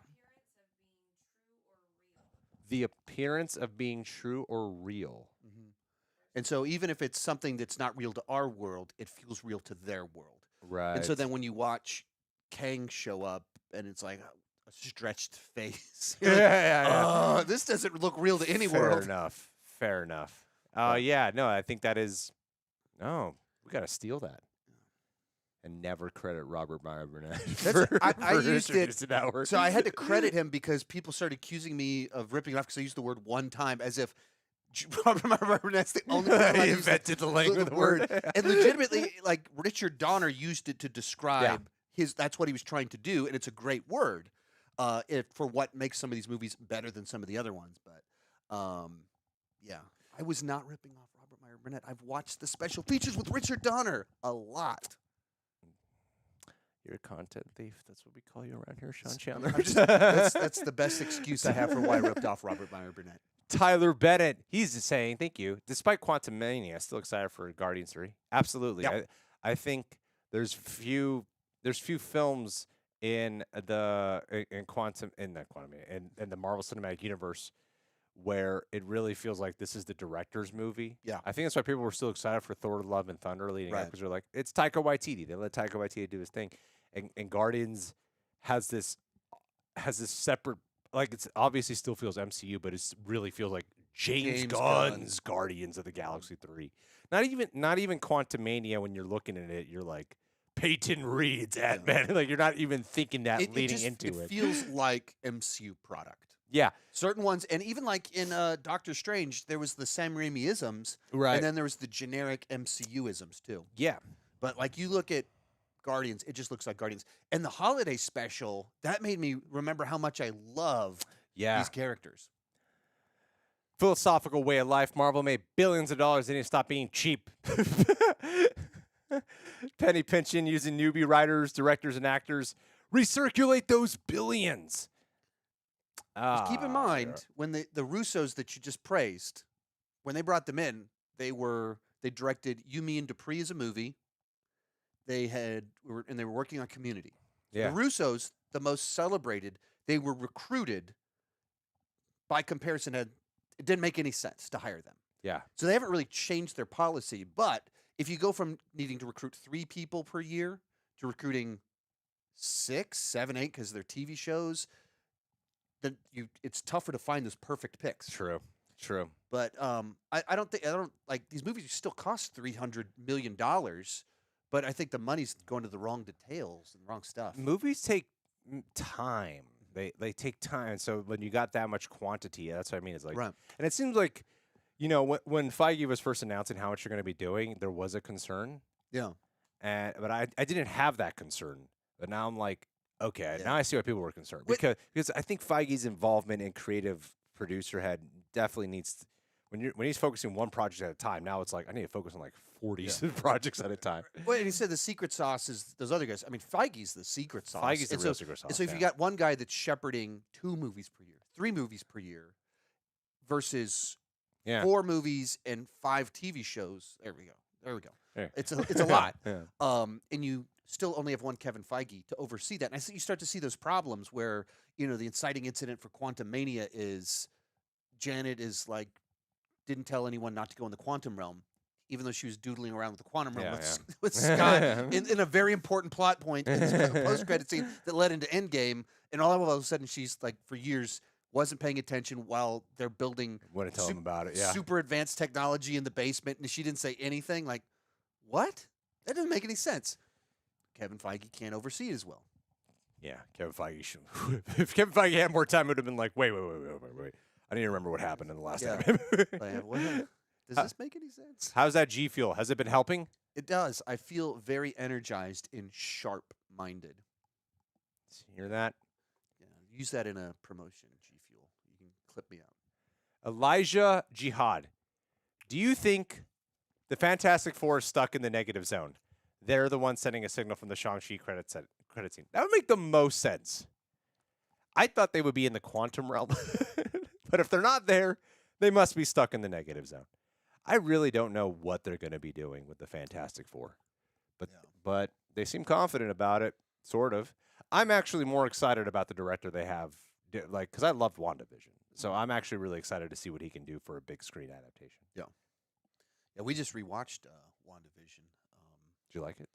The appearance of being true or real. And so even if it's something that's not real to our world, it feels real to their world. Right. And so then when you watch Kang show up and it's like a stretched face, you're like, this doesn't look real to any world. Fair enough. Yeah, no, I think that is. Oh, we got to steal that. And never credit Robert Meyer Burnett. I used it. That word. So I had to credit him because people started accusing me of ripping it off because I used the word one time as if Robert Meyer Burnett's the only person He invented the language of the word. And legitimately, like Richard Donner used it to describe his. That's what he was trying to do, and it's a great word for what makes some of these movies better than some of the other ones. But yeah, I was not ripping off Robert Meyer Burnett. I've watched the special features with Richard Donner a lot. You're a content thief. That's what we call you around here, Sean Chandler. That's the best excuse I have for why I ripped off Robert Meyer Burnett. Tyler Bennett, he's saying, thank you. Despite Quantum Mania, still excited for Guardians 3. Absolutely. Yep. I think there's few films in the Marvel Cinematic Universe where it really feels like this is the director's movie. Yeah. I think that's why people were still excited for Thor: Love and Thunder leading up, Right. because they're like, it's Taika Waititi. They let Taika Waititi do his thing. And Guardians has this separate, like, it's obviously still feels MCU, but it really feels like James Gunn's Guardians of the Galaxy 3. Not even Quantumania. When you're looking at it, you're like, Peyton Reed's Ant-Man. Like, you're not even thinking that leading into it. It feels like MCU product. Yeah. Certain ones, and even like in Doctor Strange, there was the Sam Raimi-isms, Right. and then there was the generic MCU-isms too. Yeah. But like you look at Guardians, it just looks like Guardians. And the holiday special, that made me remember how much I love these characters. Philosophical way of life. Marvel made billions of dollars. They didn't stop being cheap. Penny pinching using newbie writers, directors, and actors. Recirculate those billions. Just keep in mind, when the Russos that you just praised, when they brought them in, they directed You, Me, and Dupree as a movie. They were working on Community. Yeah. The Russos, the most celebrated, they were recruited. By comparison, it didn't make any sense to hire them. Yeah. So they haven't really changed their policy. But if you go from needing to recruit 3 people per year to recruiting 6, 7, 8 because they're TV shows, then it's tougher to find those perfect picks. True. But I don't like these movies still cost $300 million. But I think the money's going to the wrong details and the wrong stuff. Movies take time. They take time. So when you got that much quantity, that's what I mean. It's like, Right. And it seems like, when Feige was first announcing how much you're going to be doing, there was a concern. Yeah. But I didn't have that concern. But now I'm like, okay, Yeah. now I see why people were concerned. Wait. Because I think Feige's involvement in creative producer head definitely needs when he's focusing one project at a time. Now it's like I need to focus on like 40 projects at a time. Well, and he said the secret sauce is those other guys. I mean, Feige's the secret sauce. Feige's the And real secret sauce. So if you got one guy that's shepherding 2 movies per year, 3 movies per year, versus 4 movies and 5 TV shows, there we go. Yeah. It's a lot. Yeah. And you still only have one Kevin Feige to oversee that. And you start to see those problems where the inciting incident for Quantum Mania is Janet is like didn't tell anyone not to go in the quantum realm, even though she was doodling around with the quantum realm with Scott in a very important plot point in this post-credit scene that led into Endgame. And all of a sudden, she's like, for years, wasn't paying attention while they're building Wouldn't tell him about it. Yeah. super advanced technology in the basement, and she didn't say anything. Like, what? That doesn't make any sense. Kevin Feige can't oversee it as well. Yeah, Kevin Feige should. If Kevin Feige had more time, it would have been like, wait. I need to remember what happened in the last time. Does this make any sense? How's that G Fuel? Has it been helping? It does. I feel very energized and sharp-minded. Hear that? Yeah, use that in a promotion, G Fuel. You can clip me out. Elijah Jihad. Do you think the Fantastic Four is stuck in the negative zone? they're the ones sending a signal from the Shang-Chi credit scene. That would make the most sense. I thought they would be in the quantum realm, but if they're not there, they must be stuck in the negative zone. I really don't know what they're going to be doing with the Fantastic Four, but they seem confident about it, sort of. I'm actually more excited about the director they have, because I loved WandaVision. So I'm actually really excited to see what he can do for a big screen adaptation. Yeah, we just rewatched WandaVision. Did you like it?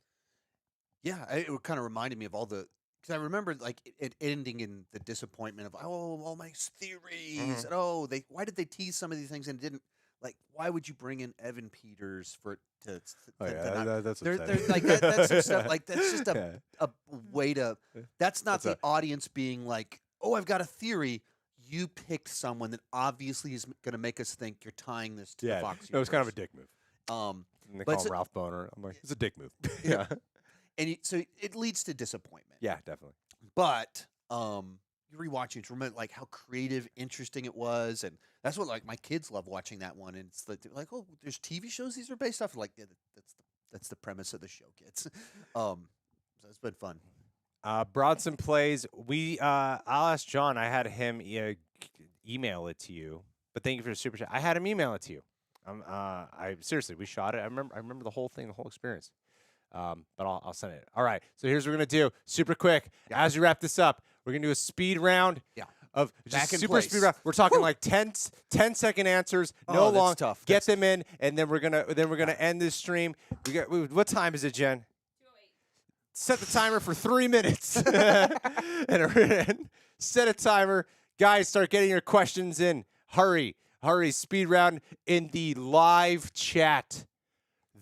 Yeah, it kind of reminded me of all the, because I remember like it ending in the disappointment of all my theories. And, why did they tease some of these things and it didn't, like, why would you bring in Evan Peters for it to That's they're upsetting. like that's some stuff like that's just a way to, that's not That's the audience being like, oh, I've got a theory. You picked someone that obviously is going to make us think you're tying this to the Fox. It was kind of a dick move. Um, And they But call him it's Ralph Boner. I'm like, it's a dick move. Yeah. so it leads to disappointment. Yeah, definitely. But you rewatching it to remember like how creative, interesting it was, and that's what like my kids love watching that one. And it's like oh, there's TV shows these are based off. Like yeah, that's the premise of the show, kids. So it's been fun. Bronson plays. I'll ask John. I had him email it to you, but thank you for the super chat. I had him email it to you. I seriously, we shot it. I remember the whole thing, the whole experience. But I'll send it. All right. So here's what we're gonna do, super quick. Yeah. As we wrap this up, we're gonna do a speed round. Yeah. Of Back just in super place. speed round. We're talking Woo! like 10-second answers. Oh, No that's long. tough. Get That's- them in, and then we're gonna end this stream. What time is it, Jen? 208. Set the timer for 3 minutes. and set a timer. Guys, start getting your questions in. Hurry. Speed round in the live chat.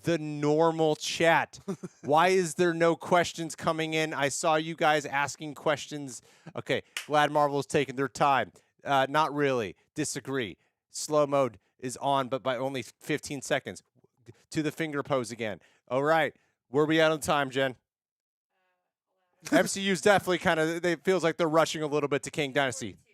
The normal chat. Why is there no questions coming in? I saw you guys asking questions. Okay, Glad Marvel's taking their time. Not really. Disagree. Slow mode is on, but by only 15 seconds. To the finger pose again. All right. Where are we at on time, Jen? 11. MCU's definitely kind of, it feels like they're rushing a little bit to King Dynasty. 42.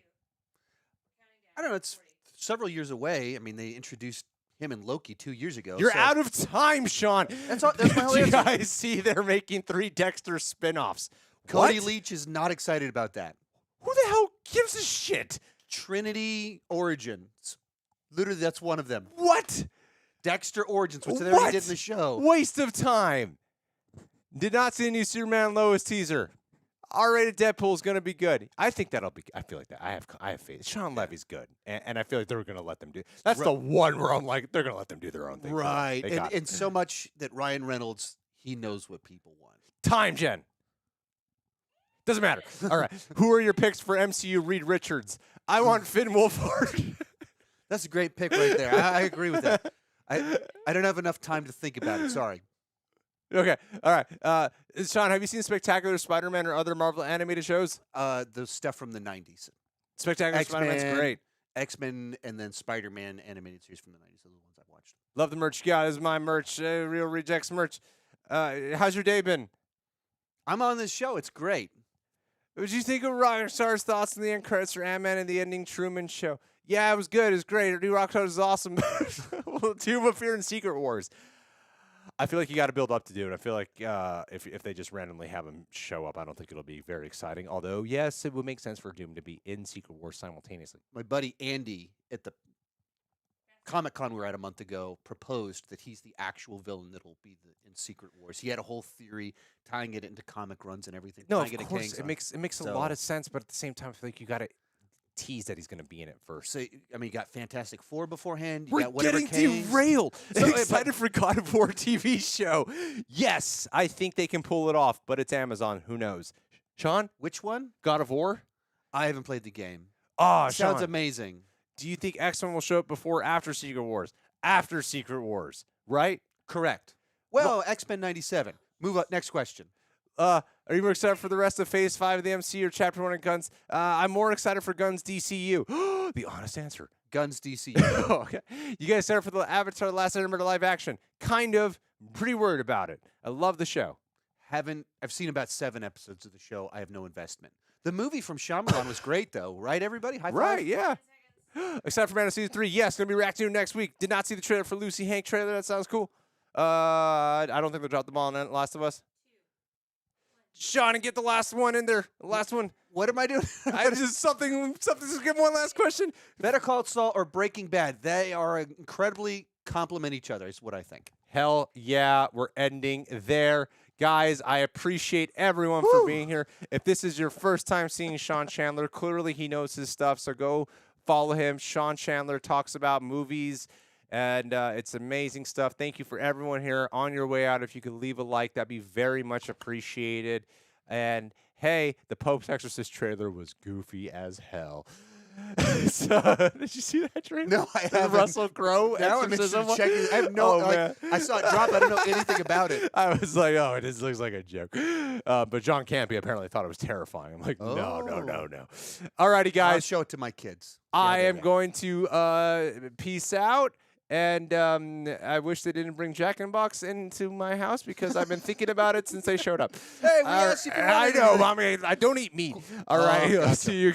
Counting I down. don't know. It's 40. several years away. I mean, they introduced him and Loki 2 years ago. You're so- out of time, Sean. That's my whole Did you answer. guys see they're making 3 Dexter spin-offs? Cody What? Leach is not excited about that. Who the hell gives a shit? Trinity Origins. Literally, that's one of them. What? Dexter Origins, which they What? already did in the show. Waste of time. Did not see a new Superman Lois teaser. R-rated Deadpool is going to be good. I think that'll be. I feel like that. I have faith. Sean Levy's good, and I feel like they're going to let them do. That's the one where I'm like, they're going to let them do their own thing. Right. They got it. And so much that Ryan Reynolds, he knows what people want. Time, Jen. Doesn't matter. All right. Who are your picks for MCU Reed Richards? I want Finn Wolfhard. That's a great pick right there. I agree with that. I don't have enough time to think about it. Sorry. Okay. All right. Sean, have you seen Spectacular Spider-Man or other Marvel animated shows? The stuff from the 90s. Spectacular Spider-Man's X-Men. great. X-Men and then Spider-Man animated series from the 90s. Those are the ones I've watched. Love the merch. Yeah, this is my merch. Real Rejects merch. How's your day been? I'm on this show. It's great. What did you think of Rockstar's thoughts on the end credits for Ant-Man and the ending Truman Show? Yeah, it was good. It was great. New Rockstar is awesome. Tomb of Fear and Secret Wars. I feel like you got to build up to do it. I feel like if they just randomly have him show up, I don't think it'll be very exciting. Although, yes, it would make sense for Doom to be in Secret Wars simultaneously. My buddy Andy at the Comic-Con we were at a month ago proposed that he's the actual villain that'll be in Secret Wars. He had a whole theory tying it into comic runs and everything. No, tying of it to course, Kang's it on. makes a So- lot of sense, but at the same time, I feel like you got to tease that he's going to be in it first. So I mean, you got Fantastic Four beforehand. You We're got whatever getting Kang's. derailed. So, I'm but- excited for God of War TV show. Yes, I think they can pull it off, but it's Amazon. Who knows? Sean, Which one? God of War? I haven't played the game. Oh, Sounds Sean, amazing. do you think X-Men will show up before or after Secret Wars? After Secret Wars, right? Correct. Well, X-Men '97. Move up. Next question. Are you more excited for the rest of Phase 5 of the MCU or Chapter 1 of Guns? I'm more excited for Guns DCU. The honest answer. Guns DC. Okay. You guys excited for the Avatar: The Last Airbender live action? Kind of. Pretty worried about it. I love the show. I've seen about 7 episodes of the show. I have no investment. The movie from Shyamalan was great, though. Right, everybody? High five? Right, yeah. 10 seconds. Excited for Man of Season 3. Yes, going to be reacting to it next week. Did not see the trailer for Lucy Hank trailer. That sounds cool. I don't think they dropped the ball on Last of Us. Sean, and get the last one in there. The last one. What am I doing? I just something. Just give one last question. Better Call Saul or Breaking Bad? They are incredibly complement each other. Is what I think. Hell yeah, we're ending there. Guys, I appreciate everyone for being here. If this is your first time seeing Sean Chandler, clearly he knows his stuff, so go follow him. Sean Chandler talks about movies, and it's amazing stuff. Thank you for everyone here. On your way out, if you could leave a like, that'd be very much appreciated. And, hey, the Pope's Exorcist trailer was goofy as hell. So, did you see that trailer? No, I The haven't. Russell Crowe Now I'm exorcism interested one? to check it. I have no. Oh, man. I saw it drop. I don't know anything about it. I was like, oh, it just looks like a joke. But John Campea apparently thought it was terrifying. I'm like, no. All righty, I'll guys. show it to my kids. I Yeah, am going to peace out. And I wish they didn't bring Jack in the Box into my house because I've been thinking about it since they showed up. Hey, we asked you for I know. I mean, I don't eat meat. All right. gotcha. See you.